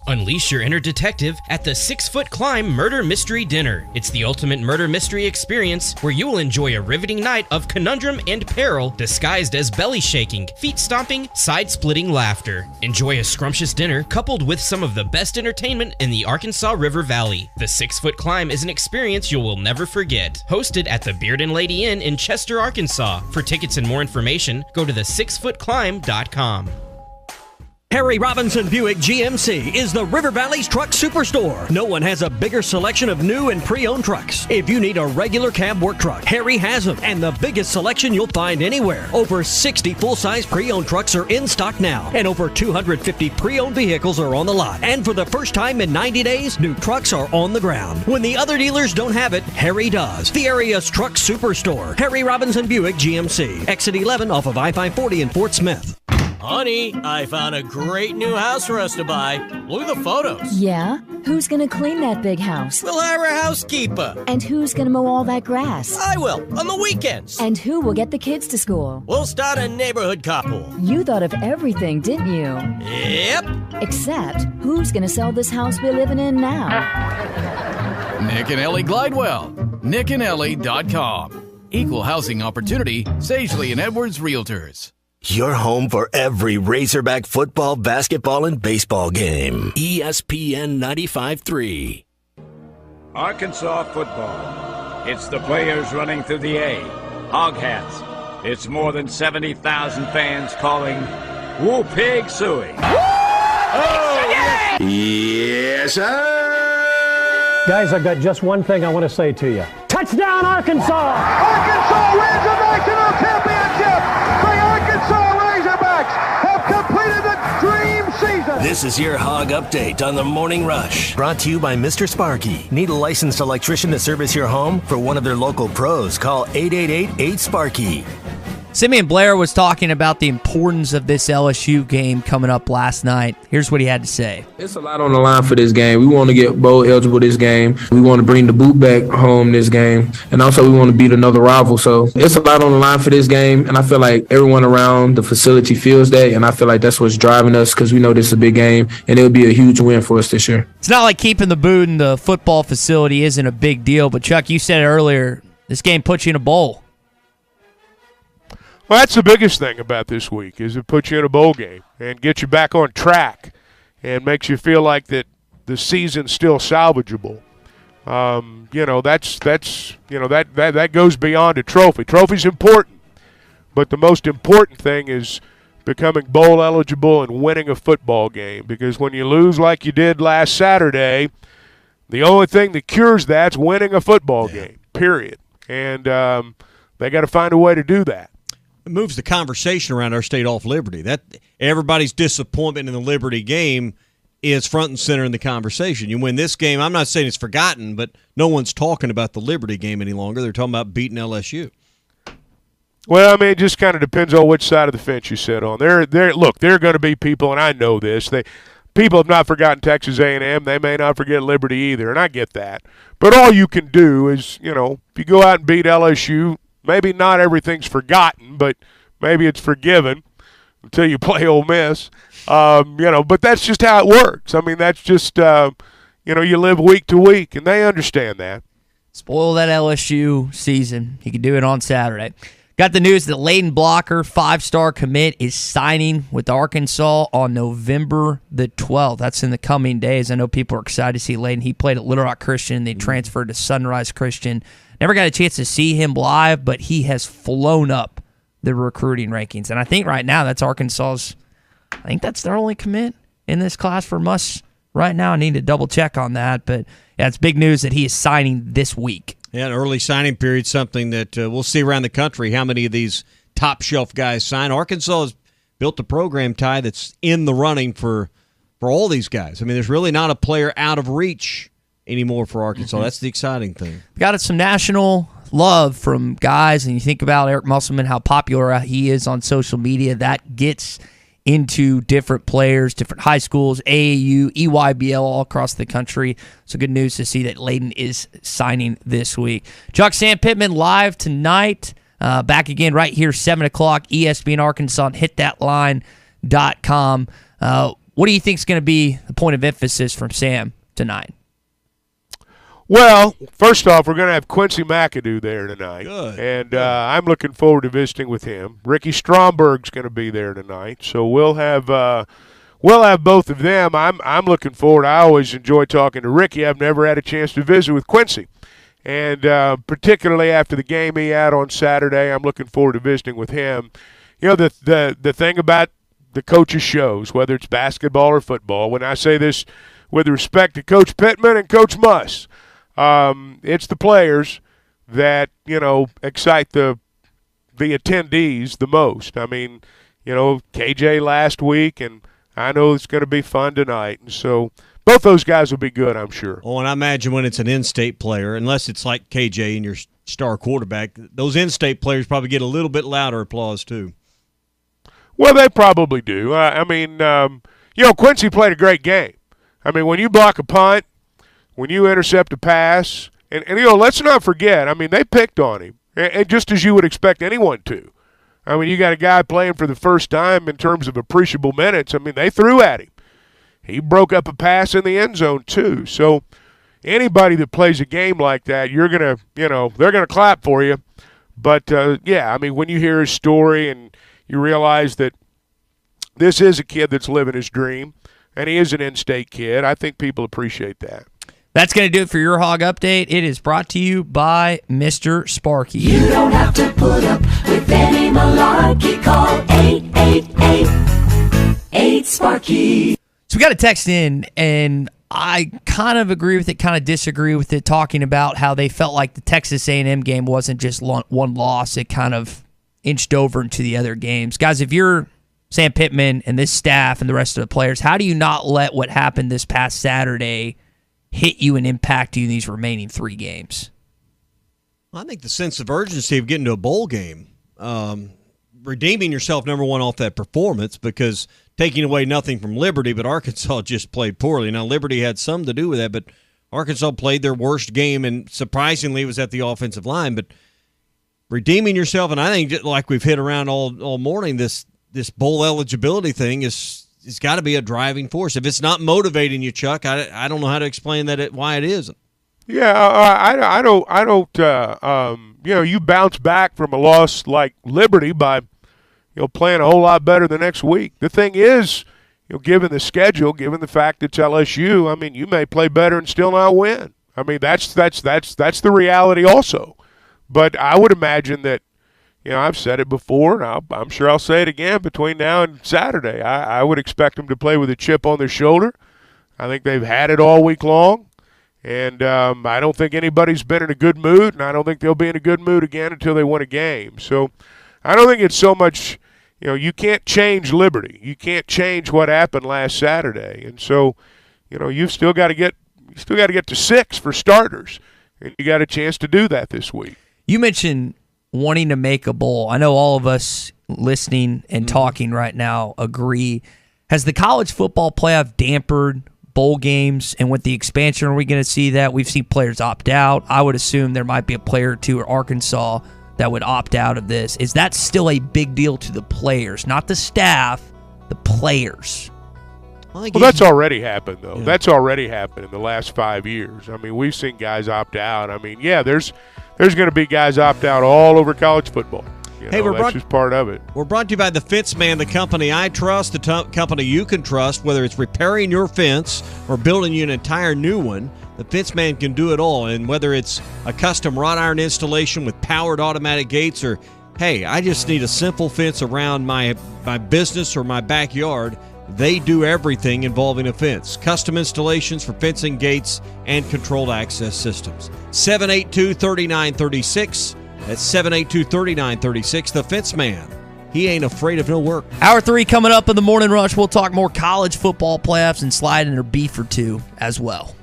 Speaker 25: Unleash your inner detective at the 6 Foot Climb Murder Mystery Dinner. It's the ultimate murder mystery experience where you will enjoy a riveting night of conundrum and peril disguised as belly shaking, feet stomping, side-splitting laughter. Enjoy a scrumptious dinner coupled with some of the best entertainment in the Arkansas River Valley. The 6 Foot Climb is an experience you will never forget. Hosted at the Beard and Lady Inn in Chester, Arkansas. For tickets and more information, go to the6footclimb.com.
Speaker 1: Harry Robinson Buick GMC is the River Valley's truck superstore. No one has a bigger selection of new and pre-owned trucks. If you need a regular cab work truck, Harry has them, and the biggest selection you'll find anywhere. Over 60 full-size pre-owned trucks are in stock now, and over 250 pre-owned vehicles are on the lot. And for the first time in 90 days, new trucks are on the ground. When the other dealers don't have it, Harry does. The area's truck superstore. Harry Robinson Buick GMC. Exit 11 off of I-540 in Fort Smith.
Speaker 3: Honey, I found a great new house for us to buy. Look at the photos.
Speaker 6: Yeah? Who's gonna clean that big house?
Speaker 3: We'll hire a housekeeper.
Speaker 6: And who's gonna mow all that grass?
Speaker 3: I will, on the weekends.
Speaker 6: And who will get the kids to school?
Speaker 3: We'll start a neighborhood carpool.
Speaker 6: You thought of everything, didn't you?
Speaker 3: Yep.
Speaker 6: Except, who's gonna sell this house we're living in now?
Speaker 12: Nick and Ellie Glidewell. nickandellie.com. Equal housing opportunity, Sagely and Edwards Realtors.
Speaker 20: Your home for every Razorback football, basketball, and baseball game. ESPN 95.3.
Speaker 7: Arkansas football. It's the players running through the A. Hog hats. It's more than 70,000 fans calling Woo Pig Suey. Oh, yes, sir.
Speaker 8: Guys, I've got just one thing I want to say to you. Touchdown, Arkansas!
Speaker 17: Arkansas wins the national championship! The Arkansas Razorbacks have completed the dream season!
Speaker 20: This is your Hog Update on the Morning Rush. Brought to you by Mr. Sparky. Need a licensed electrician to service your home? For one of their local pros, call 888-8-SPARKY.
Speaker 4: Simeon Blair was talking about the importance of this LSU game coming up last night. Here's what he had to say.
Speaker 22: It's a lot on the line for this game. We want to get bowl eligible this game. We want to bring the boot back home this game. And also we want to beat another rival. So it's a lot on the line for this game. And I feel like everyone around the facility feels that. And I feel like that's what's driving us because we know this is a big game. And it'll be a huge win for us this year.
Speaker 4: It's not like keeping the boot in the football facility isn't a big deal. But, Chuck, you said it earlier, this game puts you in a bowl.
Speaker 18: Well, that's the biggest thing about this week is it puts you in a bowl game and gets you back on track and makes you feel like that the season's still salvageable. That goes beyond a trophy. Trophy's important, but the most important thing is becoming bowl eligible and winning a football game because when you lose like you did last Saturday, the only thing that cures that's winning a football game, period. And they got to find a way to do that.
Speaker 5: It moves the conversation around our state off Liberty. That everybody's disappointment in the Liberty game is front and center in the conversation. You win this game, I'm not saying it's forgotten, but no one's talking about the Liberty game any longer. They're talking about beating LSU.
Speaker 18: Well, I mean, it just kind of depends on which side of the fence you sit on. There are going to be people, and I know this. People have not forgotten Texas A&M. They may not forget Liberty either, and I get that. But all you can do is, if you go out and beat LSU, maybe not everything's forgotten, but maybe it's forgiven until you play Ole Miss. But that's just how it works. I mean, that's just, you live week to week, and they understand that.
Speaker 4: Spoil that LSU season. He could do it on Saturday. Got the news that Layden Blocker, 5-star commit, is signing with Arkansas on November the 12th. That's in the coming days. I know people are excited to see Layden. He played at Little Rock Christian. They transferred to Sunrise Christian. Never got a chance to see him live, but he has flown up the recruiting rankings. And I think right now that's Arkansas's, I think that's their only commit in this class for Muss right now. I need to double check on that. But yeah, it's big news that he is signing this week.
Speaker 5: Yeah, an early signing period, something that we'll see around the country, how many of these top-shelf guys sign. Arkansas has built a program, Ty, that's in the running for all these guys. I mean, there's really not a player out of reach anymore for Arkansas. That's the exciting thing.
Speaker 4: Got some national love from guys, and you think about Eric Musselman, how popular he is on social media. That gets into different players, different high schools, AAU, EYBL, all across the country. So good news to see that Layden is signing this week. Chuck, Sam Pittman live tonight. Back again right here, 7 o'clock, ESPN Arkansas, and hitthatline.com. What do you think is going to be the point of emphasis from Sam tonight?
Speaker 18: Well, first off, we're going to have Quincy McAdoo there tonight.
Speaker 5: Good.
Speaker 18: And I'm looking forward to visiting with him. Ricky Stromberg's going to be there tonight. So we'll have both of them. I'm looking forward. I always enjoy talking to Ricky. I've never had a chance to visit with Quincy. And particularly after the game he had on Saturday, I'm looking forward to visiting with him. You know, the thing about the coaches' shows, whether it's basketball or football, when I say this with respect to Coach Pittman and Coach Muss, it's the players that, you know, excite the attendees the most. I mean, you know, KJ last week, and I know it's going to be fun tonight. And so both those guys will be good, I'm sure.
Speaker 5: Oh, and I imagine when it's an in-state player, unless it's like KJ and your star quarterback, those in-state players probably get a little bit louder applause too.
Speaker 18: Well, they probably do. I mean, you know, Quincy played a great game. I mean, when you block a punt, when you intercept a pass, and you know, let's not forget, I mean, they picked on him, and just as you would expect anyone to. I mean, you got a guy playing for the first time in terms of appreciable minutes. I mean, they threw at him. He broke up a pass in the end zone, too. So anybody that plays a game like that, you're going to, you know, they're going to clap for you. But, yeah, I mean, when you hear his story and you realize that this is a kid that's living his dream, and he is an in-state kid, I think people appreciate that.
Speaker 4: That's going to do it for your Hog Update. It is brought to you by Mr. Sparky.
Speaker 9: You don't have to put up with any malarkey. Call 888-8-SPARKY.
Speaker 4: So we got a text in, and I kind of agree with it, kind of disagree with it, talking about how they felt like the Texas A&M game wasn't just one loss. It kind of inched over into the other games. Guys, if you're Sam Pittman and this staff and the rest of the players, how do you not let what happened this past Saturday hit you and impact you in these remaining 3 games?
Speaker 5: I think the sense of urgency of getting to a bowl game, redeeming yourself, number one, off that performance, because taking away nothing from Liberty, but Arkansas just played poorly. Now, Liberty had some to do with that, but Arkansas played their worst game, and surprisingly, it was at the offensive line. But redeeming yourself, and I think like we've hit around all morning, this bowl eligibility thing it's got to be a driving force. If it's not motivating you, Chuck, I don't know how to explain why it isn't.
Speaker 18: Yeah, I don't. You know, you bounce back from a loss like Liberty by, you know, playing a whole lot better the next week. The thing is, you know, given the schedule, given the fact it's LSU, I mean, you may play better and still not win. I mean, that's the reality also. But I would imagine that, you know, I've said it before, and I'm sure I'll say it again between now and Saturday. I would expect them to play with a chip on their shoulder. I think they've had it all week long, and I don't think anybody's been in a good mood, and I don't think they'll be in a good mood again until they win a game. So I don't think it's so much, you know, you can't change Liberty. You can't change what happened last Saturday. And so, you know, you've still got to get to 6 for starters, and you got a chance to do that this week.
Speaker 4: You mentioned wanting to make a bowl. I know all of us listening and talking right now agree. Has the college football playoff dampened bowl games? And with the expansion, are we going to see that? We've seen players opt out. I would assume there might be a player or two at Arkansas that would opt out of this. Is that still a big deal to the players? Not the staff, the players.
Speaker 18: Well, that's already happened, though. Yeah. That's already happened in the last 5 years. I mean, we've seen guys opt out. I mean, yeah, there's going to be guys opt out all over college football. That's just part of it.
Speaker 5: We're brought to you by the Fence Man, the company I trust, the company you can trust, whether it's repairing your fence or building you an entire new one. The Fence Man can do it all, and whether it's a custom wrought iron installation with powered automatic gates or, hey, I just need a simple fence around my business or my backyard, they do everything involving a fence. Custom installations for fencing, gates, and controlled access systems. 782-3936. That's 782-3936. The Fence Man. He ain't afraid of no work.
Speaker 4: Hour 3 coming up in the Morning Rush. We'll talk more college football playoffs and slide in a beef or two as well.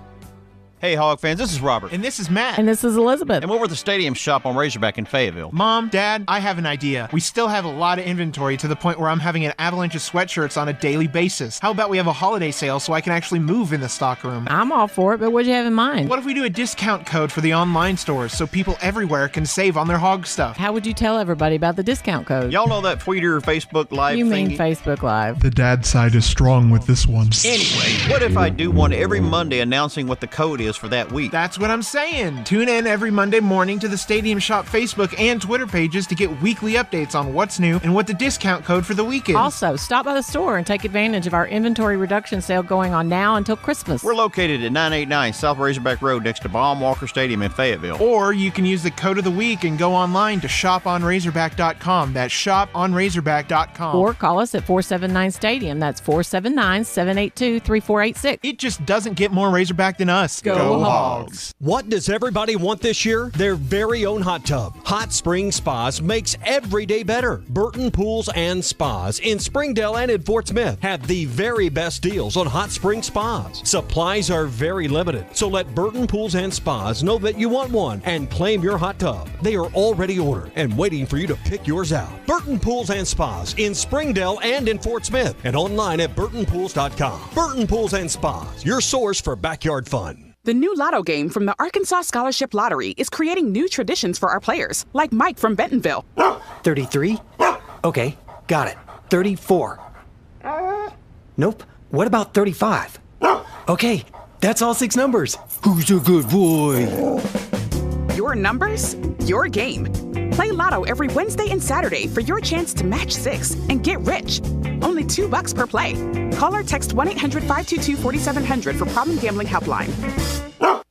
Speaker 10: Hey, Hog fans, this is Robert.
Speaker 11: And this is Matt.
Speaker 13: And this is Elizabeth.
Speaker 10: And we're with the Stadium Shop on Razorback in Fayetteville.
Speaker 11: Mom, Dad, I have an idea. We still have a lot of inventory to the point where I'm having an avalanche of sweatshirts on a daily basis. How about we have a holiday sale so I can actually move in the stockroom?
Speaker 13: I'm all for it, but what'd you have in mind?
Speaker 11: What if we do a discount code for the online stores so people everywhere can save on their hog stuff?
Speaker 13: How would you tell everybody about the discount code?
Speaker 10: Y'all know that Twitter or Facebook Live
Speaker 13: You
Speaker 10: thingy?
Speaker 13: mean Facebook Live.
Speaker 23: The dad side is strong with this one.
Speaker 10: Anyway, what if I do one every Monday announcing what the code is for that week?
Speaker 11: That's what I'm saying. Tune in every Monday morning to the Stadium Shop Facebook and Twitter pages to get weekly updates on what's new and what the discount code for the week is.
Speaker 13: Also, stop by the store and take advantage of our inventory reduction sale going on now until Christmas.
Speaker 10: We're located at 989 South Razorback Road next to Baum Walker Stadium in Fayetteville.
Speaker 11: Or you can use the code of the week and go online to shoponrazorback.com. That's shoponrazorback.com.
Speaker 13: Or call us at 479-STADIUM. That's 479-782-3486.
Speaker 11: It just doesn't get more Razorback than us.
Speaker 13: Go Hogs.
Speaker 1: What does everybody want this year? Their very own hot tub. Hot Spring Spas makes every day better. Burton Pools and Spas in Springdale and in Fort Smith have the very best deals on hot spring spas. Supplies are very limited, so let Burton Pools and Spas know that you want one and claim your hot tub. They are already ordered and waiting for you to pick yours out. Burton Pools and Spas in Springdale and in Fort Smith and online at burtonpools.com. Burton Pools and Spas, your source for backyard fun.
Speaker 24: The new Lotto game from the Arkansas Scholarship Lottery is creating new traditions for our players, like Mike from Bentonville.
Speaker 26: 33? Okay, got it. 34. Nope. What about 35? Okay, that's all 6 numbers. Who's a good boy?
Speaker 24: Your numbers, your game. Play Lotto every Wednesday and Saturday for your chance to match 6 and get rich. Only $2 per play. Call or text 1-800-522-4700 for Problem Gambling Helpline.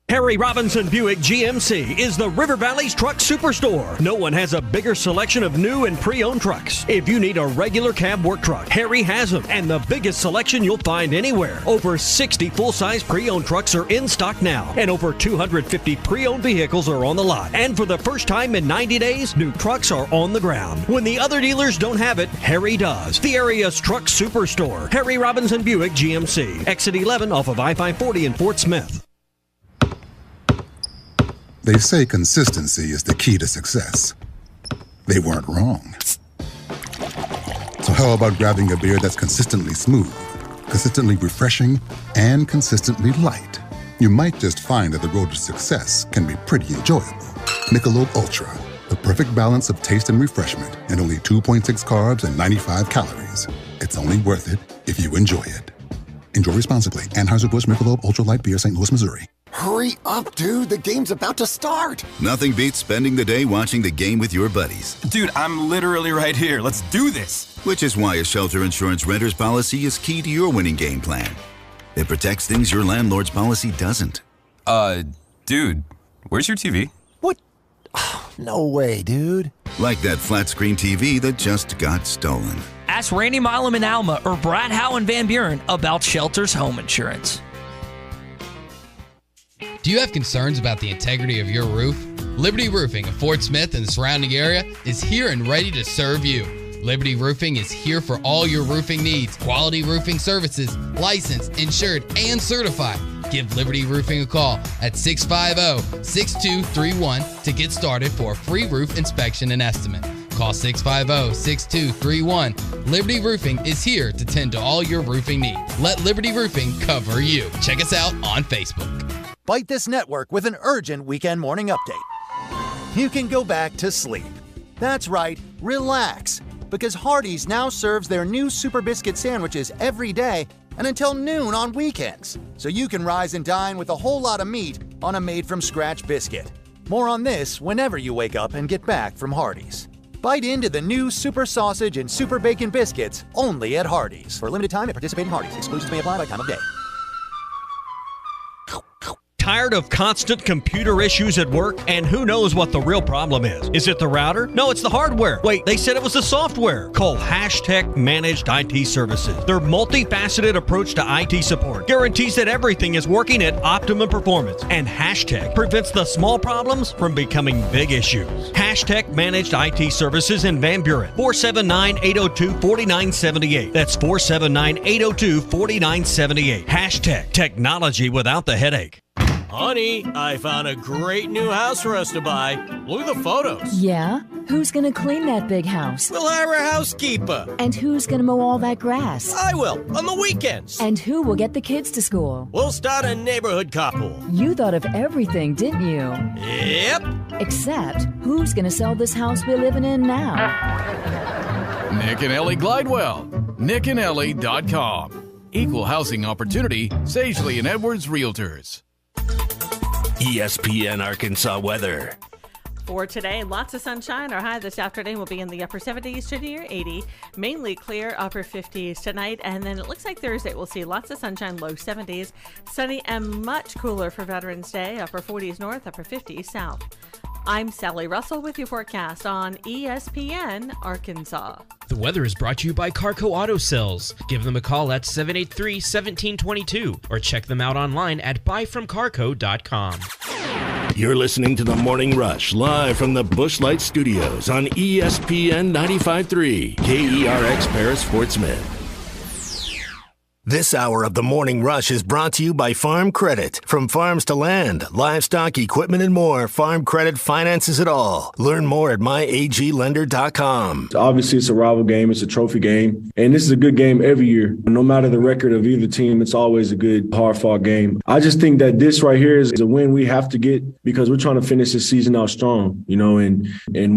Speaker 1: Harry Robinson Buick GMC is the River Valley's truck superstore. No one has a bigger selection of new and pre-owned trucks. If you need a regular cab work truck, Harry has them, and the biggest selection you'll find anywhere. Over 60 full-size pre-owned trucks are in stock now, and over 250 pre-owned vehicles are on the lot. And for the first time in 90 days, new trucks are on the ground. When the other dealers don't have it, Harry does. The area's truck superstore, Harry Robinson Buick GMC, exit 11 off of I-540 in Fort Smith.
Speaker 27: They say consistency is the key to success. They weren't wrong. So how about grabbing a beer that's consistently smooth, consistently refreshing, and consistently light? You might just find that the road to success can be pretty enjoyable. Michelob Ultra, the perfect balance of taste and refreshment, and only 2.6 carbs and 95 calories. It's only worth it if you enjoy it. Enjoy responsibly. Anheuser-Busch Michelob Ultra Light Beer, St. Louis, Missouri.
Speaker 28: Hurry up, dude. The game's about to start.
Speaker 29: Nothing beats spending the day watching the game with your buddies.
Speaker 28: Dude, I'm literally right here. Let's do this.
Speaker 29: Which is why a shelter insurance renter's policy is key to your winning game plan. It protects things your landlord's policy doesn't.
Speaker 28: Dude, where's your TV? What? Oh, no way, dude.
Speaker 29: Like that flat screen TV that just got stolen.
Speaker 4: Ask Randy Milam in Alma or Brad Howe in Van Buren about Shelter's home insurance.
Speaker 30: Do you have concerns about the integrity of your roof? Liberty Roofing of Fort Smith and the surrounding area is here and ready to serve you. Liberty Roofing is here for all your roofing needs. Quality roofing services, licensed, insured, and certified. Give Liberty Roofing a call at 650-6231 to get started for a free roof inspection and estimate. Call 650-6231. Liberty Roofing is here to tend to all your roofing needs. Let Liberty Roofing cover you. Check us out on Facebook.
Speaker 31: Bite this network with an urgent weekend morning update. You can go back to sleep. That's right, relax. Because Hardee's now serves their new Super Biscuit sandwiches every day and until noon on weekends. So you can rise and dine with a whole lot of meat on a made-from-scratch biscuit. More on this whenever you wake up and get back from Hardee's. Bite into the new Super Sausage and Super Bacon Biscuits only at Hardee's. For a limited time at participating Hardee's. Exclusions may apply by time of day.
Speaker 1: Tired of constant computer issues at work? And who knows what the real problem is? Is it the router? No, it's the hardware. Wait, they said it was the software. Call Hashtag Managed IT Services. Their multifaceted approach to IT support guarantees that everything is working at optimum performance. And Hashtag prevents the small problems from becoming big issues. Hashtag Managed IT Services in Van Buren. 479-802-4978. That's 479-802-4978. Hashtag technology without the headache.
Speaker 2: Honey, I found a great new house for us to buy. Look at the photos.
Speaker 3: Yeah? Who's gonna clean that big house?
Speaker 2: We'll hire a housekeeper.
Speaker 3: And who's gonna mow all that grass?
Speaker 2: I will, on the weekends.
Speaker 3: And who will get the kids to school?
Speaker 2: We'll start a neighborhood carpool.
Speaker 3: You thought of everything, didn't you?
Speaker 2: Yep.
Speaker 3: Except, who's gonna sell this house we're living in now?
Speaker 6: Nick and Ellie Glidewell. nickandellie.com. Equal housing opportunity, Sagely and Edwards Realtors.
Speaker 20: ESPN Arkansas weather.
Speaker 7: For today, lots of sunshine. Our high this afternoon will be in the upper 70s to near 80. Mainly clear, upper 50s tonight. And then it looks like Thursday we'll see lots of sunshine, low 70s. Sunny and much cooler for Veterans Day, upper 40s north, upper 50s south. I'm Sally Russell with your forecast on ESPN Arkansas.
Speaker 12: The weather is brought to you by Carco Auto Sales. Give them a call at 783-1722 or check them out online at buyfromcarco.com.
Speaker 20: You're listening to The Morning Rush live from the Bushlight Studios on ESPN 95.3 KERX Paris Fort Smith. This hour of The Morning Rush is brought to you by Farm Credit. From farms to land, livestock, equipment, and more, Farm Credit finances it all. Learn more at myaglender.com.
Speaker 22: Obviously, it's a rival game. It's a trophy game. And this is a good game every year. No matter the record of either team, it's always a good, hard-fought game. I just think that this right here is a win we have to get because we're trying to finish this season out strong, and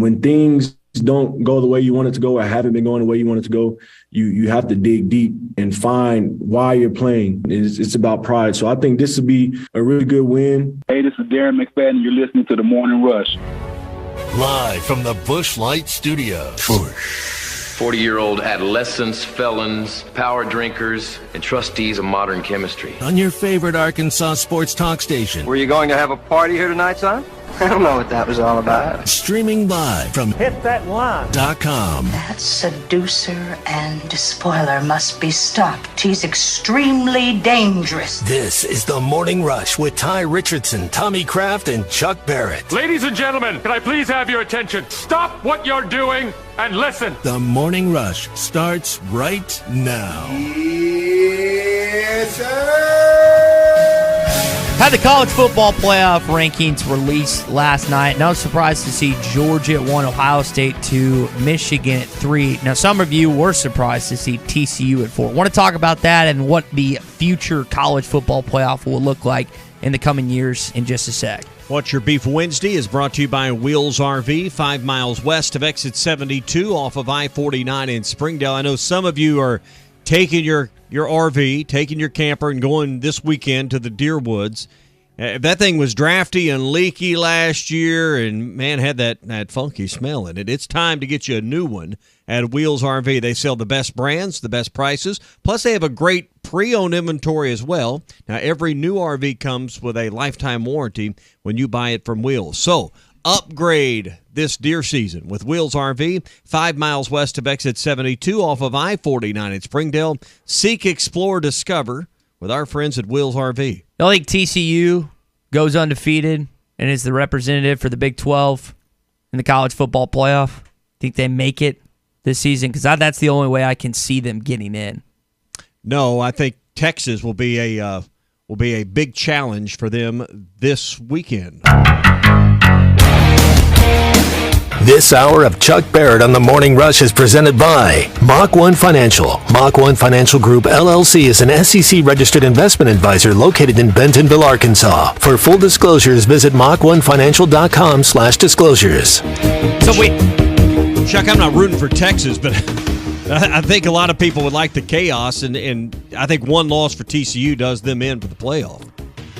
Speaker 22: when things don't go the way you want it to go or haven't been going the way you want it to go, you have to dig deep and find why you're playing. It's about pride. So I think this would be a really good win.
Speaker 14: Hey, this is Darren McFadden. You're listening to The Morning Rush.
Speaker 20: Live from the Bushlight Studios.
Speaker 15: 40-year-old adolescents, felons, power drinkers, and trustees of modern chemistry.
Speaker 20: On your favorite Arkansas sports talk station.
Speaker 15: Were you going to have a party here tonight, son? I don't know what that was all about.
Speaker 20: Streaming live from
Speaker 14: hitthatline.com.
Speaker 16: That seducer and spoiler must be stopped. He's extremely dangerous.
Speaker 20: This is The Morning Rush with Ty Richardson, Tommy Kraft, and Chuck Barrett.
Speaker 19: Ladies and gentlemen, can I please have your attention? Stop what you're doing and listen.
Speaker 20: The Morning Rush starts right now.
Speaker 18: Yes, sir.
Speaker 4: Had the college football playoff rankings released last night. No surprise to see Georgia at 1, Ohio State 2, Michigan at 3. Now, some of you were surprised to see TCU at 4. I want to talk about that and what the future college football playoff will look like in the coming years in just a sec.
Speaker 5: What's Your Beef Wednesday is brought to you by Wheels RV, 5 miles west of exit 72 off of I-49 in Springdale. I know some of you are taking your RV, taking your camper, and going this weekend to the Deer Woods. That thing was drafty and leaky last year and, man, had that funky smell in it. It's time to get you a new one at Wheels RV. They sell the best brands, the best prices, plus they have a great pre-owned inventory as well. Now, every new RV comes with a lifetime warranty when you buy it from Wheels. So, upgrade this deer season with Wheels RV, 5 miles west of exit 72 off of I-49 in Springdale. Seek, explore, discover with our friends at Wheels RV.
Speaker 4: I think TCU goes undefeated and is the representative for the Big 12 in the college football playoff. Think they make it this season? Because that's the only way I can see them getting in.
Speaker 5: No, I think Texas will be a big challenge for them this weekend.
Speaker 20: This hour of Chuck Barrett on The Morning Rush is presented by Mach 1 Financial. Mach 1 Financial Group, LLC is an SEC-registered investment advisor located in Bentonville, Arkansas. For full disclosures, visit mach1financial.com/disclosures.
Speaker 4: So wait.
Speaker 5: Chuck, I'm not rooting for Texas, but I think a lot of people would like the chaos, and I think one loss for TCU does them in for the playoff.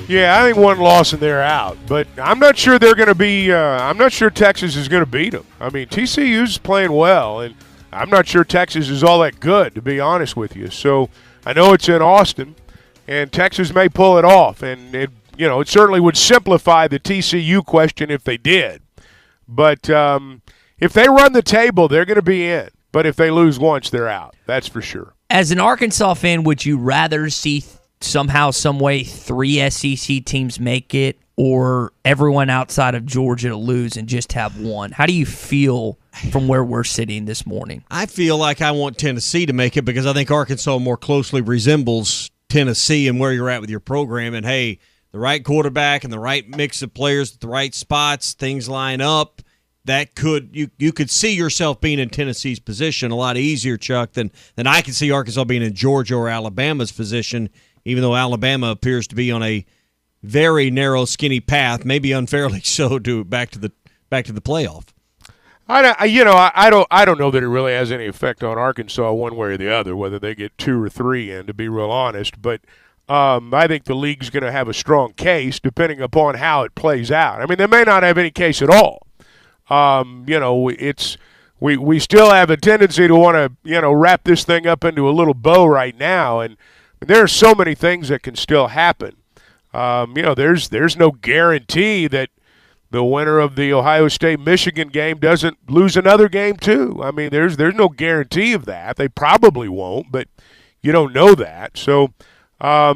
Speaker 18: Yeah, I think one loss and they're out. But I'm not sure they're going to be I'm not sure Texas is going to beat them. I mean, TCU's playing well, and I'm not sure Texas is all that good, to be honest with you. So I know it's in Austin, and Texas may pull it off. And, it certainly would simplify the TCU question if they did. But if they run the table, they're going to be in. But if they lose once, they're out. That's for sure.
Speaker 4: As an Arkansas fan, would you rather see somehow, some way, 3 SEC teams make it, or everyone outside of Georgia to lose and just have one? How do you feel from where we're sitting this morning?
Speaker 5: I feel like I want Tennessee to make it because I think Arkansas more closely resembles Tennessee and where you're at with your program. And, hey, the right quarterback and the right mix of players at the right spots, things line up, that could you could see yourself being in Tennessee's position a lot easier, Chuck, than I can see Arkansas being in Georgia or Alabama's position, even though Alabama appears to be on a very narrow, skinny path, maybe unfairly so, to back to the playoff.
Speaker 18: I don't know that it really has any effect on Arkansas one way or the other, whether they get 2 or 3 in, to be real honest. But I think the league's going to have a strong case depending upon how it plays out. I mean, they may not have any case at all. We still have a tendency to want to, wrap this thing up into a little bow right now, and there are so many things that can still happen. There's no guarantee that the winner of the Ohio State-Michigan game doesn't lose another game too. I mean, there's no guarantee of that. They probably won't, but you don't know that. So, I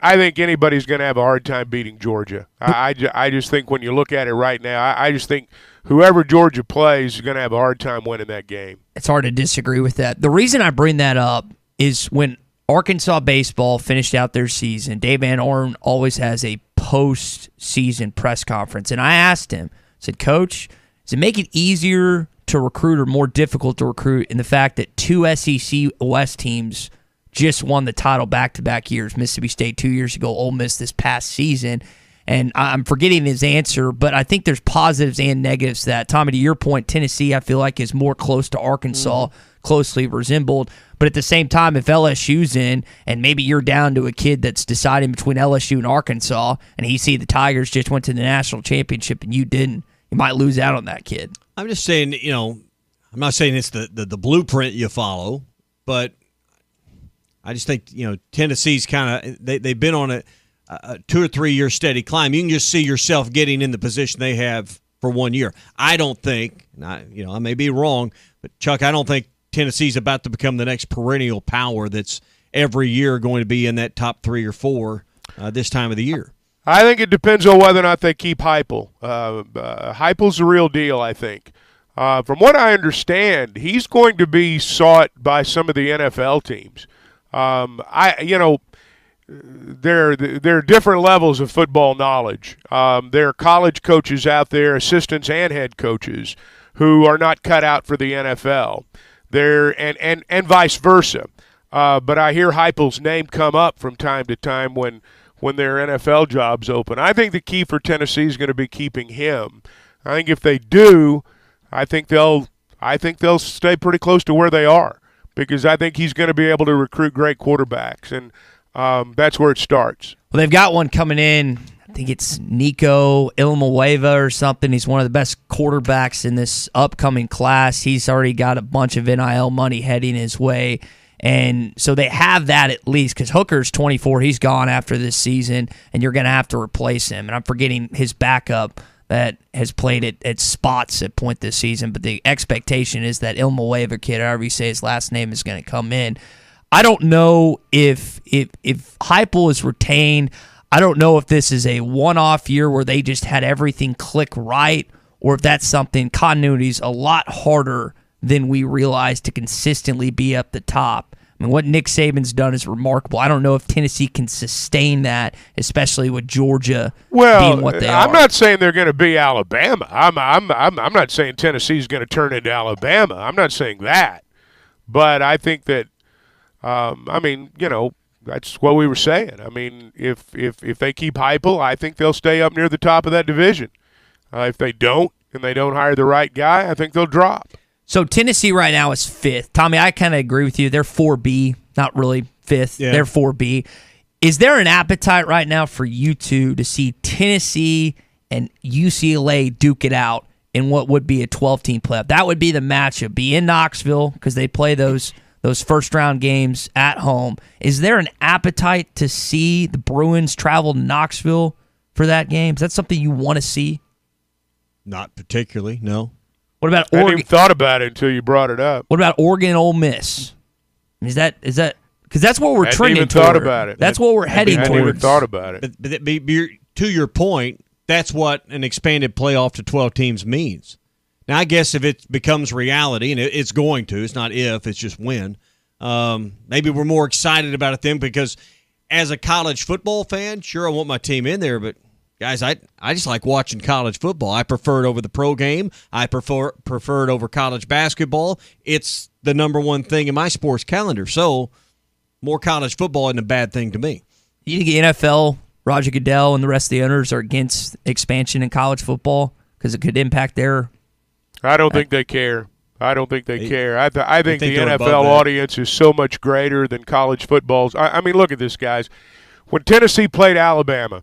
Speaker 18: think anybody's going to have a hard time beating Georgia. I just think when you look at it right now, I just think whoever Georgia plays is going to have a hard time winning that game.
Speaker 4: It's hard to disagree with that. The reason I bring that up is when Arkansas baseball finished out their season, Dave Van Orn always has a post-season press conference. And I asked him, I said, Coach, does it make it easier to recruit or more difficult to recruit in the fact that 2 SEC West teams just won the title back-to-back years, Mississippi State 2 years ago, Ole Miss this past season? And I'm forgetting his answer, but I think there's positives and negatives to that. Tommy, to your point, Tennessee, I feel like, is more close to Arkansas, closely resembled. But at the same time, if LSU's in, and maybe you're down to a kid that's deciding between LSU and Arkansas, and he see the Tigers just went to the national championship and you didn't, you might lose out on that kid.
Speaker 5: I'm just saying, I'm not saying it's the blueprint you follow, but I just think, Tennessee's kind of, they've been on a 2 or 3 year steady climb. You can just see yourself getting in the position they have for 1 year. I don't think, I may be wrong, but Chuck, I don't think Tennessee's about to become the next perennial power that's every year going to be in that top 3 or 4 this time of the year.
Speaker 18: I think it depends on whether or not they keep Heupel. Heupel's the real deal, I think. From what I understand, he's going to be sought by some of the NFL teams. There are different levels of football knowledge. There are college coaches out there, assistants and head coaches, who are not cut out for the NFL. And vice versa. But I hear Heupel's name come up from time to time when their NFL jobs open. I think the key for Tennessee is going to be keeping him. I think if they do, I think they'll stay pretty close to where they are, because I think he's going to be able to recruit great quarterbacks, and that's where it starts.
Speaker 4: Well, they've got one coming in. I think it's Nico Ilmahueva or something. He's one of the best quarterbacks in this upcoming class. He's already got a bunch of NIL money heading his way. And so they have that at least, because Hooker's 24. He's gone after this season, and you're going to have to replace him. And I'm forgetting his backup that has played at spots at point this season. But the expectation is that Ilmahueva kid, however you say his last name, is going to come in. I don't know if Heupel is retained. I don't know if this is a one-off year where they just had everything click right, or if that's something, continuity's a lot harder than we realize to consistently be up the top. I mean, what Nick Saban's done is remarkable. I don't know if Tennessee can sustain that, especially with Georgia being what they are.
Speaker 18: I'm not saying they're going to be Alabama. I'm not saying Tennessee's going to turn into Alabama. I'm not saying that. But I think that, that's what we were saying. I mean, if they keep Heupel, I think they'll stay up near the top of that division. If they don't, and they don't hire the right guy, I think they'll drop.
Speaker 4: So Tennessee right now is 5th. Tommy, I kind of agree with you. They're 4B, not really 5th. Yeah. They're 4B. Is there an appetite right now for you two to see Tennessee and UCLA duke it out in what would be a 12-team playoff? That would be the matchup. Be in Knoxville, because they play those first-round games at home. Is there an appetite to see the Bruins travel to Knoxville for that game? Is that something you want to see?
Speaker 5: Not particularly, no.
Speaker 4: What about
Speaker 18: Oregon? I hadn't even thought about it until you brought it up.
Speaker 4: What about Oregon and Ole Miss? Is that because that's what we're trending
Speaker 18: toward. Thought about it.
Speaker 4: That's what we're heading towards.
Speaker 18: I hadn't even thought about it.
Speaker 5: But to your point, that's what an expanded playoff to 12 teams means. Now, I guess if it becomes reality, and it's going to, it's not if, it's just when, maybe we're more excited about it then, because as a college football fan, sure, I want my team in there, but guys, I just like watching college football. I prefer it over the pro game. I prefer it over college basketball. It's the number one thing in my sports calendar. So more college football isn't a bad thing to me.
Speaker 4: You think the NFL, Roger Goodell, and the rest of the owners are against expansion in college football because it could impact their...
Speaker 18: I don't think they care. I don't think they care. I think the
Speaker 5: they're above
Speaker 18: NFL
Speaker 5: that.
Speaker 18: audience is so much greater than college football's. I mean, look at this, guys. When Tennessee played Alabama,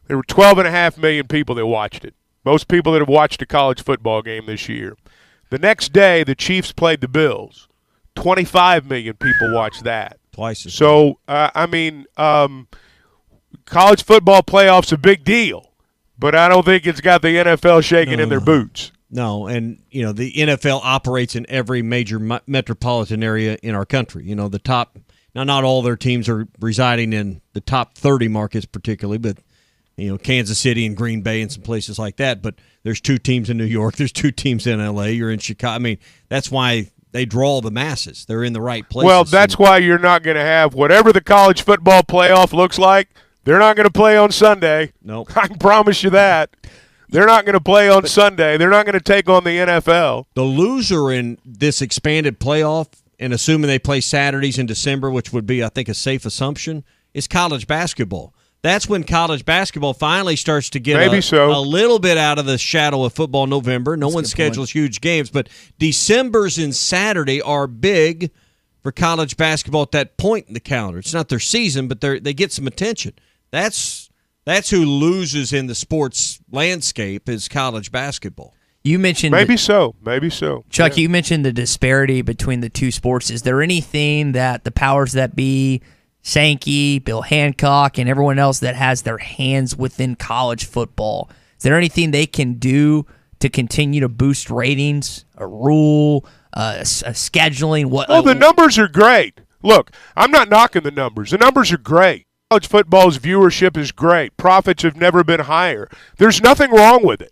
Speaker 18: there were 12.5 million people that watched it. Most people that have watched a college football game this year. The next day, the Chiefs played the Bills. 25 million people watched that.
Speaker 5: Twice as
Speaker 18: So, college football playoff's a big deal, but I don't think it's got the NFL shaking in their boots.
Speaker 5: No, and the NFL operates in every major metropolitan area in our country. The top. Now, not all their teams are residing in the top 30 markets, particularly, but Kansas City and Green Bay and some places like that. But there's 2 teams in New York. There's 2 teams in L.A. You're in Chicago. I mean, that's why they draw the masses. They're in the right places.
Speaker 18: Well, that's why you're not going to have whatever the college football playoff looks like. They're not going to play on Sunday.
Speaker 5: Nope.
Speaker 18: I can promise you that. They're not going to play on Sunday. They're not going to take on the NFL.
Speaker 5: The loser in this expanded playoff, and assuming they play Saturdays in December, which would be, I think, a safe assumption, is college basketball. That's when college basketball finally starts to get a little bit out of the shadow of football in November. No one schedules huge games, but December's and Saturday are big for college basketball at that point in the calendar. It's not their season, but they get some attention. That's who loses in the sports landscape is college basketball.
Speaker 4: You mentioned
Speaker 18: maybe so.
Speaker 4: Chuck, you mentioned the disparity between the two sports. Is there anything that the powers that be, Sankey, Bill Hancock, and everyone else that has their hands within college football, is there anything they can do to continue to boost ratings? A rule, a scheduling?
Speaker 18: The numbers are great. Look, I'm not knocking the numbers. The numbers are great. College football's viewership is great. Profits have never been higher. There's nothing wrong with it.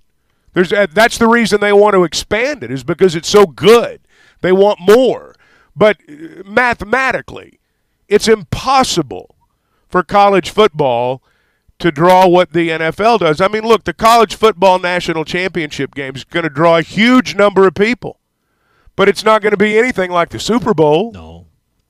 Speaker 18: That's the reason they want to expand it, is because it's so good. They want more. But mathematically, it's impossible for college football to draw what the NFL does. I mean, look, the college football national championship game is going to draw a huge number of people, but it's not going to be anything like the Super Bowl.
Speaker 5: No.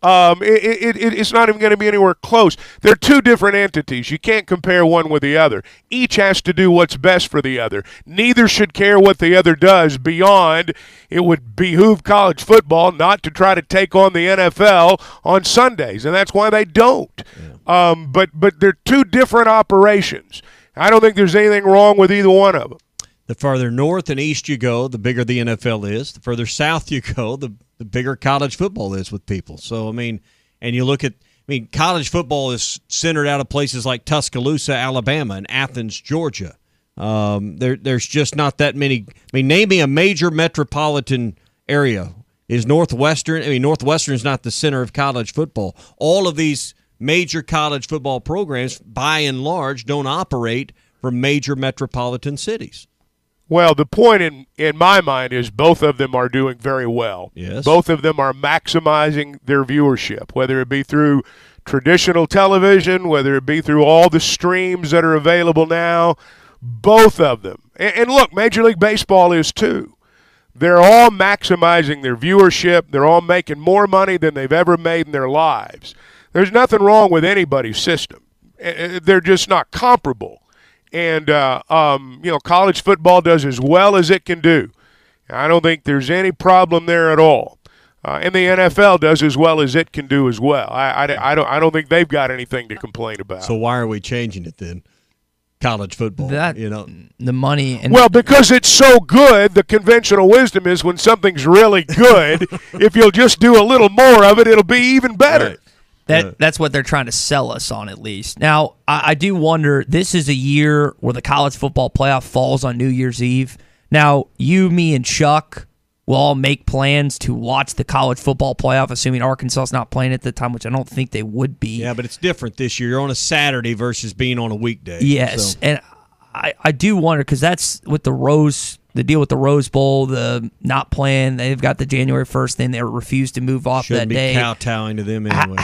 Speaker 18: It's not even going to be anywhere close. They're 2 different entities. You can't compare one with the other. Each has to do what's best for the other. Neither should care what the other does beyond it would behoove college football not to try to take on the NFL on Sundays, and that's why they don't. Yeah. But they're 2 different operations. I don't think there's anything wrong with either one of them.
Speaker 5: The farther north and east you go, the bigger the NFL is. The further south you go, the bigger college football is with people. So, and you look at, college football is centered out of places like Tuscaloosa, Alabama, and Athens, Georgia. There's just not that many. Name me a major metropolitan area. Is Northwestern? Northwestern is not the center of college football. All of these major college football programs, by and large, don't operate from major metropolitan cities.
Speaker 18: Well, the point in my mind is both of them are doing very well.
Speaker 5: Yes.
Speaker 18: Both of them are maximizing their viewership, whether it be through traditional television, whether it be through all the streams that are available now. Both of them. And look, Major League Baseball is too. They're all maximizing their viewership. They're all making more money than they've ever made in their lives. There's nothing wrong with anybody's system. They're just not comparable. And, college football does as well as it can do. I don't think there's any problem there at all. And the NFL does as well as it can do as well. I don't think they've got anything to complain about.
Speaker 5: So why are we changing it then? College football,
Speaker 4: the money. And
Speaker 18: well, because it's so good, the conventional wisdom is when something's really good, if you'll just do a little more of it, it'll be even better.
Speaker 5: Right.
Speaker 4: That's what they're trying to sell us on, at least. Now, I do wonder, this is a year where the college football playoff falls on New Year's Eve. Now, you, me, and Chuck will all make plans to watch the college football playoff, assuming Arkansas is not playing at the time, which I don't think they would be.
Speaker 5: Yeah, but it's different this year. You're on a Saturday versus being on a weekday.
Speaker 4: Yes, and I do wonder, because that's with the deal with the Rose Bowl, the not playing. They've got the January 1st thing. They refuse to move off
Speaker 5: Shouldn't
Speaker 4: that day.
Speaker 5: Shouldn't be kowtowing to them anyway.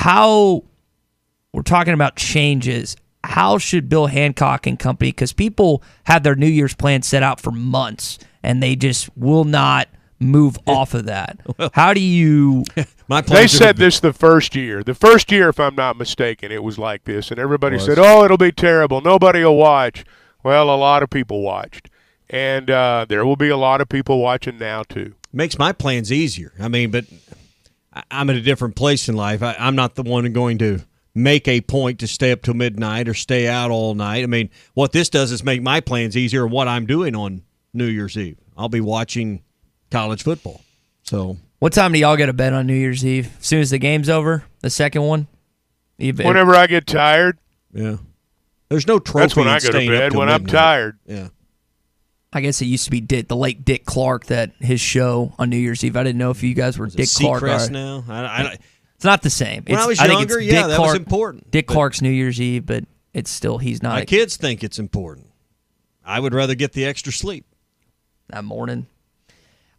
Speaker 4: we're talking about changes. How should Bill Hancock and company, because people have their New Year's plan set out for months, and they just will not move off of that. How do you...
Speaker 18: They said this the first year. The first year, if I'm not mistaken, it was like this, and everybody said, oh, it'll be terrible. Nobody will watch. Well, a lot of people watched, and there will be a lot of people watching now, too.
Speaker 5: Makes my plans easier. I mean, but I'm at a different place in life. I'm not the one going to make a point to stay up till midnight or stay out all night. I mean, what this does is make my plans easier on what I'm doing on New Year's Eve. I'll be watching college football. So,
Speaker 4: what time do y'all go to bed on New Year's Eve? As soon as the game's over, the second one?
Speaker 18: Whenever I get tired.
Speaker 5: Yeah. There's no trophy.
Speaker 18: That's when I go to bed, when I'm tired.
Speaker 5: Yeah.
Speaker 4: I guess it used to be the late Dick Clark, that his show on New Year's Eve. I didn't know if you guys were Dick Clark.
Speaker 5: Seacrest now?
Speaker 4: It's not the same.
Speaker 5: When I was younger, that was important.
Speaker 4: Dick Clark's New Year's Eve, but it's still, he's not.
Speaker 5: My kids think it's important. I would rather get the extra sleep.
Speaker 4: That morning.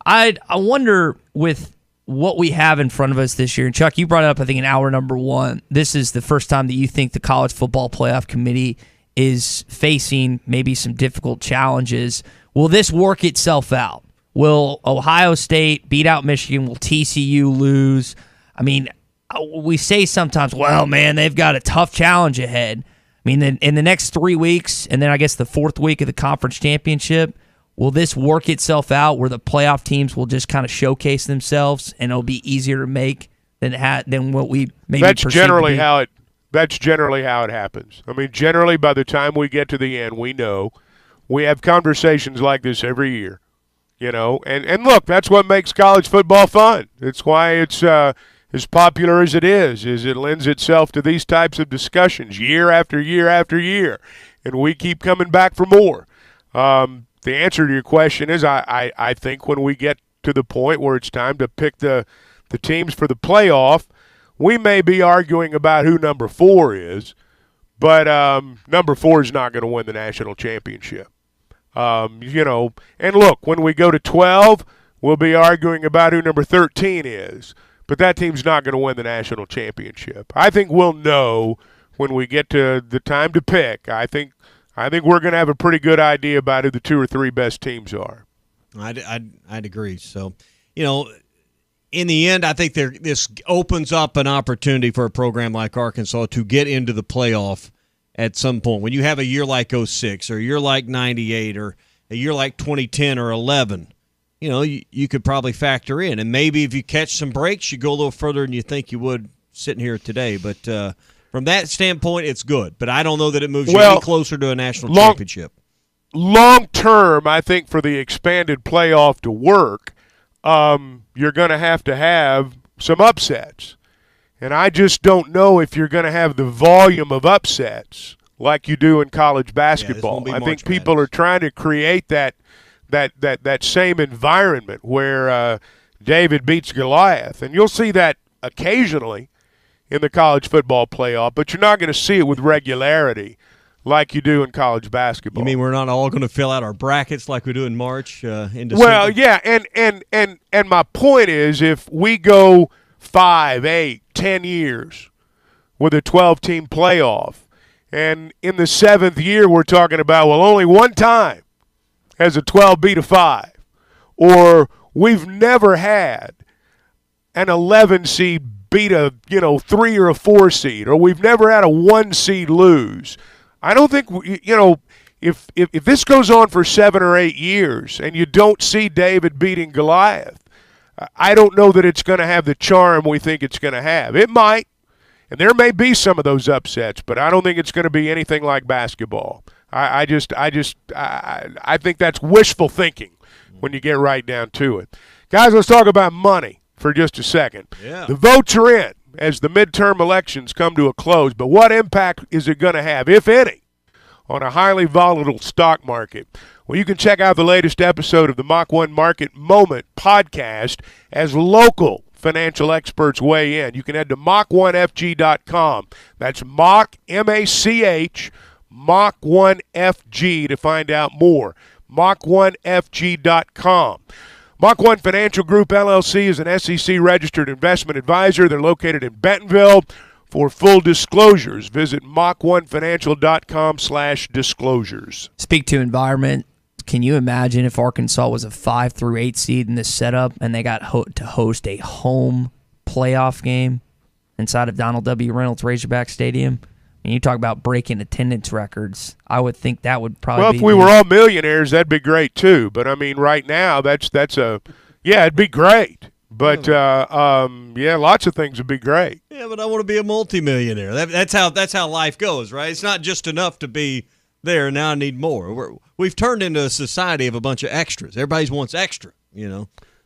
Speaker 4: I wonder, with what we have in front of us this year, and Chuck, you brought it up, I think, in hour number 1. This is the first time that you think the College Football Playoff Committee is facing maybe some difficult challenges. Will this work itself out? Will Ohio State beat out Michigan? Will TCU lose? I mean, we say sometimes, well, man, they've got a tough challenge ahead. I mean, in the next 3 weeks, and then I guess the 4th week of the conference championship, will this work itself out where the playoff teams will just kind of showcase themselves and it'll be easier to make than what we maybe
Speaker 18: That's generally how it happens. I mean, generally by the time we get to the end, we know we have conversations like this every year, you know. And look, that's what makes college football fun. It's why it's as popular as it is it lends itself to these types of discussions year after year after year, and we keep coming back for more. The answer to your question is I think when we get to the point where it's time to pick the teams for the playoff, we may be arguing about who number 4 is, but number 4 is not going to win the national championship. You know, and look, when we go to 12, we'll be arguing about who number 13 is, but that team's not going to win the national championship. I think we'll know when we get to the time to pick. I think we're going to have a pretty good idea about who the 2 or 3 best teams are.
Speaker 5: I'd agree. So, you know, in the end, I think this opens up an opportunity for a program like Arkansas to get into the playoff at some point. When you have a year like 06 or a year like 98 or a year like 2010 or 11, you know, you could probably factor in. And maybe if you catch some breaks, you go a little further than you think you would sitting here today. But from that standpoint, it's good. But I don't know that it moves you any closer to a national championship.
Speaker 18: Long term, I think for the expanded playoff to work, you're going to have some upsets. And I just don't know if you're going to have the volume of upsets like you do in college basketball. I think people are trying to create that same environment where David beats Goliath. And you'll see that occasionally in the college football playoff, but you're not going to see it with regularity like you do in college basketball.
Speaker 5: You mean we're not all going to fill out our brackets like we do in March in December?
Speaker 18: Well, yeah, and my point is, if we go 5, 8, 10 years with a 12-team playoff, and in the 7th year we're talking about, well, only one time has a 12 beat a 5, or we've never had an 11 seed beat a 3 or a 4 seed, or we've never had a 1 seed lose. I don't think if this goes on for 7 or 8 years and you don't see David beating Goliath, I don't know that it's going to have the charm we think it's going to have. It might, and there may be some of those upsets, but I don't think it's going to be anything like basketball. I think that's wishful thinking when you get right down to it. Guys, let's talk about money for just a second.
Speaker 5: Yeah.
Speaker 18: The votes are in as the midterm elections come to a close, but what impact is it going to have, if any, on a highly volatile stock market? Well, you can check out the latest episode of the Mach 1 Market Moment podcast as local financial experts weigh in. You can head to Mach1FG.com. That's Mach, M-A-C-H, Mach1FG to find out more. Mach1FG.com. Mach 1 Financial Group, LLC is an SEC-registered investment advisor. They're located in Bentonville. For full disclosures, visit mach1financial.com/disclosures.
Speaker 4: Speak to environment. Can you imagine if Arkansas was a 5 through 8 seed in this setup and they got to host a home playoff game inside of Donald W. Reynolds Razorback Stadium? And you talk about breaking attendance records. I would think that would probably
Speaker 18: Well,
Speaker 4: be
Speaker 18: if we were all millionaires, that'd be great too. But I mean, right now, it'd be great. But lots of things would be great.
Speaker 5: Yeah, but I want to be a multimillionaire. That's how life goes, right? It's not just enough to be there. Now I need more. We've turned into a society of a bunch of extras. Everybody wants extra,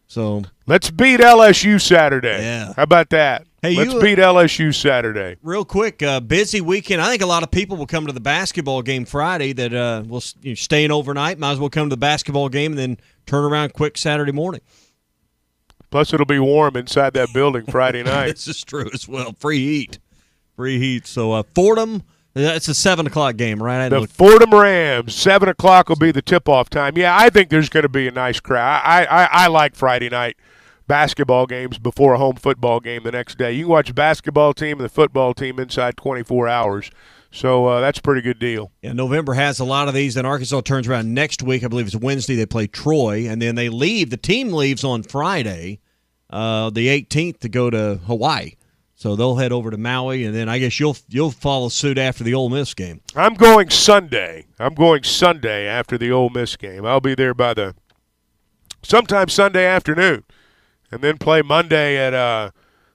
Speaker 5: So
Speaker 18: let's beat LSU Saturday.
Speaker 5: Yeah,
Speaker 18: how about that?
Speaker 5: Hey,
Speaker 18: let's beat LSU Saturday.
Speaker 5: Real quick, busy weekend. I think a lot of people will come to the basketball game Friday that will staying overnight. Might as well come to the basketball game and then turn around quick Saturday morning.
Speaker 18: Plus, it'll be warm inside that building Friday night.
Speaker 5: This is true as well. Free heat. So Fordham, that's a 7 o'clock game, right?
Speaker 18: The Fordham Rams, 7 o'clock will be the tip-off time. Yeah, I think there's going to be a nice crowd. I like Friday night basketball games before a home football game the next day. You can watch the basketball team and the football team inside 24 hours. So that's a pretty good deal.
Speaker 5: Yeah, November has a lot of these. Then Arkansas turns around next week. I believe it's Wednesday. They play Troy, and then they leave. The team leaves on Friday, the 18th, to go to Hawaii. So they'll head over to Maui, and then I guess you'll follow suit after the Ole Miss game.
Speaker 18: I'm going Sunday after the Ole Miss game. I'll be there by sometime Sunday afternoon, and then play Monday at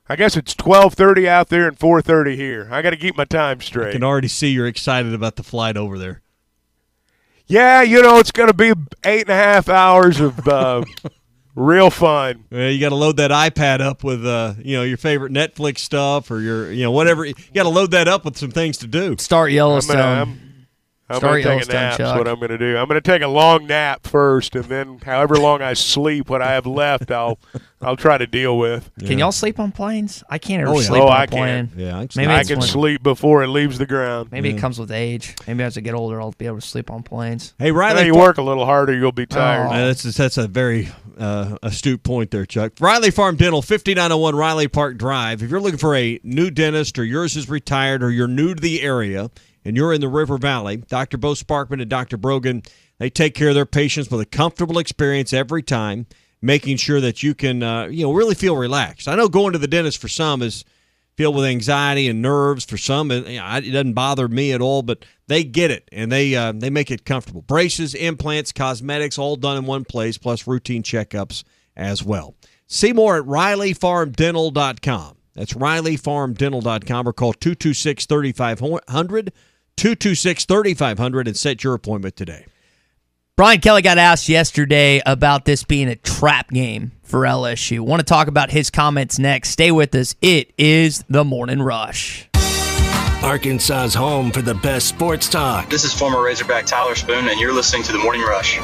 Speaker 18: I guess it's 12:30 out there and 4:30 here. I got to keep my time straight.
Speaker 5: I can already see you're excited about the flight over there.
Speaker 18: Yeah, it's going to be 8.5 hours of real fun.
Speaker 5: Yeah, you got to load that iPad up with your favorite Netflix stuff or your whatever. You got to load that up with some things to do.
Speaker 4: Start Yellowstone.
Speaker 18: I'm going to take a nap. That's what I'm going to do. I'm going to take a long nap first, and then however long I sleep, what I have left, I'll try to deal with.
Speaker 4: Can y'all sleep on planes? I can't ever sleep on a plane.
Speaker 5: Yeah,
Speaker 18: I can sleep before it leaves the ground.
Speaker 4: Maybe it comes with age. Maybe as I get older, I'll be able to sleep on planes.
Speaker 5: Hey, Riley,
Speaker 18: you work a little harder, you'll be tired.
Speaker 5: That's a very astute point there, Chuck. Riley Farm Dental, 5901 Riley Park Drive. If you're looking for a new dentist, or yours is retired, or you're new to the area, and you're in the River Valley, Dr. Bo Sparkman and Dr. Brogan, they take care of their patients with a comfortable experience every time, making sure that you can really feel relaxed. I know going to the dentist for some is filled with anxiety and nerves. For some, it doesn't bother me at all, but they get it, and they make it comfortable. Braces, implants, cosmetics, all done in one place, plus routine checkups as well. See more at RileyFarmDental.com. That's RileyFarmDental.com, or call 226-3500. 226-3500 and set your appointment today.
Speaker 4: Brian Kelly got asked yesterday about this being a trap game for LSU. Want to talk about his comments next. Stay with us. It is the Morning Rush.
Speaker 20: Arkansas's home for the best sports talk.
Speaker 8: This is former Razorback Tyler Spoon, and you're listening to the Morning Rush.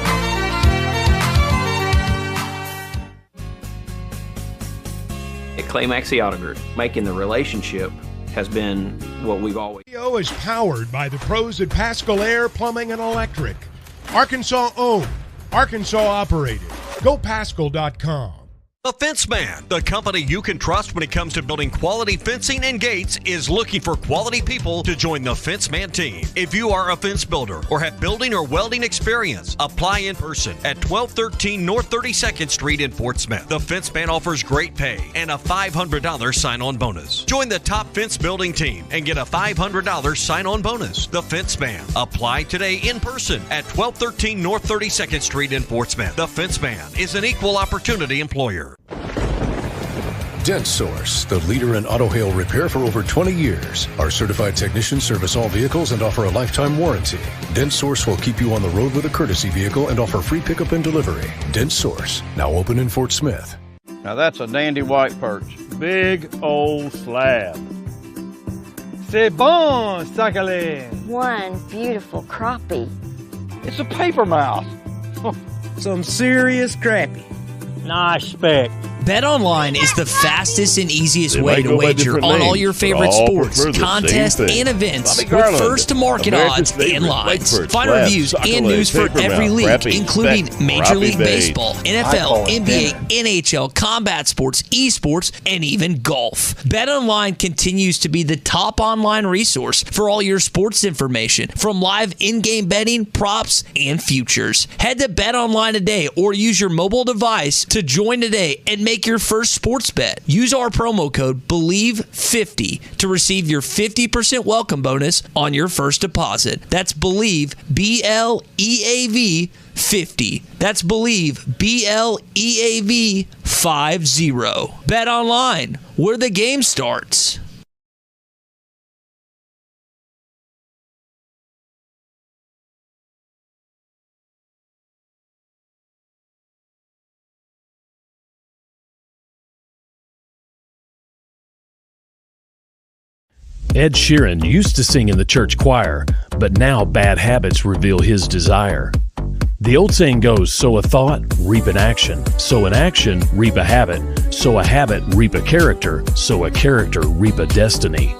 Speaker 9: At Clay Maxey Auto Group, making the relationship has been what we've always.
Speaker 10: Radio is powered by the pros at Pascal Air Plumbing and Electric. Arkansas owned, Arkansas operated. GoPascal.com.
Speaker 1: The Fence Man, the company you can trust when it comes to building quality fencing and gates, is looking for quality people to join the Fence Man team. If you are a fence builder or have building or welding experience, apply in person at 1213 North 32nd Street in Fort Smith. The Fence Man offers great pay and a $500 sign-on bonus. Join the top fence building team and get a $500 sign-on bonus. The Fence Man. Apply today in person at 1213 North 32nd Street in Fort Smith. The Fence Man is an equal opportunity employer.
Speaker 11: Dent Source, the leader in auto hail repair for over 20 years. Our certified technicians service all vehicles and offer a lifetime warranty. Dent Source will keep you on the road with a courtesy vehicle and offer free pickup and delivery. Dent Source, now open in Fort Smith.
Speaker 13: Now that's a dandy white perch. Big old slab. C'est bon, sacale.
Speaker 17: One beautiful crappie.
Speaker 13: It's a paper mouse.
Speaker 21: Some serious crappie.
Speaker 13: Nice speck.
Speaker 4: BetOnline is the fastest and easiest way to wager on all your favorite sports, contests, and events with first-to-market odds and lines. Find reviews and news for every league, including Major League Baseball, NFL, NBA, NHL, combat sports, esports, and even golf. BetOnline continues to be the top online resource for all your sports information, from live in-game betting, props, and futures. Head to BetOnline today or use your mobile device to join today and make your first sports bet. Use our promo code BELIEVE50 to receive your 50% welcome bonus on your first deposit. That's BELIEVE, BLEAV 50. That's BELIEVE, BLEAV 50. Bet online, where the game starts.
Speaker 2: Ed Sheeran used to sing in the church choir, but now bad habits reveal his desire. The old saying goes, sow a thought, reap an action. Sow an action, reap a habit. Sow a habit, reap a character. Sow a character, reap a destiny.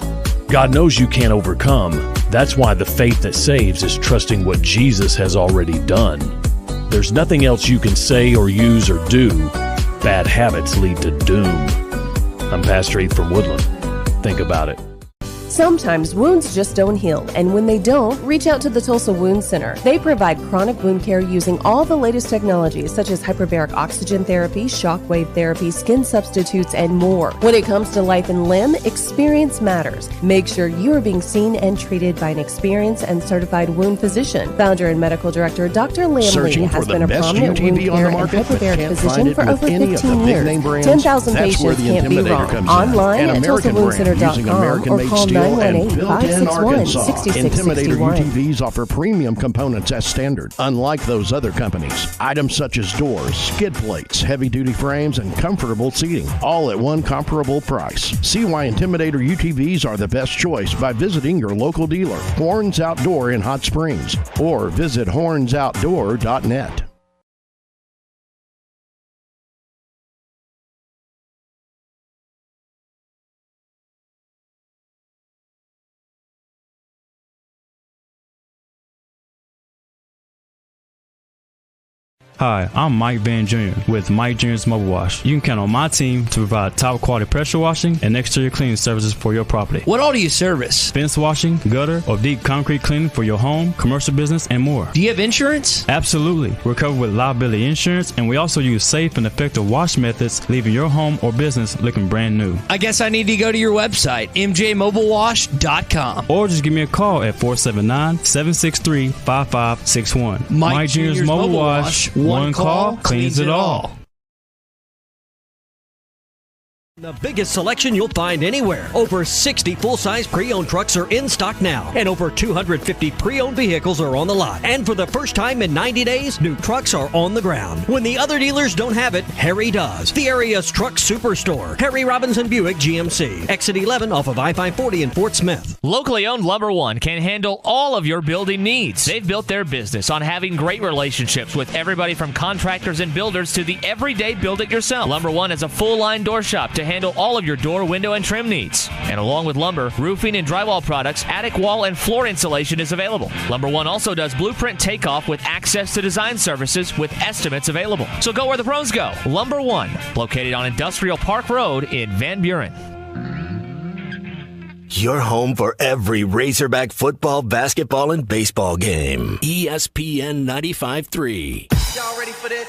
Speaker 2: God knows you can't overcome. That's why the faith that saves is trusting what Jesus has already done. There's nothing else you can say or use or do. Bad habits lead to doom. I'm Pastor Heath from Woodland. Think about it.
Speaker 21: Sometimes wounds just don't heal, and when they don't, reach out to the Tulsa Wound Center. They provide chronic wound care using all the latest technologies such as hyperbaric oxygen therapy, shockwave therapy, skin substitutes, and more. When it comes to life and limb, experience matters. Make sure you are being seen and treated by an experienced and certified wound physician. Founder and medical director Dr. Lamley has been a prominent wound care and hyperbaric physician for over 15 years. 10,000 patients can't be wrong. Online at TulsaWoundCenter.com or call 918-561-6661.
Speaker 23: Intimidator UTVs offer premium components as standard, unlike those other companies. Items such as doors, skid plates, heavy-duty frames, and comfortable seating, all at one comparable price. See why Intimidator UTVs are the best choice by visiting your local dealer, Horns Outdoor in Hot Springs, or visit hornsoutdoor.net.
Speaker 24: Hi, I'm Mike Van Jr. with Mike Jr.'s Mobile Wash. You can count on my team to provide top quality pressure washing and exterior cleaning services for your property.
Speaker 4: What all do you service?
Speaker 24: Fence washing, gutter, or deep concrete cleaning for your home, commercial business, and more.
Speaker 4: Do you have insurance?
Speaker 24: Absolutely. We're covered with liability insurance, and we also use safe and effective wash methods, leaving your home or business looking brand new.
Speaker 4: I guess I need to go to your website, mjmobilewash.com.
Speaker 24: Or just give me a call at 479-763-5561.
Speaker 4: Mike Jr.'s Mobile Wash. One call cleans it all.
Speaker 1: The biggest selection you'll find anywhere. Over 60 full-size pre-owned trucks are in stock now, and over 250 pre-owned vehicles are on the lot. And for the first time in 90 days, new trucks are on the ground. When the other dealers don't have it, Harry does. The area's truck superstore. Harry Robinson Buick GMC. Exit 11 off of I-540 in Fort Smith.
Speaker 25: Locally owned Lumber One can handle all of your building needs. They've built their business on having great relationships with everybody from contractors and builders to the everyday build-it-yourself. Lumber One is a full-line door shop to handle all of your door, window, and trim needs. And along with lumber, roofing and drywall products, attic wall and floor insulation is available. Lumber One also does blueprint takeoff with access to design services with estimates available. So go where the pros go. Lumber One, located on Industrial Park Road in Van Buren.
Speaker 20: Your home for every Razorback football, basketball, and baseball game. ESPN 95.3.
Speaker 26: Y'all ready for this?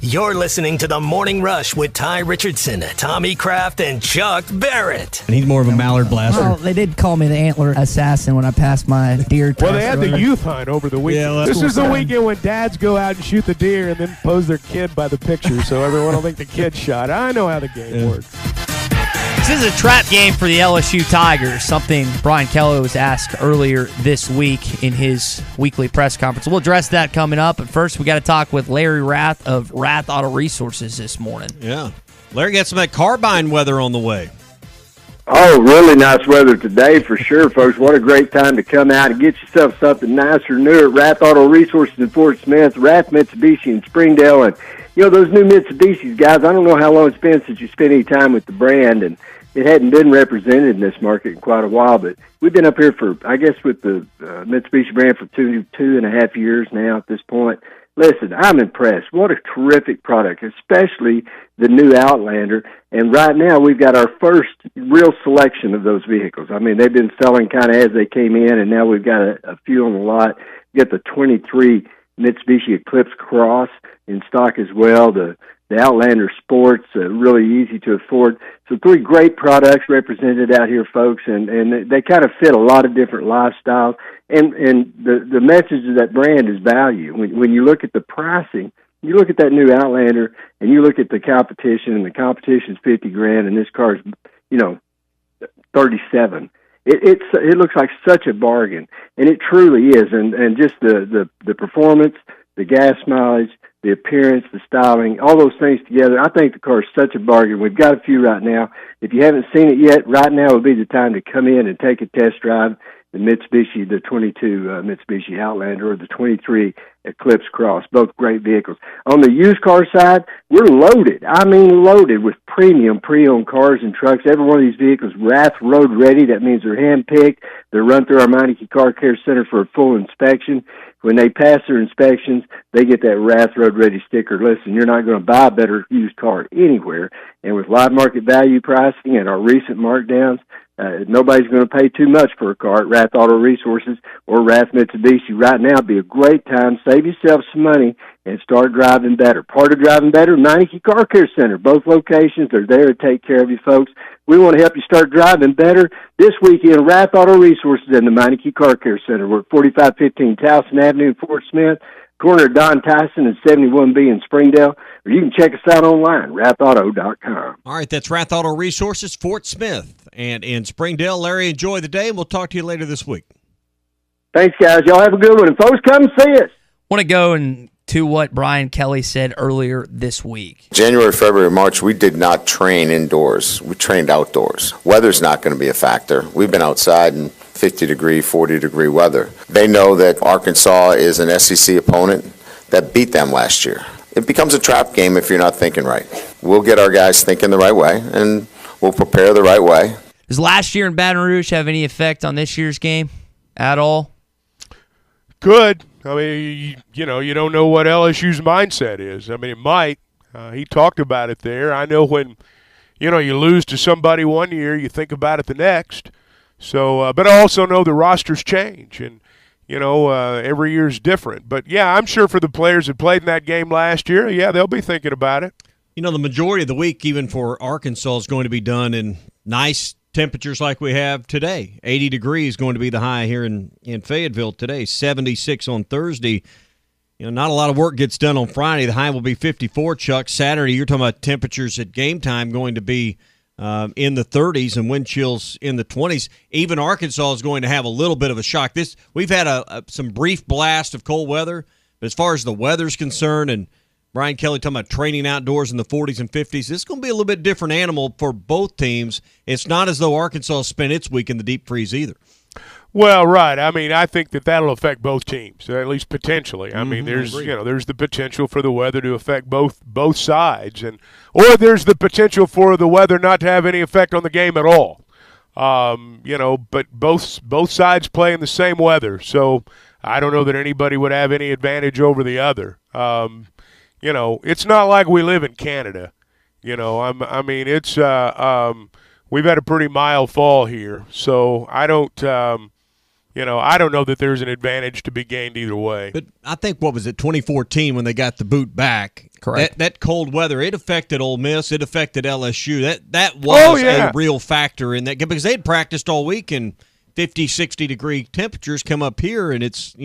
Speaker 20: You're listening to The Morning Rush with Ty Richardson, Tommy Kraft, and Chuck Barrett.
Speaker 27: And he's more of a mallard blaster.
Speaker 28: Well, they did call me the antler assassin when I passed my deer test.
Speaker 18: Well, they had the youth hunt over the weekend.
Speaker 27: Yeah,
Speaker 18: this is the weekend when dads go out and shoot the deer and then pose their kid by the picture so everyone will think the kid shot. I know how the game works.
Speaker 4: This is a trap game for the LSU Tigers, something Brian Kelly was asked earlier this week in his weekly press conference. We'll address that coming up, but first we got to talk with Larry Rath of Rath Auto Resources this morning.
Speaker 5: Yeah. Larry got some of that carbine weather on the way.
Speaker 3: Oh, really nice weather today for sure, folks. What a great time to come out and get yourself something nicer, newer. Rath Auto Resources in Fort Smith, Rath Mitsubishi in Springdale, and those new Mitsubishis, guys. I don't know how long it's been since you spent any time with the brand, and it hadn't been represented in this market in quite a while. But we've been up here for, I guess, with the Mitsubishi brand for two and a half years now at this point. Listen, I'm impressed. What a terrific product, especially the new Outlander. And right now, we've got our first real selection of those vehicles. I mean, they've been selling kind of as they came in, and now we've got a few on the lot. We got the 23 Mitsubishi Eclipse Cross in stock as well. The Outlander Sports, really easy to afford. So 3 great products represented out here, folks, and they kind of fit a lot of different lifestyles. And the message of that brand is value. When you look at the pricing, you look at that new Outlander, and you look at the competition, and the competition's $50,000, and this car's, $37,000. It looks like such a bargain, and it truly is. And just the performance, the gas mileage, the appearance, the styling, all those things together, I think the car is such a bargain. We've got a few right now. If you haven't seen it yet, right now would be the time to come in and take a test drive. The Mitsubishi, the 22 Mitsubishi Outlander, or the 23 Eclipse Cross, both great vehicles. On the used car side, we're loaded. I mean loaded with premium pre-owned cars and trucks. Every one of these vehicles, Rath Road Ready. That means they're hand-picked. They're run through our Meineke Car Care Center for a full inspection. When they pass their inspections, they get that Rath Road Ready sticker. Listen, you're not going to buy a better used car anywhere. And with live market value pricing and our recent markdowns, nobody's going to pay too much for a car at Rath Auto Resources or Rath Mitsubishi. Right now would be a great time. Save yourself some money and start driving better. Part of driving better, Meineke Car Care Center. Both locations are there to take care of you, folks. We want to help you start driving better. This weekend, Rath Auto Resources and the Meineke Car Care Center. We're at 4515 Towson Avenue in Fort Smith, corner of Don Tyson and 71B in Springdale. Or you can check us out online, rathauto.com.
Speaker 5: All right, that's Rath Auto Resources, Fort Smith, and in Springdale. Larry, enjoy the day, and we'll talk to you later this week.
Speaker 3: Thanks, guys. Y'all have a good one. And folks, come see us.
Speaker 4: Want to go to what Brian Kelly said earlier this week.
Speaker 6: January, February, March, we did not train indoors. We trained outdoors. Weather's not going to be a factor. We've been outside in 50-degree, 40-degree weather. They know that Arkansas is an SEC opponent that beat them last year. It becomes a trap game if you're not thinking right. We'll get our guys thinking the right way, and we'll prepare the right way.
Speaker 4: Does last year in Baton Rouge have any effect on this year's game at all?
Speaker 18: Could. I mean, you don't know what LSU's mindset is. I mean, it might. He talked about it there. I know when, you lose to somebody one year, you think about it the next. So, but I also know the rosters change, and, every year's different. But, yeah, I'm sure for the players that played in that game last year, yeah, they'll be thinking about it.
Speaker 5: The majority of the week, even for Arkansas, is going to be done in nice temperatures like we have today. 80 degrees going to be the high here in Fayetteville today. 76 on Thursday. Not a lot of work gets done on Friday. The high will be 54, Chuck. Saturday, you're talking about temperatures at game time going to be in the 30s and wind chills in the 20s. Even Arkansas is going to have a little bit of a shock. We've had some brief blast of cold weather, but as far as the weather's concerned, and Brian Kelly talking about training outdoors in the 40s and 50s, this is going to be a little bit different animal for both teams. It's not as though Arkansas spent its week in the deep freeze either.
Speaker 18: Well, right. I mean, I think that'll affect both teams, at least potentially. I mean, there's the potential for the weather to affect both sides, or there's the potential for the weather not to have any effect on the game at all. But both sides play in the same weather, so I don't know that anybody would have any advantage over the other. It's not like we live in Canada. It's we've had a pretty mild fall here, so I don't know that there's an advantage to be gained either way.
Speaker 5: But I think, 2014 when they got the boot back?
Speaker 4: Correct.
Speaker 5: That cold weather, it affected Ole Miss. It affected LSU. That was a real factor in that, because they'd practiced all week in 50, 60-degree temperatures. Come up here, and it's,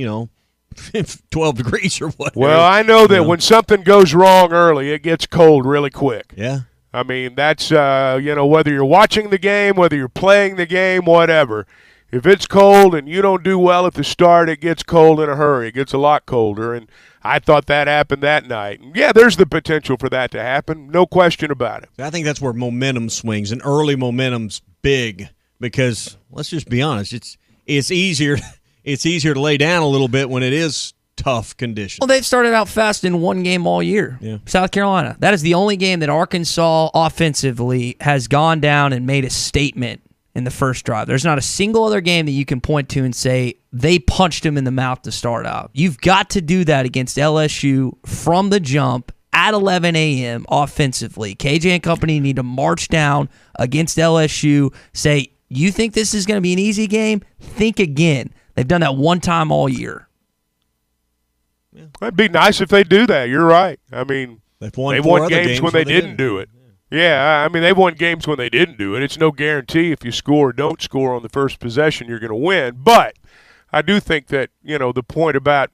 Speaker 5: 12 degrees or whatever.
Speaker 18: Well, I know that when something goes wrong early, it gets cold really quick.
Speaker 5: Yeah.
Speaker 18: I mean, that's, whether you're watching the game, whether you're playing the game, whatever. If it's cold and you don't do well at the start, it gets cold in a hurry. It gets a lot colder, and I thought that happened that night. And yeah, there's the potential for that to happen, no question about it.
Speaker 5: I think that's where momentum swings, and early momentum's big because let's just be honest, it's easier to lay down a little bit when it is tough conditions.
Speaker 4: Well, they've started out fast in one game all year.
Speaker 5: Yeah.
Speaker 4: South Carolina. That is the only game that Arkansas offensively has gone down and made a statement in the first drive. There's not a single other game that you can point to and say they punched him in the mouth to start out. You've got to do that against LSU from the jump at 11 a.m. offensively. KJ and company need to march down against LSU, say, you think this is going to be an easy game? Think again. They've done that one time all year.
Speaker 18: Yeah. It'd be nice if they do that. You're right. I mean,
Speaker 5: they've won
Speaker 18: games when they didn't do it. Yeah, I mean, they've won games when they didn't do it. It's no guarantee if you score or don't score on the first possession you're going to win. But I do think that, the point about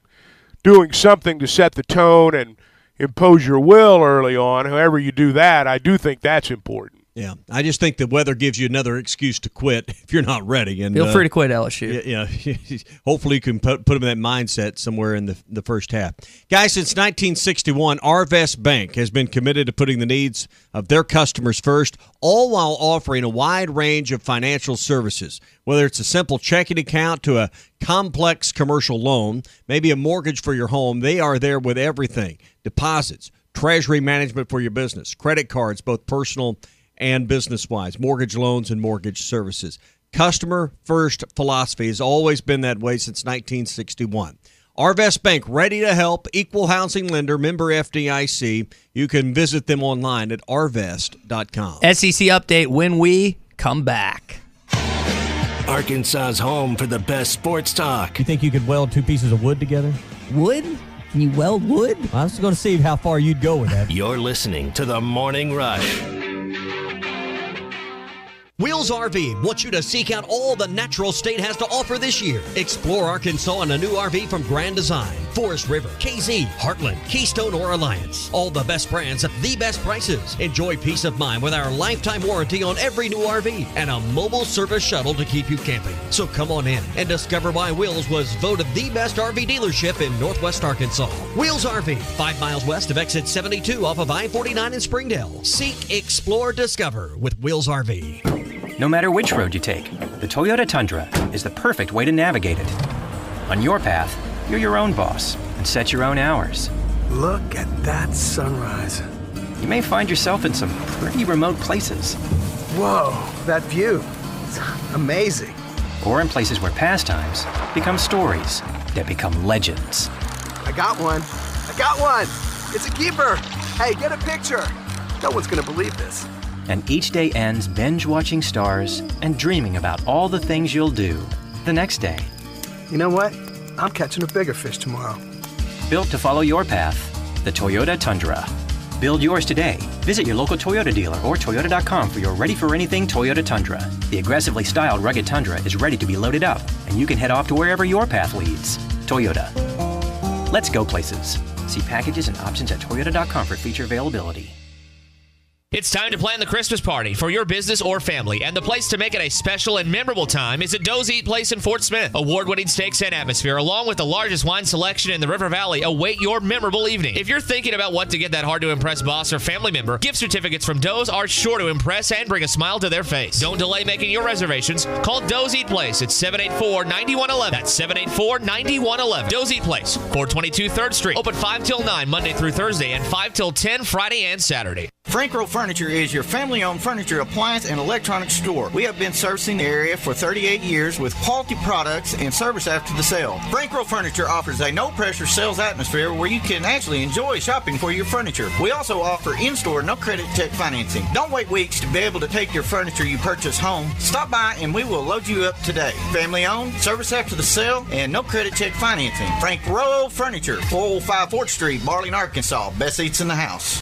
Speaker 18: doing something to set the tone and impose your will early on, however you do that, I do think that's important.
Speaker 5: Yeah, I just think the weather gives you another excuse to quit if you're not ready. And
Speaker 4: feel free to quit LSU.
Speaker 5: Yeah, hopefully you can put them in that mindset somewhere in the first half. Guys, since 1961, Arvest Bank has been committed to putting the needs of their customers first, all while offering a wide range of financial services. Whether it's a simple checking account to a complex commercial loan, maybe a mortgage for your home, they are there with everything. Deposits, treasury management for your business, credit cards, both personal and business-wise, mortgage loans and mortgage services. Customer-first philosophy has always been that way since 1961. Arvest Bank, ready to help, equal housing lender, member FDIC. You can visit them online at arvest.com.
Speaker 4: SEC update when we come back.
Speaker 20: Arkansas's home for the best sports talk.
Speaker 1: You think you could weld two pieces of wood together?
Speaker 4: Wood? Can you weld wood?
Speaker 1: I was going to see how far you'd go with that.
Speaker 20: You're listening to The Morning Rush.
Speaker 1: Wheels RV wants you to seek out all the natural state has to offer this year. Explore Arkansas in a new RV from Grand Design, Forest River, KZ, Heartland, Keystone, or Alliance. All the best brands at the best prices. Enjoy peace of mind with our lifetime warranty on every new RV and a mobile service shuttle to keep you camping. So come on in and discover why Wheels was voted the best RV dealership in Northwest Arkansas. Wheels RV, 5 miles west of exit 72 off of I-49 in Springdale. Seek, explore, discover with Wheels RV.
Speaker 7: No matter which road you take, the Toyota Tundra is the perfect way to navigate it. On your path, you're your own boss and set your own hours.
Speaker 12: Look at that sunrise.
Speaker 7: You may find yourself in some pretty remote places.
Speaker 12: Whoa, that view. It's amazing.
Speaker 7: Or in places where pastimes become stories that become legends.
Speaker 12: I got one. It's a keeper. Hey, get a picture. No one's gonna believe this.
Speaker 7: And each day ends binge-watching stars and dreaming about all the things you'll do the next day.
Speaker 12: You know what? I'm catching a bigger fish tomorrow.
Speaker 7: Built to follow your path, the Toyota Tundra. Build yours today. Visit your local Toyota dealer or Toyota.com for your ready-for-anything Toyota Tundra. The aggressively styled rugged Tundra is ready to be loaded up, and you can head off to wherever your path leads. Toyota. Let's go places. See packages and options at Toyota.com for feature availability.
Speaker 25: It's time to plan the Christmas party for your business or family, and the place to make it a special and memorable time is at Doe's Eat Place in Fort Smith. Award-winning steaks and atmosphere, along with the largest wine selection in the River Valley, await your memorable evening. If you're thinking about what to get that hard-to-impress boss or family member, gift certificates from Doe's are sure to impress and bring a smile to their face. Don't delay making your reservations. Call Doe's Eat Place at 784-9111. That's 784-9111. Doe's Eat Place, 422 3rd Street. Open 5 till 9 Monday through Thursday and 5 till 10 Friday and Saturday.
Speaker 14: Frank Rowe Furniture is your family-owned furniture, appliance, and electronics store. We have been servicing the area for 38 years with quality products and service after the sale. Frank Rowe Furniture offers a no-pressure sales atmosphere where you can actually enjoy shopping for your furniture. We also offer in-store, no-credit check financing. Don't wait weeks to be able to take your furniture you purchase home. Stop by and we will load you up today. Family-owned, service after the sale, and no-credit check financing. Frank Rowe Furniture, 405 4th Street, Barling, Arkansas. Best seats in the house.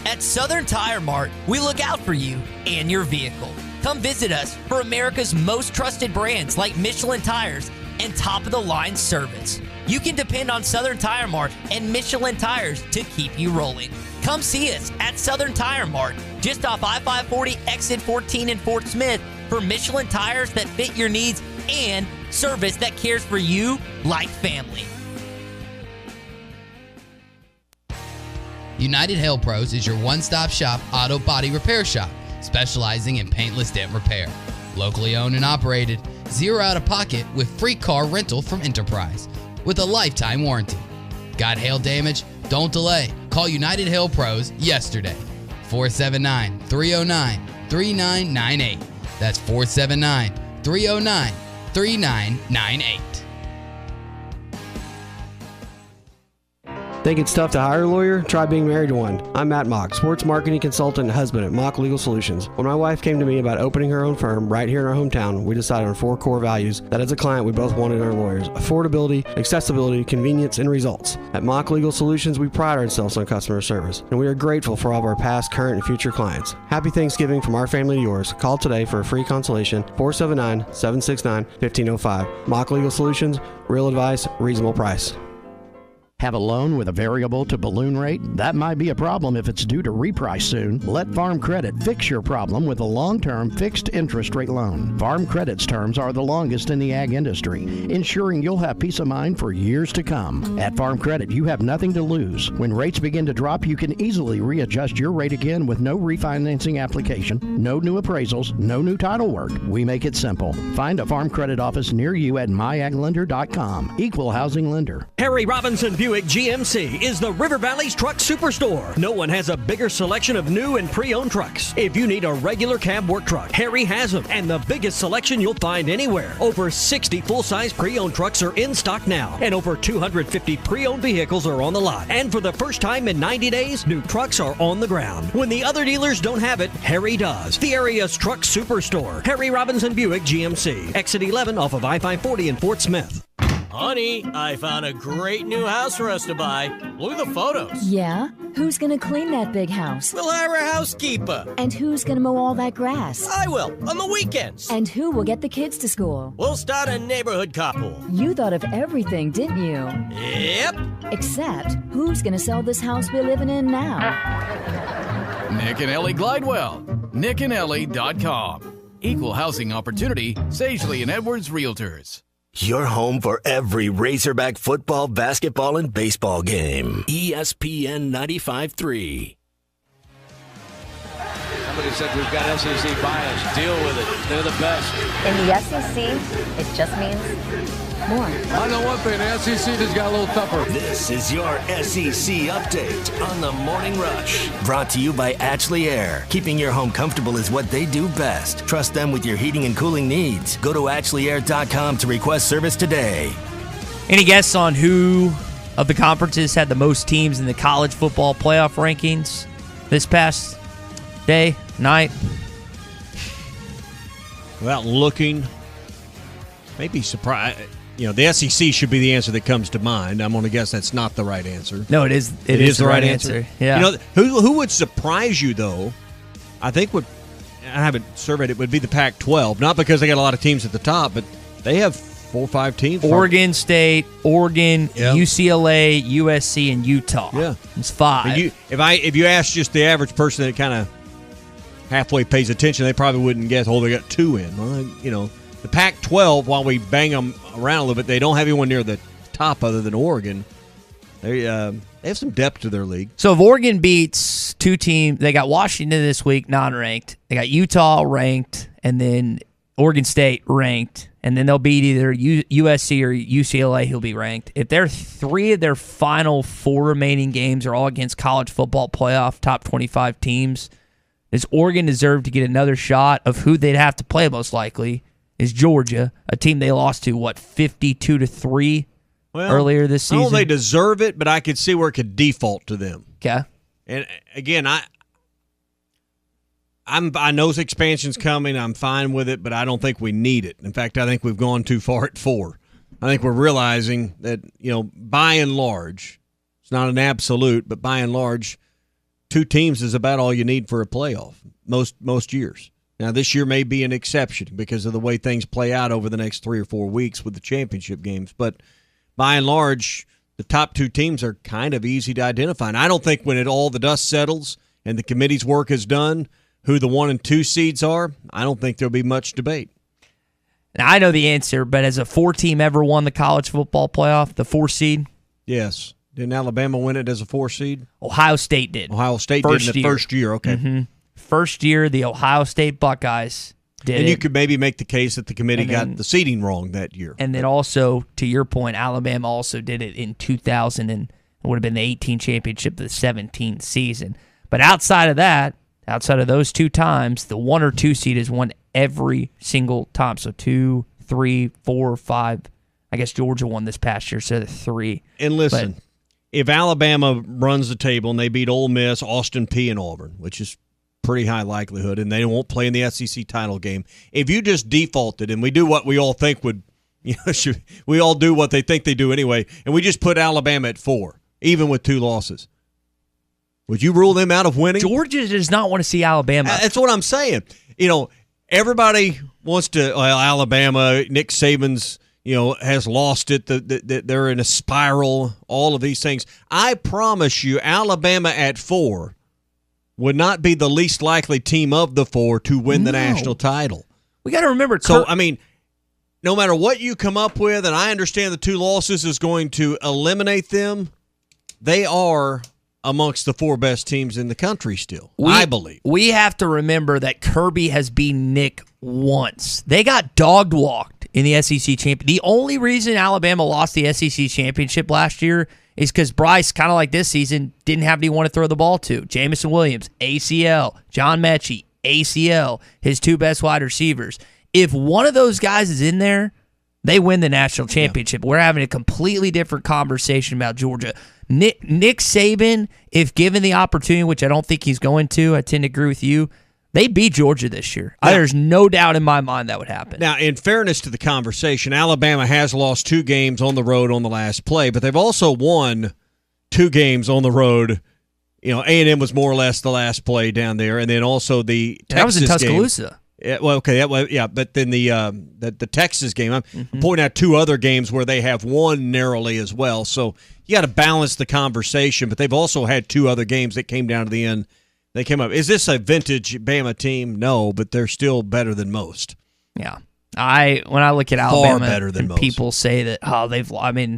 Speaker 15: At Southern Tire Mart, we look out for you and your vehicle. Come visit us for America's most trusted brands like Michelin Tires and top-of-the-line service. You can depend on Southern Tire Mart and Michelin Tires to keep you rolling. Come see us at Southern Tire Mart, just off I-540 exit 14 in Fort Smith, for Michelin tires that fit your needs and service that cares for you like family.
Speaker 8: United Hail Pros is your one-stop shop auto body repair shop, specializing in paintless dent repair. Locally owned and operated, zero out-of-pocket with free car rental from Enterprise, with a lifetime warranty. Got hail damage? Don't delay. Call United Hail Pros yesterday. 479-309-3998. That's 479-309-3998.
Speaker 9: Think it's tough to hire a lawyer? Try being married to one. I'm Matt Mock, sports marketing consultant and husband at Mock Legal Solutions. When my wife came to me about opening her own firm right here in our hometown, we decided on 4 core values that as a client we both wanted in our lawyers: affordability, accessibility, convenience, and results. At Mock Legal Solutions, we pride ourselves on customer service, and we are grateful for all of our past, current, and future clients. Happy Thanksgiving from our family to yours. Call today for a free consultation, 479-769-1505. Mock Legal Solutions, real advice, reasonable price.
Speaker 23: Have a loan with a variable to balloon rate? That might be a problem if it's due to reprice soon. Let Farm Credit fix your problem with a long-term fixed interest rate loan. Farm Credit's terms are the longest in the ag industry, ensuring you'll have peace of mind for years to come. At Farm Credit, you have nothing to lose. When rates begin to drop, you can easily readjust your rate again with no refinancing application, no new appraisals, no new title work. We make it simple. Find a Farm Credit office near you at myaglender.com. Equal housing lender.
Speaker 1: Harry Robinson Buick GMC is the River Valley's truck superstore. No one has a bigger selection of new and pre-owned trucks. If you need a regular cab work truck, Harry has them, and the biggest selection you'll find anywhere. Over 60 full-size pre-owned trucks are in stock now, and over 250 pre-owned vehicles are on the lot. And for the first time in 90 days, new trucks are on the ground. When the other dealers don't have it, Harry does. The area's truck superstore, Harry Robinson Buick GMC, exit 11 off of I-540 in Fort Smith.
Speaker 10: Honey, I found a great new house for us to buy. Look at the photos.
Speaker 16: Yeah? Who's gonna clean that big house?
Speaker 10: We'll have our housekeeper.
Speaker 16: And who's gonna mow all that grass?
Speaker 10: I will, on the weekends.
Speaker 16: And who will get the kids to school?
Speaker 10: We'll start a neighborhood carpool.
Speaker 16: You thought of everything, didn't you?
Speaker 10: Yep.
Speaker 16: Except, who's gonna sell this house we're living in now?
Speaker 19: Nick and Ellie Glidewell. nickandellie.com. Equal housing opportunity, Sagely and Edwards Realtors.
Speaker 20: Your home for every Razorback football, basketball, and baseball game. ESPN 95.3.
Speaker 22: Somebody said we've got SEC bias. Deal with it. They're the best.
Speaker 17: In the SEC, it just means more.
Speaker 22: I know one thing. The SEC just got a little tougher.
Speaker 20: This is your SEC update on the Morning Rush. Brought to you by Ashley Air. Keeping your home comfortable is what they do best. Trust them with your heating and cooling needs. Go to ashley.air.com to request service today.
Speaker 4: Any guess on who of the conferences had the most teams in the college football playoff rankings this past day, night?
Speaker 5: Without looking, maybe surprised. You know, the SEC should be the answer that comes to mind. I'm going to guess that's not the right answer.
Speaker 4: No, it is. It is the right answer. Yeah.
Speaker 5: You know, who would surprise you though? I think I haven't surveyed it. Would be the Pac-12, not because they got a lot of teams at the top, but they have 4 or 5 teams.
Speaker 4: Oregon State, Oregon, UCLA, USC, and Utah.
Speaker 5: Yeah,
Speaker 4: it's 5.
Speaker 5: If you ask just the average person that kind of halfway pays attention, they probably wouldn't guess. Oh, they got 2 in. Well, you know. The Pac-12, while we bang them around a little bit, they don't have anyone near the top other than Oregon. They have some depth to their league.
Speaker 4: So if Oregon beats 2 teams, they got Washington this week, non-ranked. They got Utah ranked, and then Oregon State ranked, and then they'll beat either USC or UCLA, who'll be ranked. If their 3 of their final 4 remaining games are all against college football playoff top 25 teams, does Oregon deserve to get another shot of who they'd have to play most likely? Is Georgia, a team they lost to, 52-3 earlier this season?
Speaker 5: I don't know if they deserve it, but I could see where it could default to them.
Speaker 4: Okay.
Speaker 5: And again, I know expansion's coming. I'm fine with it, but I don't think we need it. In fact, I think we've gone too far at 4. I think we're realizing that, you know, by and large, it's not an absolute, but by and large, 2 teams is about all you need for a playoff most years. Now, this year may be an exception because of the way things play out over the next 3 or 4 weeks with the championship games. But by and large, the top 2 teams are kind of easy to identify. And I don't think when all the dust settles and the committee's work is done, who the 1 and 2 seeds are, I don't think there'll be much debate.
Speaker 4: Now, I know the answer, but has a 4-team ever won the college football playoff, the 4 seed?
Speaker 5: Yes. Didn't Alabama win it as a 4 seed?
Speaker 4: Ohio State did.
Speaker 5: Ohio State did in the first year. Okay.
Speaker 4: Mm-hmm. First year, the Ohio State Buckeyes did
Speaker 5: and
Speaker 4: it.
Speaker 5: you could maybe make the case that the committee got the seeding wrong that year.
Speaker 4: And then also, to your point, Alabama also did it in 2000, and it would have been the 18 championship, the 17 season. But outside of that, outside of those 2 times, the 1 or 2 seed has won every single time. So 2, 3, 4, 5. I guess Georgia won this past year, so the 3.
Speaker 5: And listen, if Alabama runs the table and they beat Ole Miss, Austin Peay, and Auburn, which is pretty high likelihood, and they won't play in the SEC title game, if you just defaulted and we do what we all think would, we all do what they think they do anyway, and we just put Alabama at 4, even with 2 losses, would you rule them out of winning?
Speaker 4: Georgia does not want to see Alabama.
Speaker 5: That's what I'm saying. Everybody wants to. Alabama, Nick Saban's, has lost it. They're in a spiral. All of these things. I promise you, Alabama at 4 would not be the least likely team of the 4 to win the national title.
Speaker 4: We got to remember.
Speaker 5: No matter what you come up with, and I understand the 2 losses is going to eliminate them, they are amongst the 4 best teams in the country still, I believe.
Speaker 4: We have to remember that Kirby has beaten Nick once. They got dog-walked in the SEC championship. The only reason Alabama lost the SEC championship last year is because Bryce, kind of like this season, didn't have anyone to throw the ball to. Jamison Williams, ACL. John Mechie, ACL. His 2 best wide receivers. If one of those guys is in there, they win the national championship. Yeah. We're having a completely different conversation about Georgia. Nick Saban, if given the opportunity, which I don't think he's going to, I tend to agree with you, they beat Georgia this year. There's no doubt in my mind that would happen.
Speaker 5: Now, in fairness to the conversation, Alabama has lost 2 games on the road on the last play, but they've also won 2 games on the road. A&M was more or less the last play down there, and then also the Texas
Speaker 4: that was in Tuscaloosa.
Speaker 5: Game. Yeah, well, okay, but then the Texas game. I'm pointing out 2 other games where they have won narrowly as well. So you got to balance the conversation. But they've also had 2 other games that came down to the end. They came up. Is this a vintage Bama team? No, but they're still better than most.
Speaker 4: Yeah, when I look at Alabama,
Speaker 5: far better than most.
Speaker 4: People say that they've.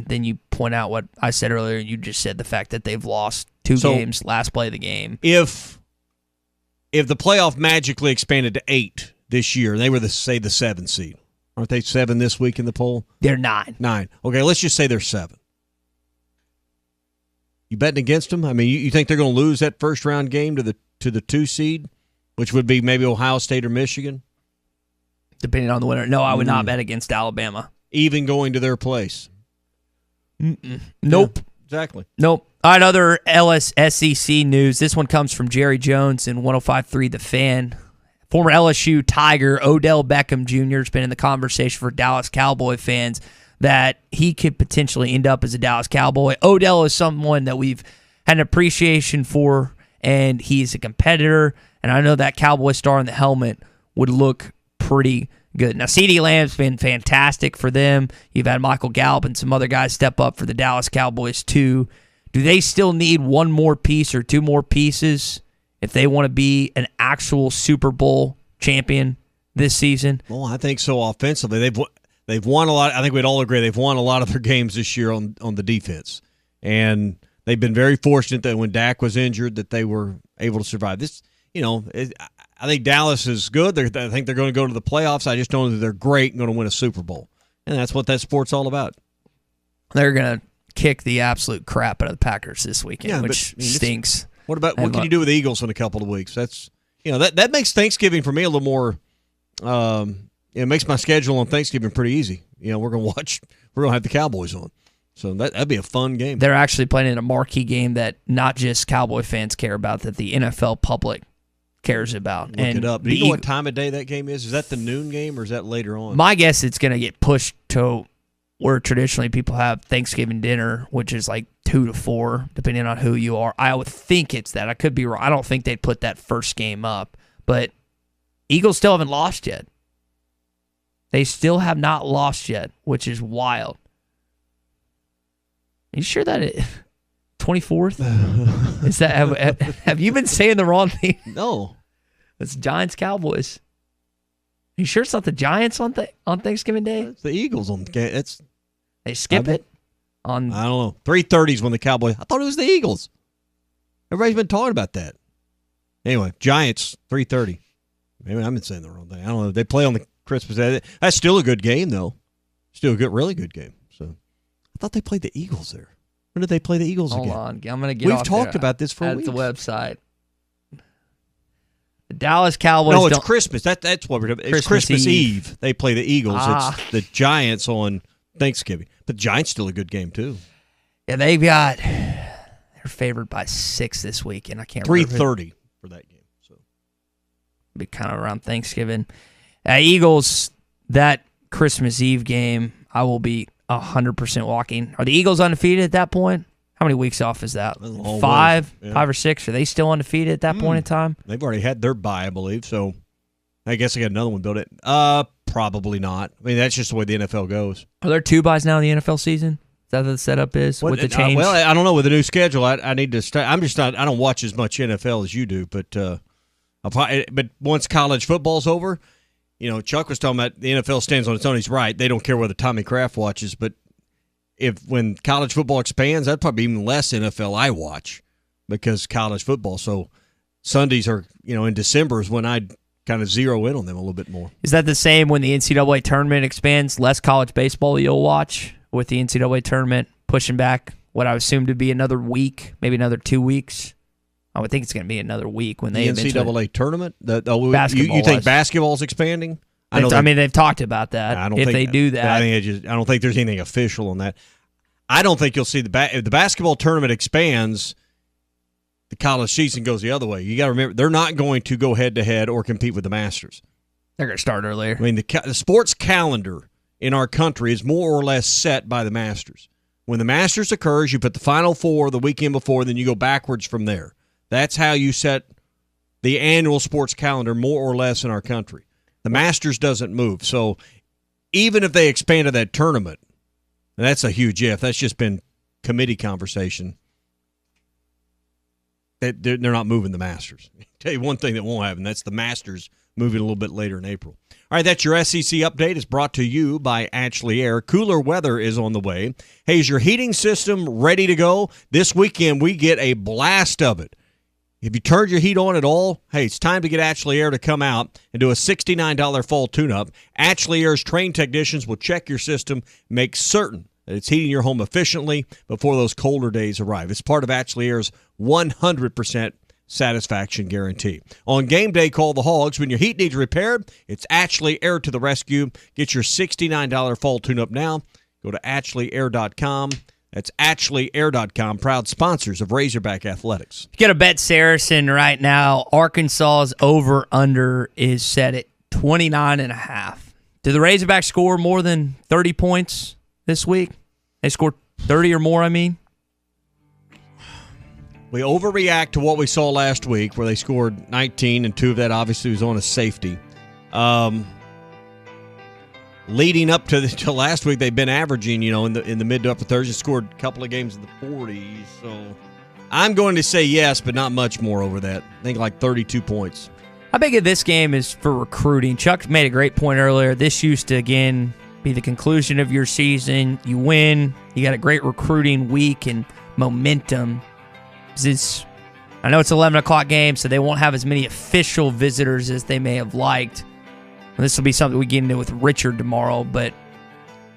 Speaker 4: Then you point out what I said earlier. You just said the fact that they've lost 2 games, last play of the game.
Speaker 5: If the playoff magically expanded to 8 this year, they were the 7 seed. Aren't they 7 this week in the poll?
Speaker 4: They're 9.
Speaker 5: 9. Okay, let's just say they're 7. You betting against them? I mean, you think they're going to lose that first round game to the 2 seed, which would be maybe Ohio State or Michigan?
Speaker 4: Depending on the winner. No, I would not bet against Alabama.
Speaker 5: Even going to their place?
Speaker 4: Nope.
Speaker 5: Yeah, exactly.
Speaker 4: Nope. All right, other SEC news. This one comes from Jerry Jones in 105.3 The Fan. Former LSU Tiger Odell Beckham Jr. has been in the conversation for Dallas Cowboy fans that he could potentially end up as a Dallas Cowboy. Odell is someone that we've had an appreciation for, and he's a competitor, and I know that Cowboy star in the helmet would look pretty good. Now, CeeDee Lamb's been fantastic for them. You've had Michael Gallup and some other guys step up for the Dallas Cowboys too. Do they still need 1 more piece or 2 more pieces if they want to be an actual Super Bowl champion this season?
Speaker 5: Well, I think so offensively. They've won a lot. I think we'd all agree they've won a lot of their games this year on the defense. And they've been very fortunate that when Dak was injured that they were able to survive. This, I think Dallas is good. I think they're going to go to the playoffs. I just don't know that they're great and going to win a Super Bowl. And that's what that sport's all about.
Speaker 4: They're going to kick the absolute crap out of the Packers this weekend, which stinks.
Speaker 5: What can you do with the Eagles in a couple of weeks? That's that makes Thanksgiving for me a little more. It makes my schedule on Thanksgiving pretty easy. We're going to have the Cowboys on, so that'd be a fun game.
Speaker 4: They're actually playing in a marquee game that not just Cowboy fans care about, that the NFL public cares about.
Speaker 5: Look it up. Do you know what time of day that game is? Is that the noon game or is that later on?
Speaker 4: My guess it's going to get pushed to where traditionally people have Thanksgiving dinner, which is like 2 to 4, depending on who you are. I would think it's that. I could be wrong. I don't think they'd put that first game up. But Eagles still haven't lost yet. They still have not lost yet, which is wild. Are you sure that 24th? Is that have you been saying the wrong thing?
Speaker 5: No.
Speaker 4: It's Giants-Cowboys. You sure it's not the Giants on Thanksgiving Day?
Speaker 5: It's the Eagles on the
Speaker 4: They skip it?
Speaker 5: I don't know. 3:30 is when the Cowboys. I thought it was the Eagles. Everybody's been talking about that. Anyway, Giants 3:30. Maybe I've been saying the wrong thing. I don't know. They play on the Christmas Day. That's still a good game though. Still a good, really good game. So I thought they played the Eagles there. When did they play the Eagles again?
Speaker 4: Hold on, I'm gonna get.
Speaker 5: We've
Speaker 4: off
Speaker 5: talked
Speaker 4: there.
Speaker 5: about this for weeks.
Speaker 4: At the website. The Dallas Cowboys.
Speaker 5: No, it's Christmas. That's what we're doing. It's Christmas Eve. They play the Eagles. It's the Giants on Thanksgiving. But the Giants still a good game too.
Speaker 4: Yeah, they're favored by 6 this week, and I can't.
Speaker 5: 3:30 for that game. So
Speaker 4: be kind of around Thanksgiving. Eagles, that Christmas Eve game, I will be 100% walking. Are the Eagles undefeated at that point? How many weeks off is that? 5 or 6? Are they still undefeated at that point in time?
Speaker 5: They've already had their bye, I believe. So I guess they got another one built. Probably not. I mean, that's just the way the NFL goes.
Speaker 4: Are there 2 byes now in the NFL season? Is that what the setup is with the change?
Speaker 5: Well, I don't know with the new schedule. I need to stay. I'm just not. I don't watch as much NFL as you do, but but once college football's over, Chuck was talking about the NFL stands on its own. He's right. They don't care whether Tommy Kraft watches, but when college football expands, that'd probably be even less NFL I watch because college football. So Sundays are, in December is when I'd kind of zero in on them a little bit more.
Speaker 4: Is that the same when the NCAA tournament expands? Less college baseball you'll watch with the NCAA tournament pushing back what I assume to be another week, maybe another 2 weeks. I would think it's going to be another week when they
Speaker 5: NCAA tournament.
Speaker 4: Basketball
Speaker 5: you think basketball's expanding?
Speaker 4: I mean, they've talked about that. If they do that,
Speaker 5: I don't think there's anything official on that. I don't think you'll see if the basketball tournament expands, the college season goes the other way. You got to remember, they're not going to go head to head or compete with the Masters.
Speaker 4: They're going to start earlier.
Speaker 5: I mean, the sports calendar in our country is more or less set by the Masters. When the Masters occurs, you put the Final Four the weekend before, then you go backwards from there. That's how you set the annual sports calendar more or less in our country. The Masters doesn't move. So even if they expanded that tournament, and that's a huge if, that's just been committee conversation, they're not moving the Masters. I'll tell you one thing that won't happen, that's the Masters moving a little bit later in April. All right, that's your SEC update. It's brought to you by Ashley Air. Cooler weather is on the way. Hey, is your heating system ready to go? This weekend, we get a blast of it. If you turned your heat on at all, hey, it's time to get Ashley Air to come out and do a $69 fall tune-up. Ashley Air's trained technicians will check your system, make certain that it's heating your home efficiently before those colder days arrive. It's part of Ashley Air's 100% satisfaction guarantee. On game day, call the Hogs. When your heat needs repaired, it's Ashley Air to the rescue. Get your $69 fall tune-up now. Go to AshleyAir.com. That's AshleyAir.com, proud sponsors of Razorback Athletics.
Speaker 4: You got to bet Saracen right now. Arkansas's over-under is set at 29.5. Did the Razorbacks score more than 30 points this week? They scored 30 or more, I mean.
Speaker 5: We overreact to what we saw last week where they scored 19, and 2 of that obviously was on a safety. Leading up to last week, they've been averaging, in the mid to upper 30s, scored a couple of games in the 40s. So I'm going to say yes, but not much more over that. I think like 32 points.
Speaker 4: How big of this game is for recruiting? Chuck made a great point earlier. This used to, again, be the conclusion of your season. You win. You got a great recruiting week and momentum. I know it's an 11 o'clock game, so they won't have as many official visitors as they may have liked. And this will be something we get into with Richard tomorrow, but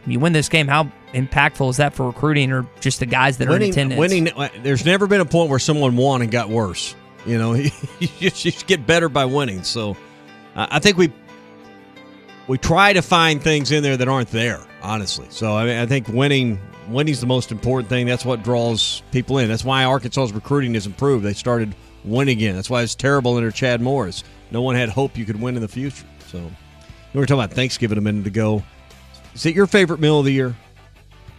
Speaker 4: if you win this game, how impactful is that for recruiting or just the guys that are in attendance?
Speaker 5: Winning, there's never been a point where someone won and got worse. You just get better by winning. So I think we try to find things in there that aren't there, honestly. So I think winning's the most important thing. That's what draws people in. That's why Arkansas's recruiting has improved. They started winning again. That's why it's terrible under Chad Morris. No one had hope you could win in the future. So we were talking about Thanksgiving a minute ago. Is it your favorite meal of the year?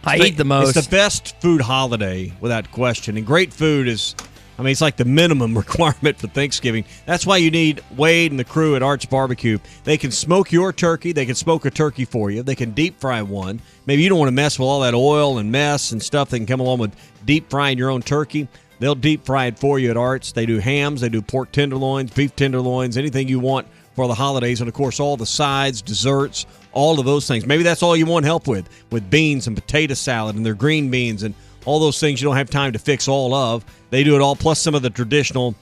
Speaker 4: I eat the most.
Speaker 5: It's the best food holiday, without question. And great food is, it's like the minimum requirement for Thanksgiving. That's why you need Wade and the crew at Arch Barbecue. They can smoke your turkey. They can smoke a turkey for you. They can deep fry one. Maybe you don't want to mess with all that oil and mess and stuff that can come along with deep frying your own turkey. They'll deep fry it for you at Arts. They do hams, they do pork tenderloins, beef tenderloins, anything you want for the holidays. And, of course, all the sides, desserts, all of those things. Maybe that's all you want help with beans and potato salad and their green beans and all those things you don't have time to fix all of. They do it all, plus some of the traditional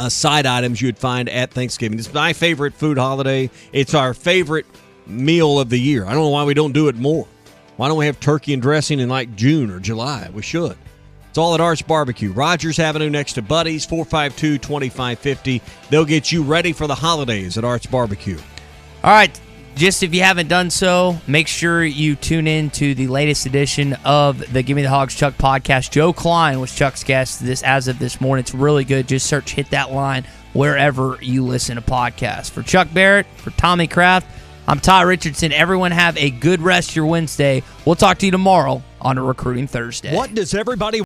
Speaker 5: side items you would find at Thanksgiving. It's my favorite food holiday. It's our favorite meal of the year. I don't know why we don't do it more. Why don't we have turkey and dressing in like June or July? We should. It's all at Arts Barbecue. Rogers Avenue next to Buddy's, 452-2550. They'll get you ready for the holidays at Arts Barbecue.
Speaker 4: All right. Just if you haven't done so, make sure you tune in to the latest edition of the Gimme the Hogs Chuck podcast. Joe Klein was Chuck's guest as of this morning. It's really good. Just search Hit That Line wherever you listen to podcasts. For Chuck Barrett, for Tommy Kraft, I'm Ty Richardson. Everyone have a good rest of your Wednesday. We'll talk to you tomorrow on a Recruiting Thursday.
Speaker 1: What does everybody